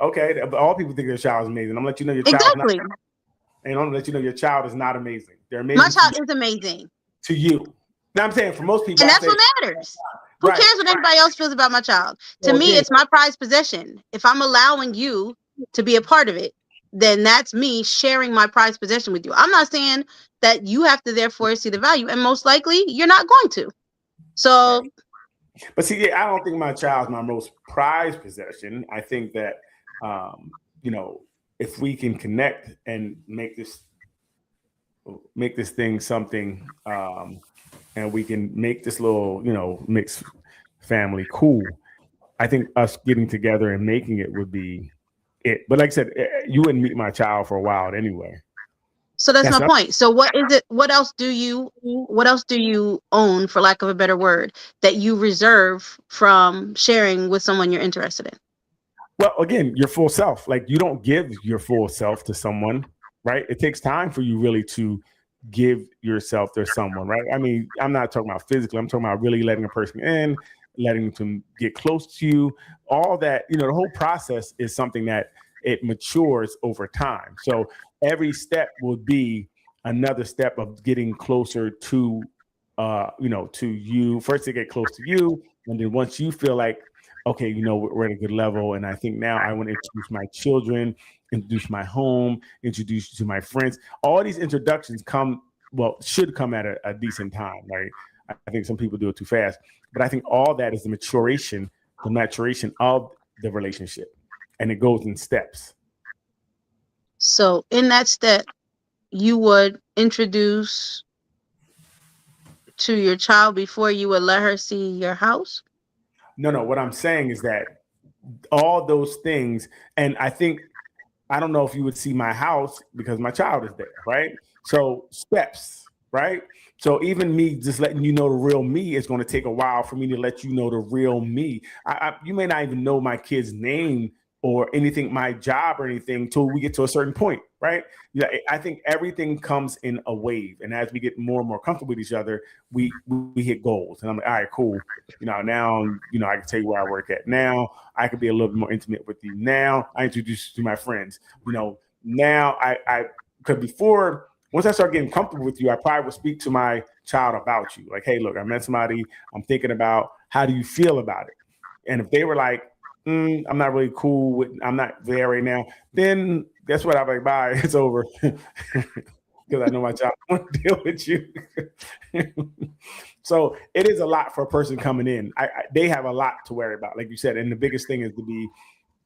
Okay, but all people think their child is amazing. I'm gonna let you know your child is not, and I'm gonna let you know your child is not amazing. They're amazing. My child is amazing to you. Now I'm saying for most people, and that's what matters. Who cares what anybody else feels about my child? To me, it's my prized possession. If I'm allowing you to be a part of it, then that's me sharing my prized possession with you. I'm not saying that you have to therefore see the value, and most likely you're not going to. So, but see, I don't think my child's my most prized possession. I think that if we can connect and make this thing something, and we can make this little, mixed family cool, I think us getting together and making it would be it. But like I said, you wouldn't meet my child for a while anyway. So that's my point. So what is it? What else do you own, for lack of a better word, that you reserve from sharing with someone you're interested in? Well, again, your full self. Like you don't give your full self to someone, right? It takes time for you really to give yourself to someone, right? I mean, I'm not talking about physically. I'm talking about really letting a person in, letting them get close to you. All that, the whole process is something that it matures over time. So every step would be another step of getting closer to, to you. First, to get close to you, and then once you feel like, okay, we're at a good level, and I think now I want to introduce my children, introduce my home, introduce you to my friends. All these introductions should come at a decent time, right? I think some people do it too fast, but I think all that is the maturation of the relationship, and it goes in steps. So in that step, you would introduce to your child before you would let her see your house? No. What I'm saying is that all those things, and I don't know if you would see my house because my child is there, right? So steps, right? So even me just letting you know the real me is going to take a while for me to let you know the real me. You may not even know my kid's name or anything, my job or anything, till we get to a certain point, right? Yeah, I think everything comes in a wave, and as we get more and more comfortable with each other, we hit goals. And I'm like, all right, cool. Now, I can tell you where I work at. Now I can be a little bit more intimate with you. Now I introduce you to my friends. Now because before, once I start getting comfortable with you, I probably will speak to my child about you. Like, hey, look, I met somebody. I'm thinking about, how do you feel about it? And if they were like, I'm not really cool with, I'm not there right now, then guess what? I'm like, bye, it's over. Because I know my child won't deal with you. So it is a lot for a person coming in. They have a lot to worry about, like you said. And the biggest thing is to be,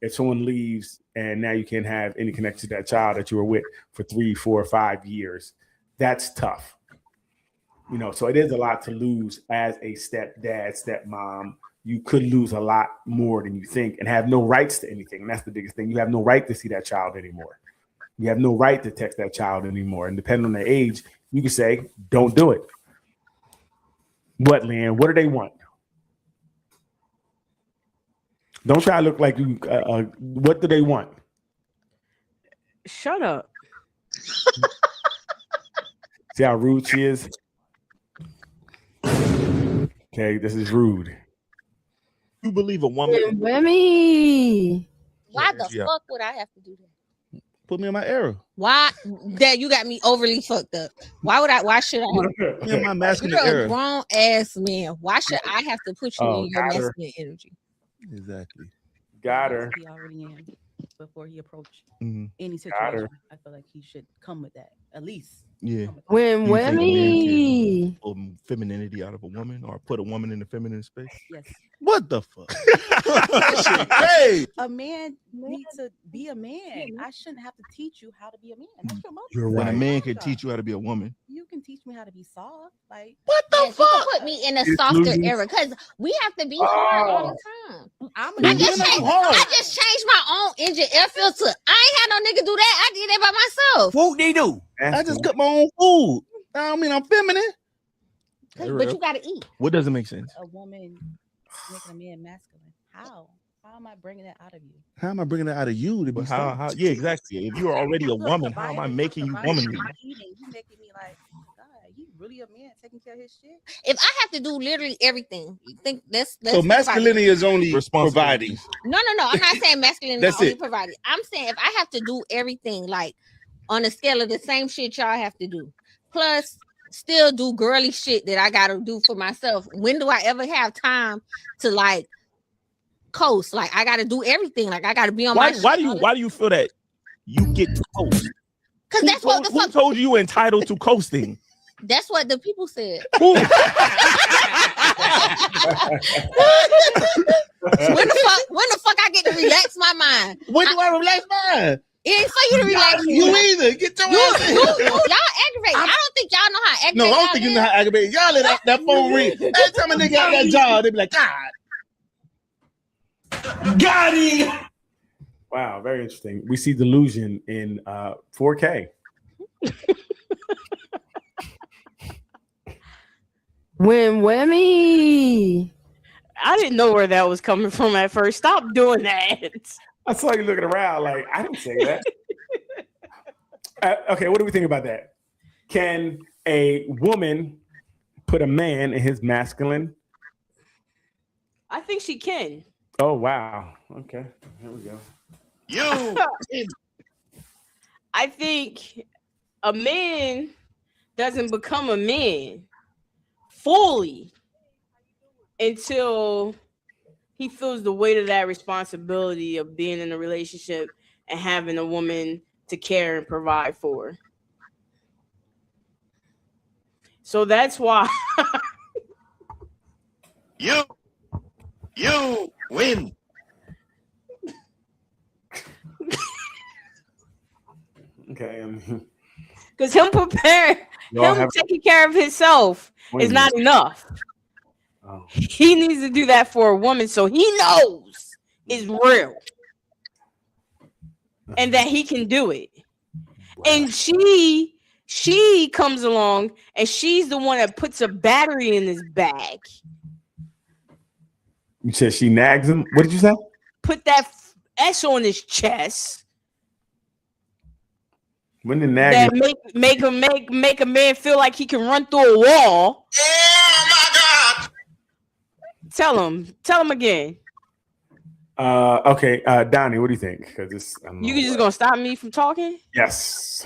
if someone leaves and now you can't have any connection to that child that you were with for 3, 4, 5 years, that's tough. So it is a lot to lose as a stepdad, stepmom. You could lose a lot more than you think and have no rights to anything. And that's the biggest thing. You have no right to see that child anymore. You have no right to text that child anymore. And depending on their age, you can say, don't do it. What, Leanne? What do they want? Don't try to look like you. What do they want? Shut up. See how rude she is? Okay, this is rude. You believe a woman? Women. Why the fuck would I have to do that? Put me in my era. Why? Dad, you got me overly fucked up. Why should I? Put me in my masculine You're era. a grown ass man. Why should I have to put you in your masculine energy? Exactly. Got her. He already in before he approached Mhm. any Got her. situation. I feel like he should come with that at least. Yeah. When Do you think a man women. can pull femininity out of a woman or put a woman in the feminine space? Yes. What the fuck? Hey. A man needs to be a man. I shouldn't have to teach you how to be a man. That's your mother. You're right. When a man can teach you how to be a woman. You can teach me how to be soft. Like What the fuck? You can put me in a It's softer losing- era because we have to be hard all the time. I'm I just changed my own engine air filter. I ain't had no nigga do that. I did that by myself. What they do? I just cook my own food. I don't mean I'm feminine. But you gotta eat. What doesn't make sense? a woman making a man masculine. How? How am I bringing that out of you? How am I bringing it out of you to be how yeah, exactly. If you are already a woman, how am I making you womanly? You making me like, God, he really a man taking care of his shit. If I have to do literally everything, you think that's So masculinity is only providing. No. I'm not saying masculinity That's is only it. providing. I'm saying if I have to do everything like on a scale of the same shit y'all have to do, plus still do girly shit that I gotta do for myself. When do I ever have time to like coast? Like I gotta do everything. Like I gotta be on my Why do you feel that you get to coast? Because that's what the Who fuck. told you entitled to coasting? That's what the people said. Who? When the fuck I get to relax my mind? When do I relax mine? It ain't for you to relax. You either. Get your ass in. Y'all aggravate. I don't think y'all know how aggravate. No, I don't think you know how to aggravate. Y'all let that phone ring. Every time a nigga got that job, they be like, God. Got him. Wow, very interesting. We see delusion in 4K. When women. I didn't know where that was coming from at first. Stop doing that. I saw you looking around like I didn't say that. Okay, what do we think about that? Can a woman put a man in his masculine? I think she can. Oh wow. Okay, here we go. I think a man doesn't become a man fully until he feels the weight of that responsibility of being in a relationship and having a woman to care and provide for. So that's why You win. Okay. because him taking care of himself is not enough. Oh. He needs to do that for a woman so he knows it's real and that he can do it. And she comes along and she's the one that puts a battery in his bag. You said she nags him. What did you say? Put that S on his chest. When did nagging? That make a man feel like he can run through a wall. Oh my God! Tell him again. Okay, Donnie, what do you think? Because this, You just gonna stop me from talking? Yes.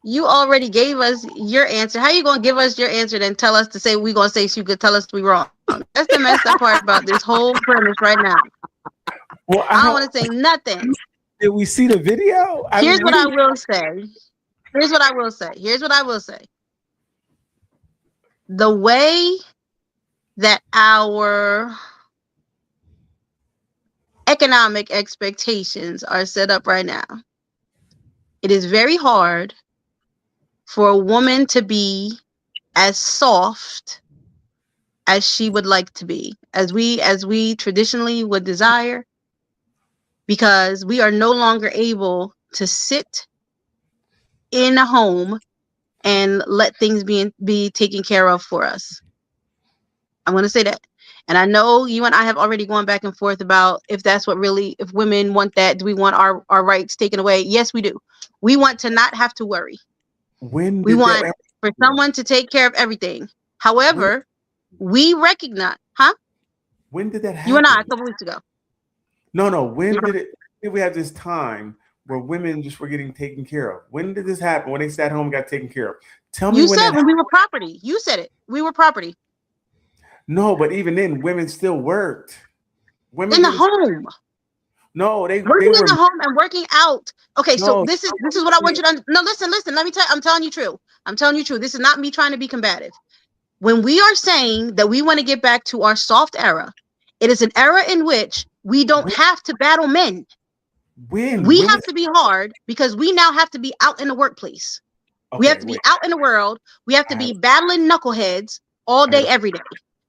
You already gave us your answer. How you gonna give us your answer then tell us to say we gonna say so you could tell us we wrong? That's the messed up part about this whole premise right now. Well, I don't want to say nothing. Did we see the video? Here's what I will say. Here's what I will say. The way that our economic expectations are set up right now, it is very hard for a woman to be as soft as she would like to be, as we traditionally would desire, because we are no longer able to sit in a home and let things be taken care of for us. I'm going to say that. And I know you and I have already gone back and forth about if women want that, do we want our rights taken away? Yes, we do. We want to not have to worry. We want for someone to take care of everything. However, we recognize, When did that happen? You and I a couple weeks ago. No. When did we have this time where women just were getting taken care of? When did this happen? When they sat home and got taken care of? Tell me. You said when we were property. You said it. We were property. No, but even then, women still worked. Women in the home. No, they working were in the home and working out. Okay, so No. this is what I want you to. No, listen. Let me tell. I'm telling you true. This is not me trying to be combative. When we are saying that we want to get back to our soft era, it is an era in which we don't have to battle men. We have to be hard because we now have to be out in the workplace. We have to be out in the world. We have to be battling knuckleheads all day, every day.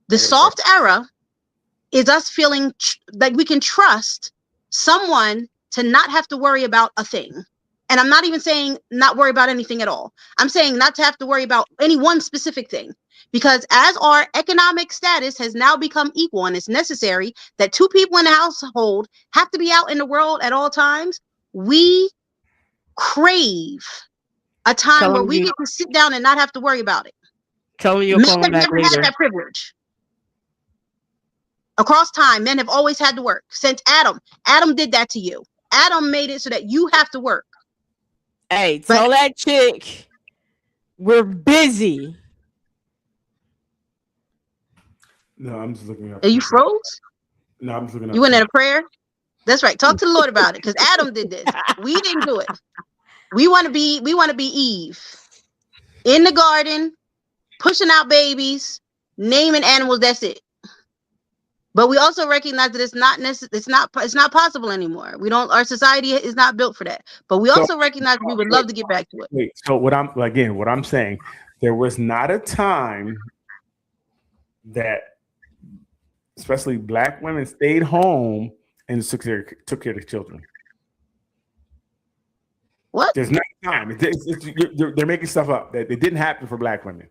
The soft era is us feeling that we can trust someone to not have to worry about a thing. And I'm not even saying not worry about anything at all. I'm saying not to have to worry about any one specific thing. Because as our economic status has now become equal and it's necessary that two people in a household have to be out in the world at all times, we crave a time where we get to sit down and not have to worry about it. Tell me you'll Men call have back never later. had that privilege. Across time, men have always had to work. Since Adam did that to you. Adam made it so that you have to work. Hey, tell that chick we're busy. No, I'm just looking up. Are you froze? No, I'm just looking up. You went in a prayer? That's right. Talk to the Lord about it, because Adam did this. We didn't do it. We want to be Eve in the garden, pushing out babies, naming animals. That's it. But we also recognize that it's not possible anymore. Our society is not built for that. But we also recognize that we would love to get back to it. Wait, so what I'm saying, there was not a time that especially Black women stayed home and took care of the children. What? There's not time. They're making stuff up. That it didn't happen for Black women.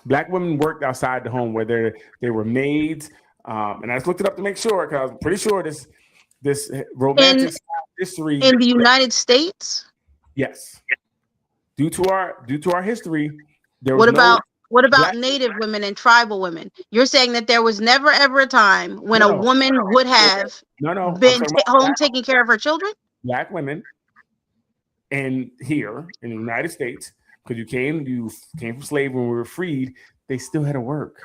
Black women worked outside the home, whether they were maids, And I just looked it up to make sure because I was pretty sure this romantic history in the United States. Yes, due to our history, there was What about Black Native women and tribal women? You're saying that there was never ever a time when a woman would have been home taking care of her children? Black women, and here in the United States, because you came from slavery when we were freed, they still had to work.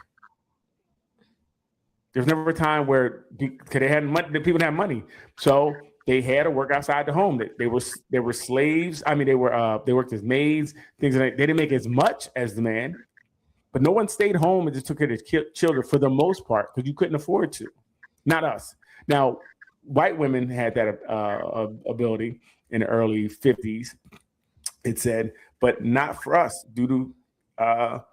There's never a time where because they had money, the people didn't have money, so they had to work outside the home. They were slaves. I mean, they worked as maids. Things like that. They didn't make as much as the man, but no one stayed home and just took care of their children for the most part because you couldn't afford to. Not us. Now, white women had that ability in the early 50s. It said, but not for us due to.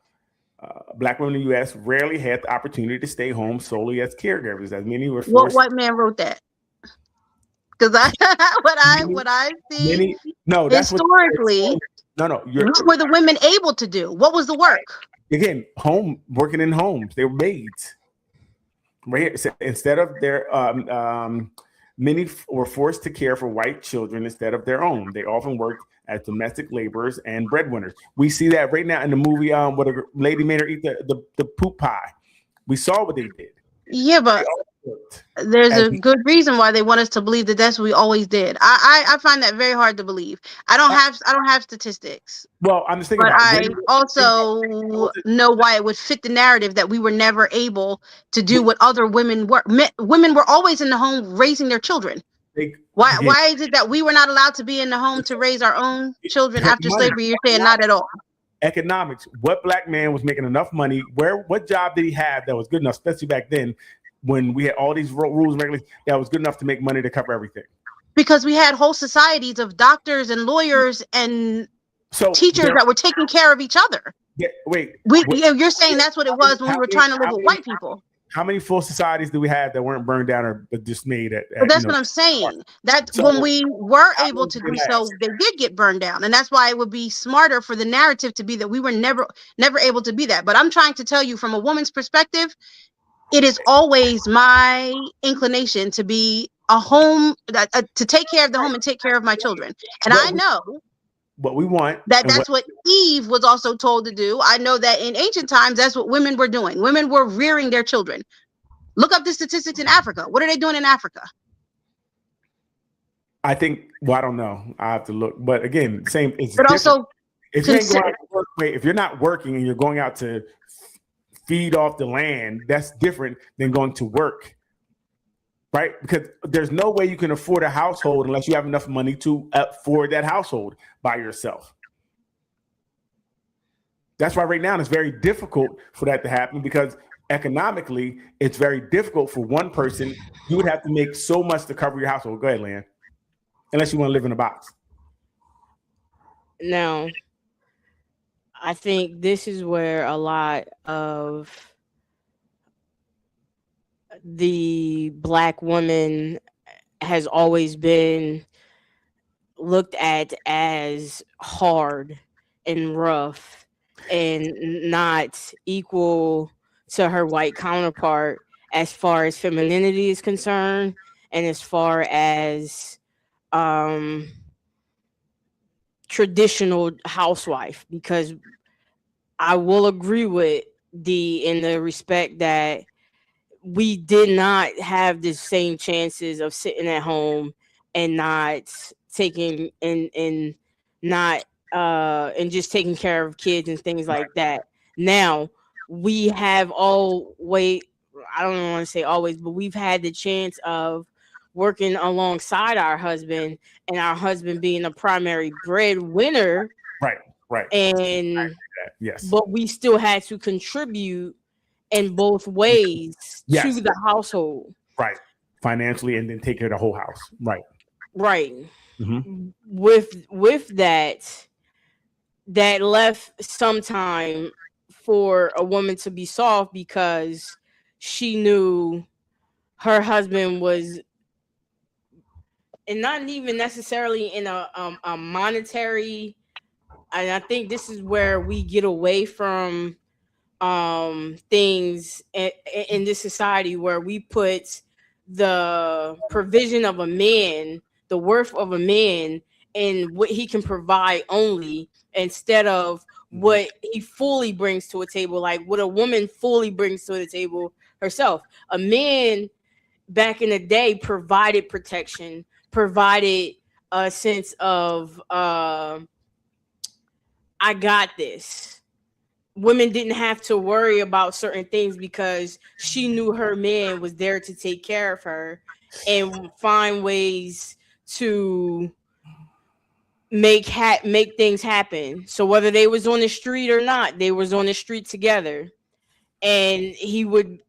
Black women in the U.S. rarely had the opportunity to stay home solely as caregivers, as many were forced. What white man wrote that? Because what I see historically, what were the women able to do? What was the work? Again, working in homes. They were maids. Right here, instead of their many were forced to care for white children instead of their own. They often worked as domestic laborers and breadwinners. We see that right now in the movie what a lady made her eat the poop pie. We saw what they did. Yeah, but there's a good reason why they want us to believe that that's what we always did. I find that very hard to believe. I don't have statistics. Well, I'm just thinking but about I also know why it would fit the narrative that we were never able to do what other women were. Women were always in the home raising their children. Why is it that we were not allowed to be in the home to raise our own children after slavery? You're saying not at all. Economics. What black man was making enough money? What job did he have that was good enough, especially back then when we had all these rules and regulations that was good enough to make money to cover everything? Because we had whole societies of doctors and lawyers and teachers that were taking care of each other. Yeah, you're saying that's what it was when we were trying to live with white people. How many full societies do we have that weren't burned down or dismayed at? But that's what I'm saying. When we were able to do so, they did get burned down, and that's why it would be smarter for the narrative to be that we were never able to be that. But I'm trying to tell you from a woman's perspective, it is always my inclination to be a home, to take care of the home and take care of my children. And I know what we want. That's what Eve was also told to do. I know that in ancient times, that's what women were doing. Women were rearing their children. Look up the statistics in Africa. What are they doing in Africa? I think, I don't know. I have to look. But again, same. It's but different. Also, if you ain't going out to work, if you're not working and you're going out to feed off the land, that's different than going to work. Right? Because there's no way you can afford a household unless you have enough money to afford that household by yourself. That's why right now it's very difficult for that to happen because economically it's very difficult for one person. You would have to make so much to cover your household. Go ahead, Lan. Unless you want to live in a box. Now, I think this is where a lot of the Black woman has always been looked at as hard and rough and not equal to her white counterpart as far as femininity is concerned and as far as traditional housewife, because I will agree with Dee in the respect that we did not have the same chances of sitting at home and not taking and just taking care of kids and things like that. Now we have I don't want to say always, but we've had the chance of working alongside our husband and our husband being a primary breadwinner. Right. And yes, but we still had to contribute in both ways to the household. Right. Financially and then take care of the whole house. Right. Right. Mm-hmm. With that left some time for a woman to be soft because she knew her husband was, and not even necessarily in a monetary, and I think this is where we get away from things in this society where we put the provision of a man, the worth of a man, and what he can provide only, instead of what he fully brings to a table, like what a woman fully brings to the table herself. A man back in the day provided protection, provided a sense of I got this. Women didn't have to worry about certain things because she knew her man was there to take care of her and find ways to make things happen. So whether they was on the street or not, they was on the street together, and he would,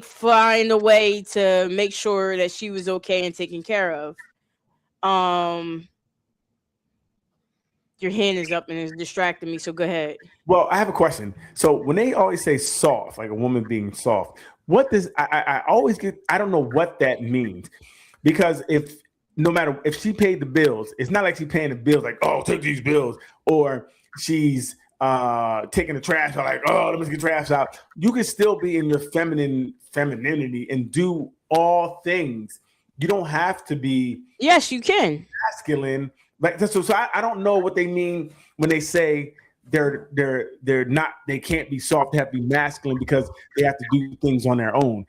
find a way to make sure that she was okay and taken care of. Your hand is up and it's distracting me, so go ahead. Well, I have a question. So when they always say soft, like a woman being soft, what does I always get? I don't know what that means, because no matter if she paid the bills, it's not like she's paying the bills like, oh, take these bills, or she's taking the trash out like, oh, let me get trash out. You can still be in your femininity and do all things. You don't have to be. Yes, you can. Masculine. Like so I don't know what they mean when they say they're not, they can't be soft, they have to be masculine because they have to do things on their own.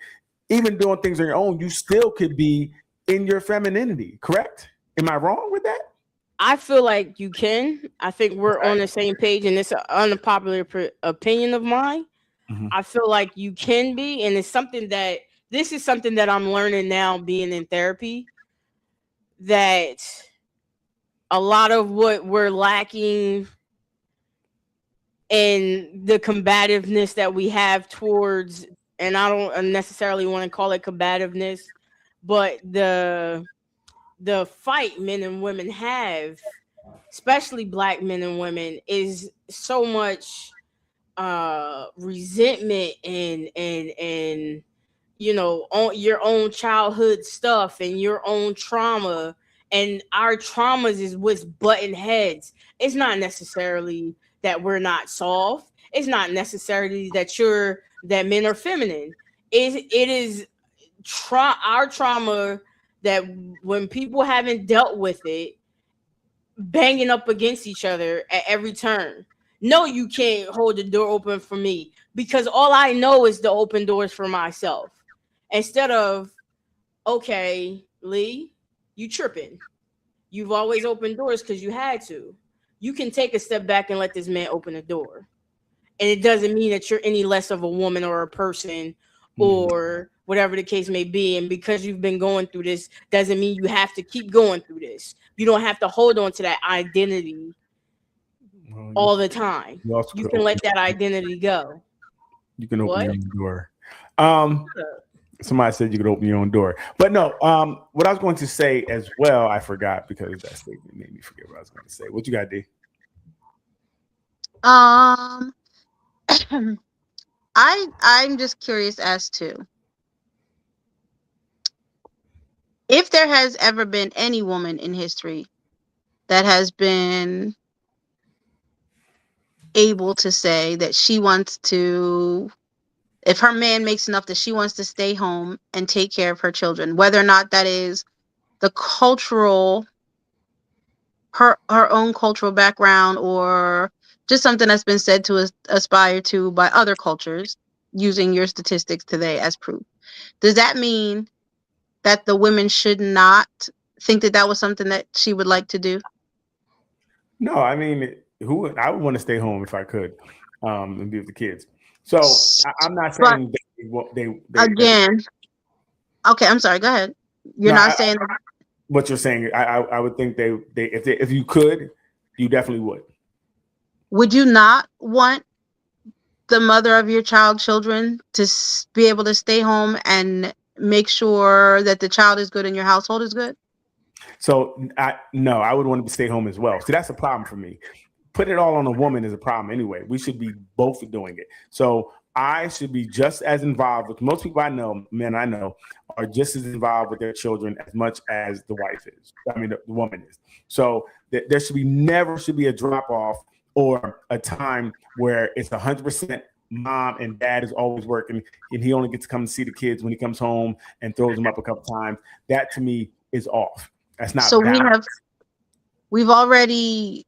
Even doing things on your own, you still could be in your femininity, correct? Am I wrong with that? I feel like you can. I think we're on the same page, and it's an unpopular opinion of mine. Mm-hmm. I feel like you can be, and this is something that I'm learning now being in therapy, that a lot of what we're lacking in the combativeness that we have towards, and I don't necessarily want to call it combativeness, but the fight men and women have, especially Black men and women, is so much resentment and on your own childhood stuff and your own trauma. And our traumas is what's butting heads. It's not necessarily that we're not soft. It's not necessarily that men are feminine. It is our trauma that when people haven't dealt with it, banging up against each other at every turn. No, you can't hold the door open for me because all I know is the open doors for myself. Instead of, okay, Lee, you tripping. You've always opened doors because you had to. You can take a step back and let this man open the door. And it doesn't mean that you're any less of a woman or a person or whatever the case may be. And because you've been going through this, doesn't mean you have to keep going through this. You don't have to hold on to that identity all the time. You can let that identity go. You can open your own door. Somebody said you could open your own door. But no, what I was going to say as well, I forgot because that statement made me forget what I was going to say. What you got, D? I'm just curious as to if there has ever been any woman in history that has been able to say that she wants to, if her man makes enough that she wants to stay home and take care of her children, whether or not that is the cultural, her own cultural background, or just something that's been said to aspire to by other cultures, using your statistics today as proof. Does that mean that the women should not think that that was something that she would like to do? No, I mean, I would want to stay home if I could, and be with the kids. So I'm not saying they again. Okay, I'm sorry. Go ahead. You're not saying that. What you're saying. I would think they if you could, you definitely would. Would you not want the mother of your children to be able to stay home and make sure that the child is good and your household is good? So no, I would want to stay home as well. See, that's a problem for me. Putting it all on a woman is a problem anyway. We should be both doing it. So I should be just as involved with most people I know, men I know, are just as involved with their children as much as the wife is. I mean, the woman is. So there never should be a drop off or a time where it's 100% mom and dad is always working and he only gets to come and see the kids when he comes home and throws them up a couple times. That to me is off. That's not So balanced. we've already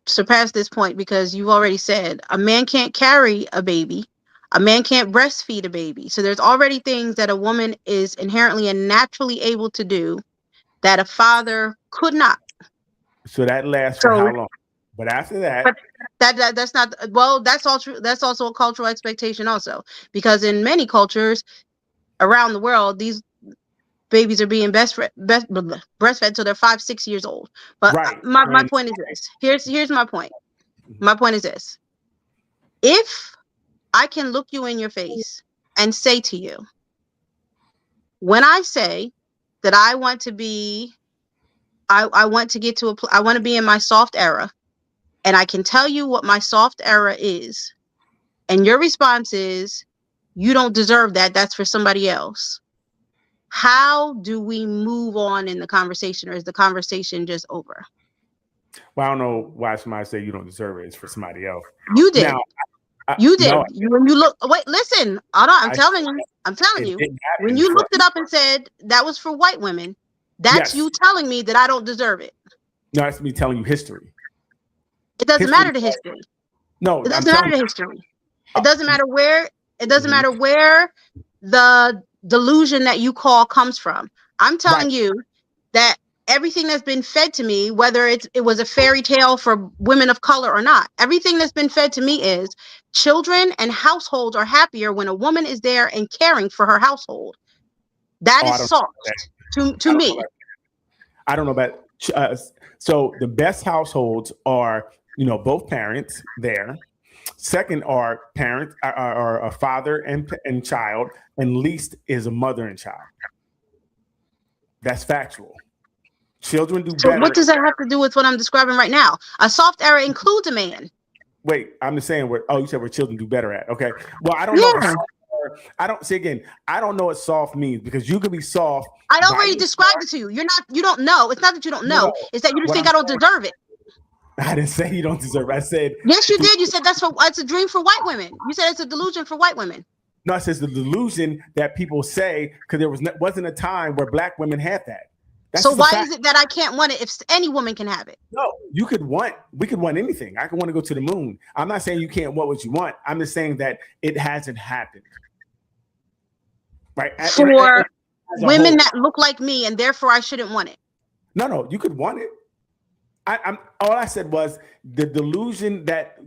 surpassed this point because you've already said a man can't carry a baby. A man can't breastfeed a baby. So there's already things that a woman is inherently and naturally able to do that a father could not. So that lasts for how long? But after that, That's not, well, that's all true. That's also a cultural expectation also, because in many cultures around the world, these babies are being breastfed till they're 5-6 years old. But my point is this. Here's my point. My point is this. If I can look you in your face and say to you, when I say that I want to be, I want to get to I want to be in my soft era, and I can tell you what my soft era is, and your response is, you don't deserve that. That's for somebody else. How do we move on in the conversation, or is the conversation just over? Well, I don't know why somebody say you don't deserve it. It's for somebody else. You did. Now, You did. no, When you look, wait, listen. I'm telling you. it You. didn't happen When you for- looked it up and said that was for white women, that's Yes. you telling me that I don't deserve it. No, that's me telling you history. It doesn't History- matter to history. No, It I'm doesn't telling matter to you- history. It doesn't matter where. It doesn't matter where the delusion that you call comes from. I'm telling you that everything that's been fed to me, whether it was a fairy tale for women of color or not, everything that's been fed to me is children and households are happier when a woman is there and caring for her household. That Oh, I is don't soft know to me. I don't know about. So the best households are, both parents there. Second are parents, are a father and child, and least is a mother and child. That's factual. Children do So better. what does that have to do with what I'm describing right now? A soft era includes a man. Wait, I'm just saying you said where children do better at. Okay. Well, I don't know. Yeah. I don't say again. I don't know what soft means, because you could be soft. I by already described it to you. You don't know. It's not that you don't know. It's that you just What think I'm I don't deserve it. I didn't say you don't deserve it. I said Yes, you did. You said it's a dream for white women. You said it's a delusion for white women. no. It says the delusion that people say because there wasn't a time where black women had that. That's So just a why fact. is it that I can't want it if any woman can have it? No, we could want anything. I could want to go to the moon. I'm not saying you can't want what you want. I'm just saying that it hasn't happened. Right? For as a women whole. that look like me, and therefore I shouldn't want it. No, you could want it. All I said was the delusion that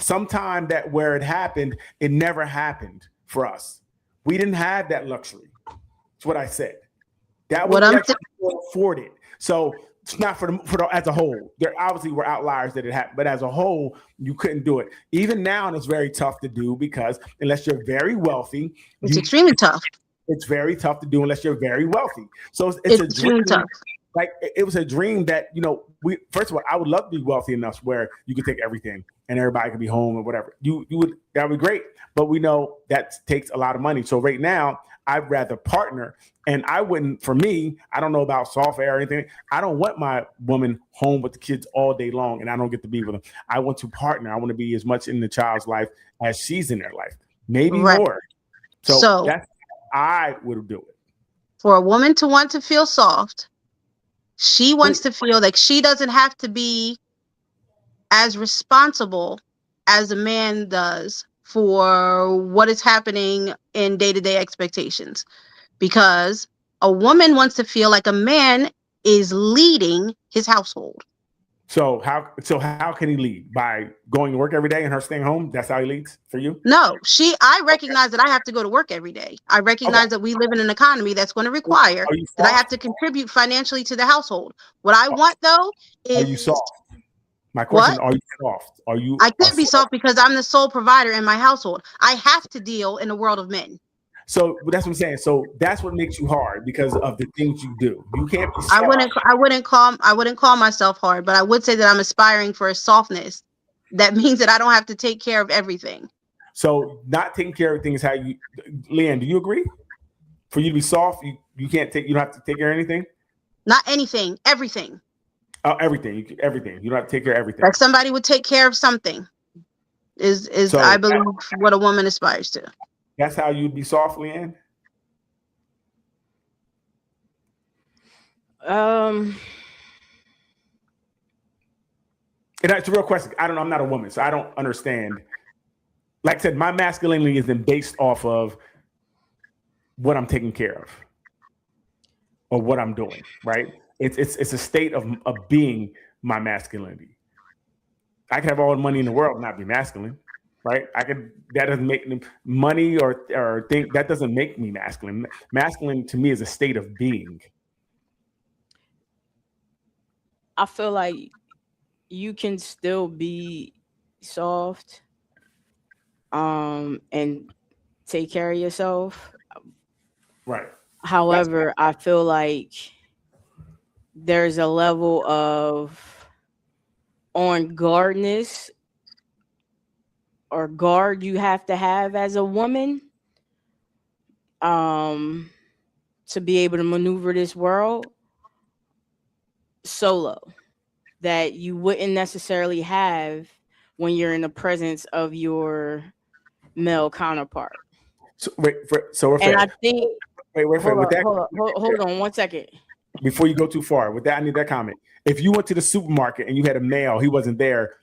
sometime that where it happened, it never happened for us. We didn't have that luxury. That's what I said. That was What I'm luxury afforded. So it's not for as a whole. There obviously were outliers that it happened, but as a whole, you couldn't do it. Even now, it's very tough to do because unless you're very wealthy, It's extremely tough. It's very tough to do unless you're very wealthy. So it's It's a extremely dream. tough. Like it was a dream that we first of all, I would love to be wealthy enough where you could take everything and everybody could be home or whatever. You would, that would be great, but we know that takes a lot of money. So right now, I'd rather partner, and I wouldn't. For me, I don't know about software or anything. I don't want my woman home with the kids all day long, and I don't get to be with them. I want to partner. I want to be as much in the child's life as she's in their life, maybe Right. more. So that's how I would do it. For a woman to want to feel soft, she wants to feel like she doesn't have to be as responsible as a man does for what is happening in day-to-day expectations. Because a woman wants to feel like a man is leading his household. So how can he lead? By going to work every day and her staying home? That's how he leads for you? No, I recognize that I have to go to work every day. I recognize that we live in an economy that's going to require Are you that I soft? have to contribute financially to the household. What I want though Are you is soft? My question: What? Are you soft? Are you? I can't be soft because I'm the sole provider in my household. I have to deal in a world of men. So that's what I'm saying. So that's what makes you hard because of the things you do. You can't be soft. I wouldn't call myself hard, but I would say that I'm aspiring for a softness. That means that I don't have to take care of everything. So not taking care of things how you, Leanne, do you agree? For you to be soft, you don't have to take care of anything. Not anything, everything. Everything. Everything. You don't have to take care of everything. Like somebody would take care of something. Is So- I believe what a woman aspires to. That's how you'd be soft, Leanne? And that's a real question. I don't know. I'm not a woman, so I don't understand. Like I said, my masculinity isn't based off of what I'm taking care of or what I'm doing, right? It's a state of being my masculinity. I could have all the money in the world and not be masculine, right? That doesn't make money or think that doesn't make me masculine. Masculine to me is a state of being. I feel like you can still be soft and take care of yourself. Right. However, I feel like there's a level of on guardness or guard you have to have as a woman to be able to maneuver this world solo that you wouldn't necessarily have when you're in the presence of your male counterpart. So we're fair. And I think Wait, fair. hold on 1 second. Before you go too far, with that, I need that comment. If you went to the supermarket and you had a male, he wasn't there,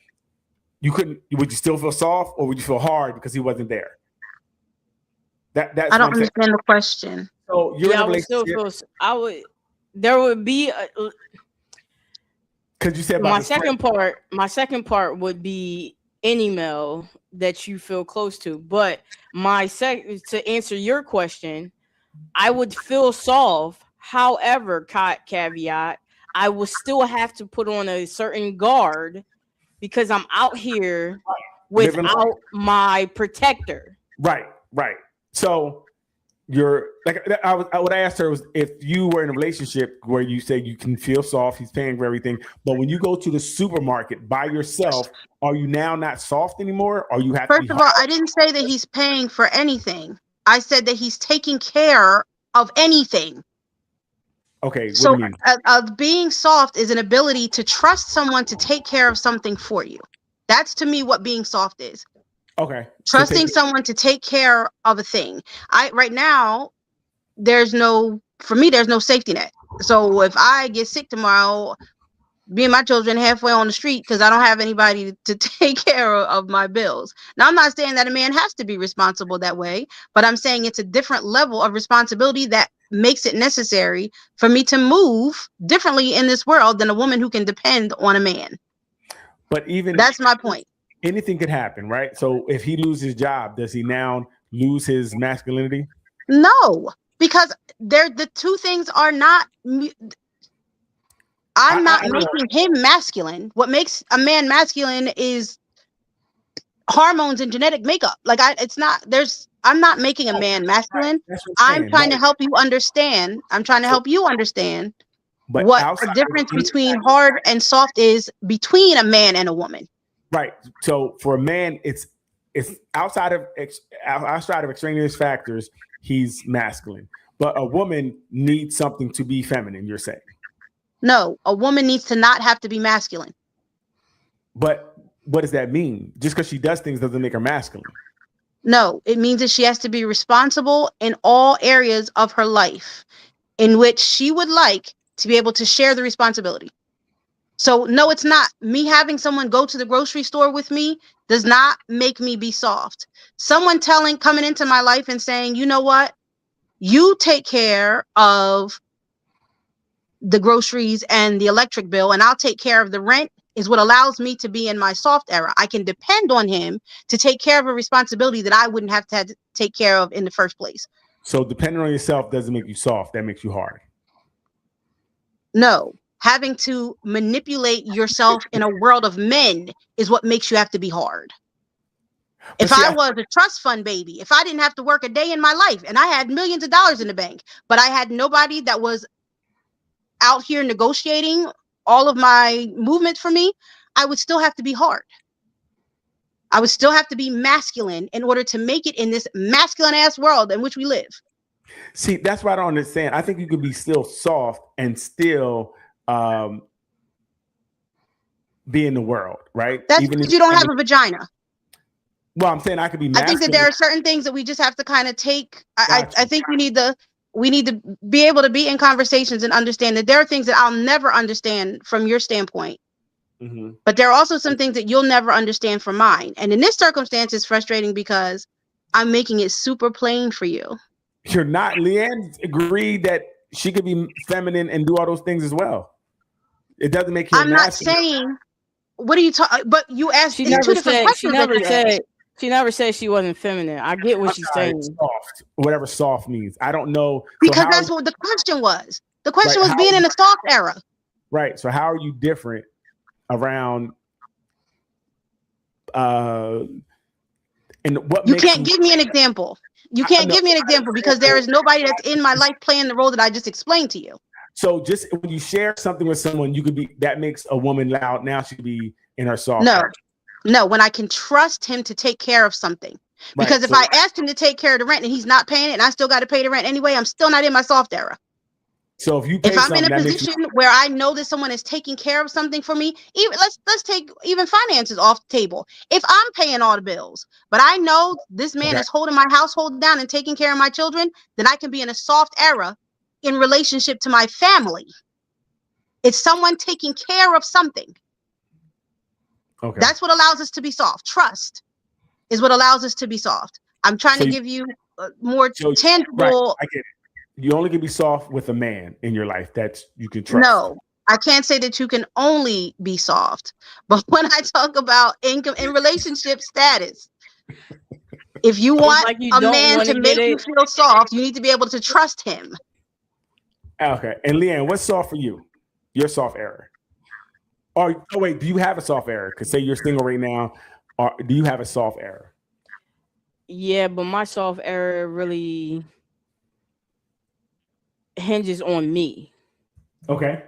would you still feel soft or would you feel hard because he wasn't there? That's I don't understand the question. So you're in a relationship. There would be because you said my second part would be any male that you feel close to. But to answer your question, I would feel soft. However, caveat, I will still have to put on a certain guard because I'm out here without my protector. Right. So you're like what I asked her was if you were in a relationship where you say you can feel soft, he's paying for everything, but when you go to the supermarket by yourself, are you now not soft anymore? Or you have First of all, I didn't say that he's paying for anything. I said that he's taking care of anything. Okay. What So do you mean? being soft is an ability to trust someone to take care of something for you. That's to me what being soft is. Okay. Trusting someone to take care of a thing. Right now, there's no safety net. So if I get sick tomorrow, me and my children halfway on the street because I don't have anybody to take care of my bills. Now, I'm not saying that a man has to be responsible that way, but I'm saying it's a different level of responsibility that makes it necessary for me to move differently in this world than a woman who can depend on a man. But even that's my point. Anything could happen, right? So if he loses his job, does he now lose his masculinity? No, because the two things are not. I'm not making him masculine. What makes a man masculine is hormones and genetic makeup. Like I'm not making a man masculine. I'm trying to help you understand. I'm trying to help you understand but what the difference between hard and soft is between a man and a woman. Right. So for a man, it's outside of extraneous factors, he's masculine. But a woman needs something to be feminine, you're saying. No, a woman needs to not have to be masculine. But what does that mean? Just because she does things doesn't make her masculine. No, it means that she has to be responsible in all areas of her life in which she would like to be able to share the responsibility. So no, it's not. Me having someone go to the grocery store with me does not make me be soft. Someone coming into my life and saying, you know what? You take care of the groceries and the electric bill and I'll take care of the rent is what allows me to be in my soft era. I can depend on him to take care of a responsibility that I wouldn't have to take care of in the first place. So depending on yourself doesn't make you soft. That makes you hard. No, having to manipulate yourself in a world of men is what makes you have to be hard. If I was a trust fund baby, if I didn't have to work a day in my life and I had millions of dollars in the bank, but I had nobody that was out here negotiating all of my movements for me, I would still have to be hard. I would still have to be masculine in order to make it in this masculine ass world in which we live. See, that's what I don't understand. I think you could be still soft and still be in the world, right? That's Even because if you don't have a vagina. Well, I'm saying I could be I masculine. think that there are certain things that we just have to kind of take. I think we need to be able to be in conversations and understand that there are things that I'll never understand from your standpoint. Mm-hmm. But there are also some things that you'll never understand from mine. And in this circumstance, it's frustrating because I'm making it super plain for you. You're not. Leanne agreed that she could be feminine and do all those things as well. It doesn't make you. I'm not saying. What are you talking? But you asked. She It's never two different said. questions She that never you said. asked. She never said she wasn't feminine. I get what she's saying. Soft, whatever soft means. I don't know. So Because how- that's what the question was. The question Right, was how- being in the soft era. Right. So how are you different around? And what You makes can't give me an example. You can't give me an example because there is nobody that's in my life playing the role that I just explained to you. So just when you share something with someone, you could be that makes a woman loud. Now she could be in her soft. No, era. no. When I can trust him to take care of something, Right, because if so- I asked him to take care of the rent and he's not paying it, and I still got to pay the rent anyway, I'm still not in my soft era. So if you pay If I'm in something a that makes you- position where I know that someone is taking care of something for me, even let's take even finances off the table. If I'm paying all the bills, but I know this man Okay. is holding my household down and taking care of my children, then I can be in a soft era in relationship to my family. It's someone taking care of something. Okay. That's what allows us to be soft. Trust is what allows us to be soft. I'm trying So to you- give you more So- tangible. Right, I get it. You only can be soft with a man in your life that you can trust. No, I can't say that you can only be soft. But when I talk about income in relationship status, if you want like you a don't man wanna to make get you it. feel soft, you need to be able to trust him. Okay. And Leanne, what's soft for you? Your soft era. Or oh wait, do you have a soft era? Because say you're single right now, or do you have a soft era? Yeah, but my soft era really hinges on me. Okay.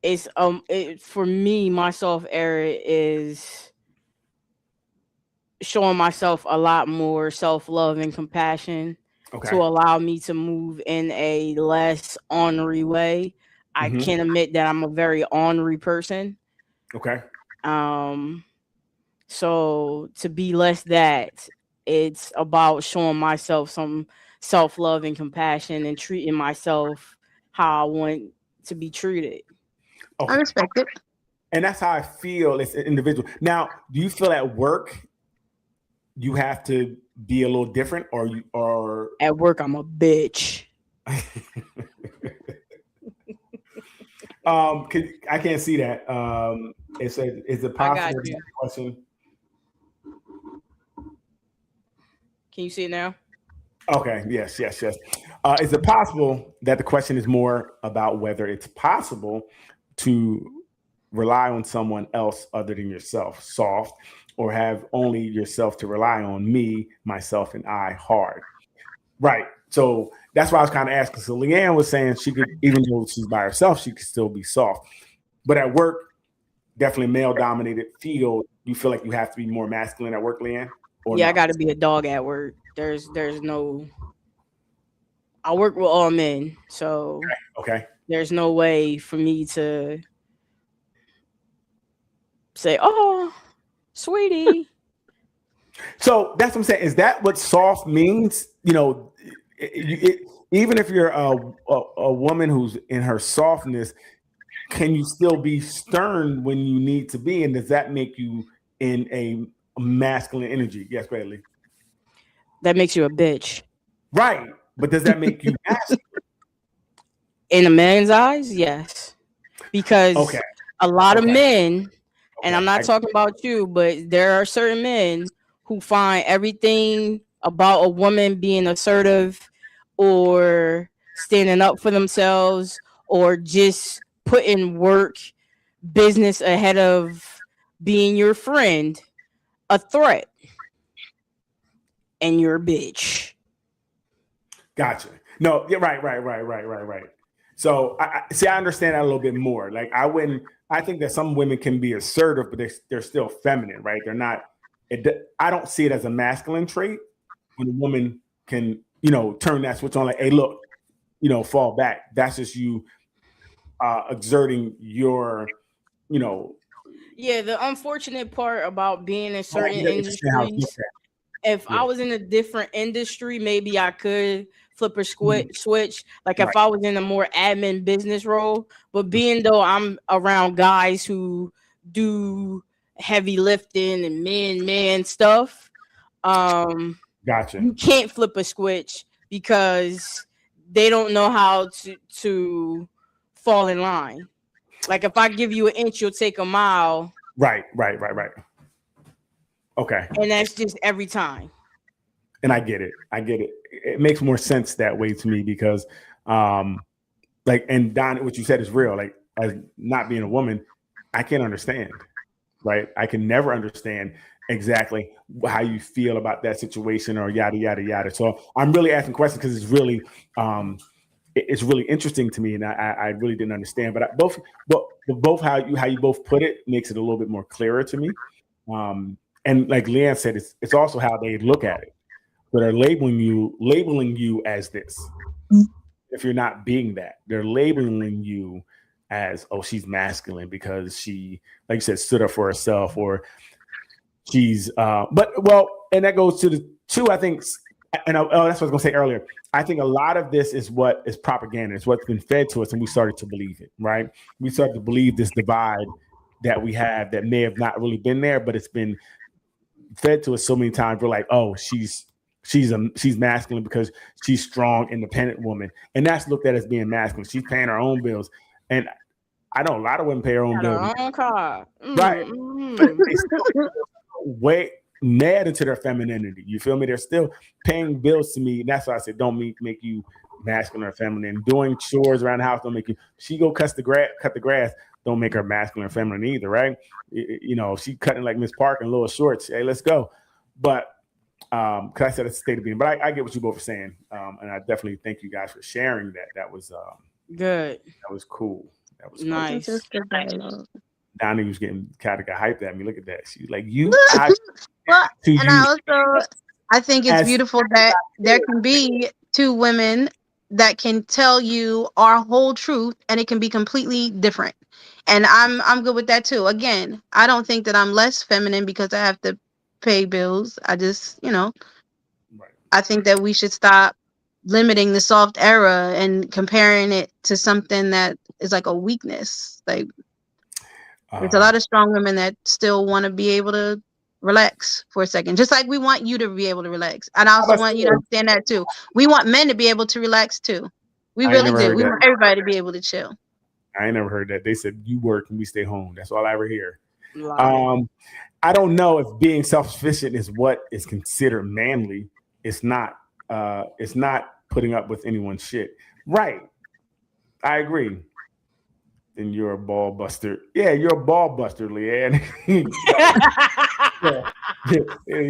It's for me, my soft era is showing myself a lot more self-love and compassion Okay. to allow me to move in a less ornery way. I Mhm. can admit that I'm a very ornery person. Okay. So to be less that, it's about showing myself some self-love and compassion and treating myself how I want to be treated. Okay. I respect it. And that's how I feel as an individual. Now, do you feel at work you have to be a little different, or At work, I'm a bitch. 'cause I can't see that. It says, is it I got possible? you. Question. Can you see it now? Okay. Yes. Is it possible that the question is more about whether it's possible to rely on someone else other than yourself, soft, or have only yourself to rely on, me, myself, and I, hard? Right. So that's why I was kind of asking. So Leanne was saying she could, even though she's by herself, she could still be soft. But at work, definitely male-dominated field. You feel like you have to be more masculine at work, Leanne? Or Yeah, I no? got to be a dog at work. There's no. I work with all men, so Okay. there's no way for me to say, "Oh, sweetie." So that's what I'm saying. Is that what soft means? You know, even if you're a woman who's in her softness, can you still be stern when you need to be? And does that make you in a masculine energy? Yes, go ahead, Lee. That makes you a bitch. Right. But does that make you masculine? In a man's eyes, yes. Because Okay. a lot of Okay. men, and I'm not I- talking about you, but there are certain men who find everything about a woman being assertive or standing up for themselves or just putting work business ahead of being your friend a threat. And you're a bitch. Gotcha. No, yeah, right. So I see. I understand that a little bit more. Like I think that some women can be assertive, but they're still feminine, right? They're not. I don't see it as a masculine trait when a woman can, turn that switch on. Like, hey, look, fall back. That's just you exerting your, you know. Yeah, the unfortunate part about being in certain you gotta understand how it's industries, looked at. if I was in a different industry, maybe I could flip or switch. Like if Right. I was in a more admin business role, but being though I'm around guys who do heavy lifting and man stuff, Gotcha. you can't flip a switch because they don't know how to fall in line. Like if I give you an inch, you'll take a mile. Right. Okay. And that's just every time. And I get it. It makes more sense that way to me because, like, and Don, what you said is real. Like, as not being a woman, I can't understand, right? I can never understand exactly how you feel about that situation or yada, yada, yada. So I'm really asking questions because it's really interesting to me, and I really didn't understand. But both how you both put it makes it a little bit more clearer to me. And like Leanne said, it's also how they look at it. But are labeling you as this. If you're not being that, they're labeling you as, oh, she's masculine because she, like you said, stood up for herself, or she's and that goes to the two, I think, and that's what I was gonna say earlier. I think a lot of this is what is propaganda. It's what's been fed to us, and we started to believe it, right? We started to believe this divide that we have that may have not really been there, but it's been fed to us so many times. We're like, oh, she's masculine because she's strong, independent woman, and that's looked at as being masculine. She's paying her own bills, and I know a lot of women pay her own bills. Her own car. Right. But they still way mad into their femininity. You feel me? They're still paying bills to me. And that's why I said, don't make you masculine or feminine. Doing chores around the house don't make you. She go cut the grass. Don't make her masculine or feminine either, right? You know, she cutting like Miss Parker in little shorts. Hey, let's go. But because I said it's a state of being. But I get what you both are saying, and I definitely thank you guys for sharing that. That was good. That was cool. That was nice. Cool. Donnie was getting kind of got hyped at me. Look at that. She's like, you. I think it's beautiful that there can be two women that can tell you our whole truth, and it can be completely different. And I'm good with that too. Again, I don't think that I'm less feminine because I have to pay bills. I just, I think that we should stop limiting the soft era and comparing it to something that is like a weakness. Like there's a lot of strong women that still want to be able to relax for a second, just like we want you to be able to relax. And I also want you to understand that too. We want men to be able to relax too. We really do. We want everybody to be able to chill. I ain't never heard that. They said you work and we stay home. That's all I ever hear. I don't know if being self-sufficient is what is considered manly. It's not putting up with anyone's shit. Right. I agree. Then you're a ball buster. Yeah, you're a ball buster, Leanne. You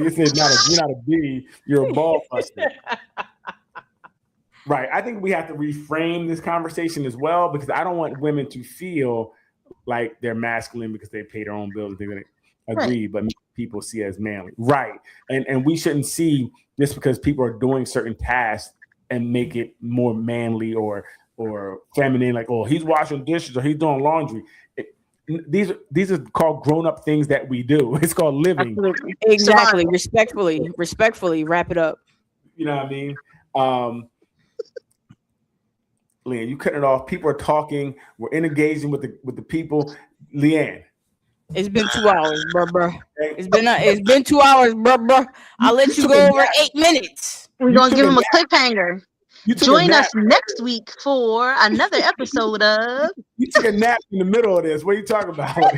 said you're not a B, you're a ball buster. Right. I think we have to reframe this conversation as well, because I don't want women to feel like they're masculine because they pay their own bills. They're going to agree, but people see it as manly. Right. And we shouldn't see just because people are doing certain tasks and make it more manly or feminine, like, oh, he's washing dishes or he's doing laundry. These are called grown-up things that we do. It's called living. Absolutely. Exactly. Respectfully wrap it up. You know what I mean? Leanne, you cutting it off. People are talking. We're engaging with the people. Leanne. It's been 2 hours, bro. It's been 2 hours, bro. I'll let you go over 8 minutes. We're gonna give him a cliffhanger. Join us next week for another episode of. You took a nap in the middle of this. What are you talking about? Wrap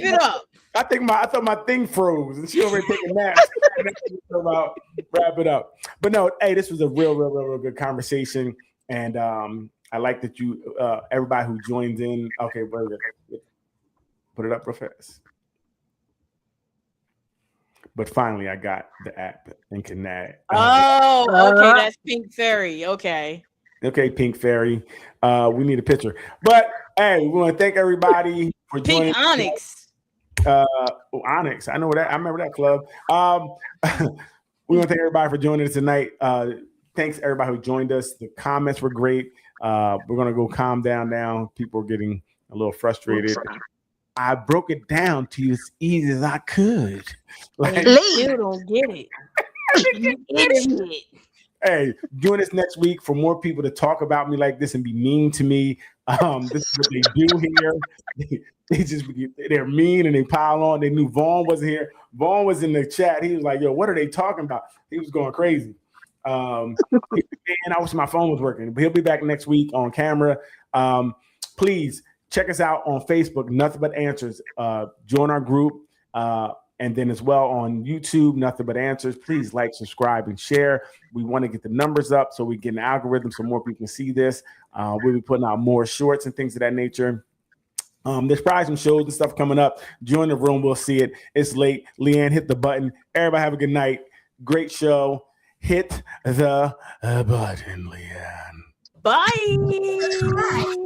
it up. I thought my thing froze, and she already taking naps. About wrap it up. But no, hey, this was a real good conversation, and I like that you everybody who joins in. Okay, put it up real fast. But finally, I got the app and can add. Oh, okay, that's Pink Fairy. Okay, Pink Fairy. We need a picture. But hey, we want to thank everybody for joining. Pink Onyx. Onyx. I know that. I remember that club. We want to thank everybody for joining us tonight. Thanks everybody who joined us. The comments were great. We're gonna go calm down now. People are getting a little frustrated. I broke it down to you as easy as I could. Like, You don't get it. You idiot. hey, join us next week for more people to talk about me like this and be mean to me. This is what they do here. They're mean and they pile on. They knew Vaughn wasn't here. Vaughn was in the chat. He was like, yo, what are they talking about? He was going crazy. And I wish my phone was working, but he'll be back next week on camera. Please check us out on Facebook, Nothing But Answers. Join our group. And then as well on YouTube, Nothing But Answers. Please like, subscribe, and share. We want to get the numbers up so we get an algorithm so more people can see this. We'll be putting out more shorts and things of that nature. There's probably some shows and stuff coming up. Join the room. We'll see it. It's late. Leanne, hit the button. Everybody have a good night. Great show. Hit the button, Leanne. Bye.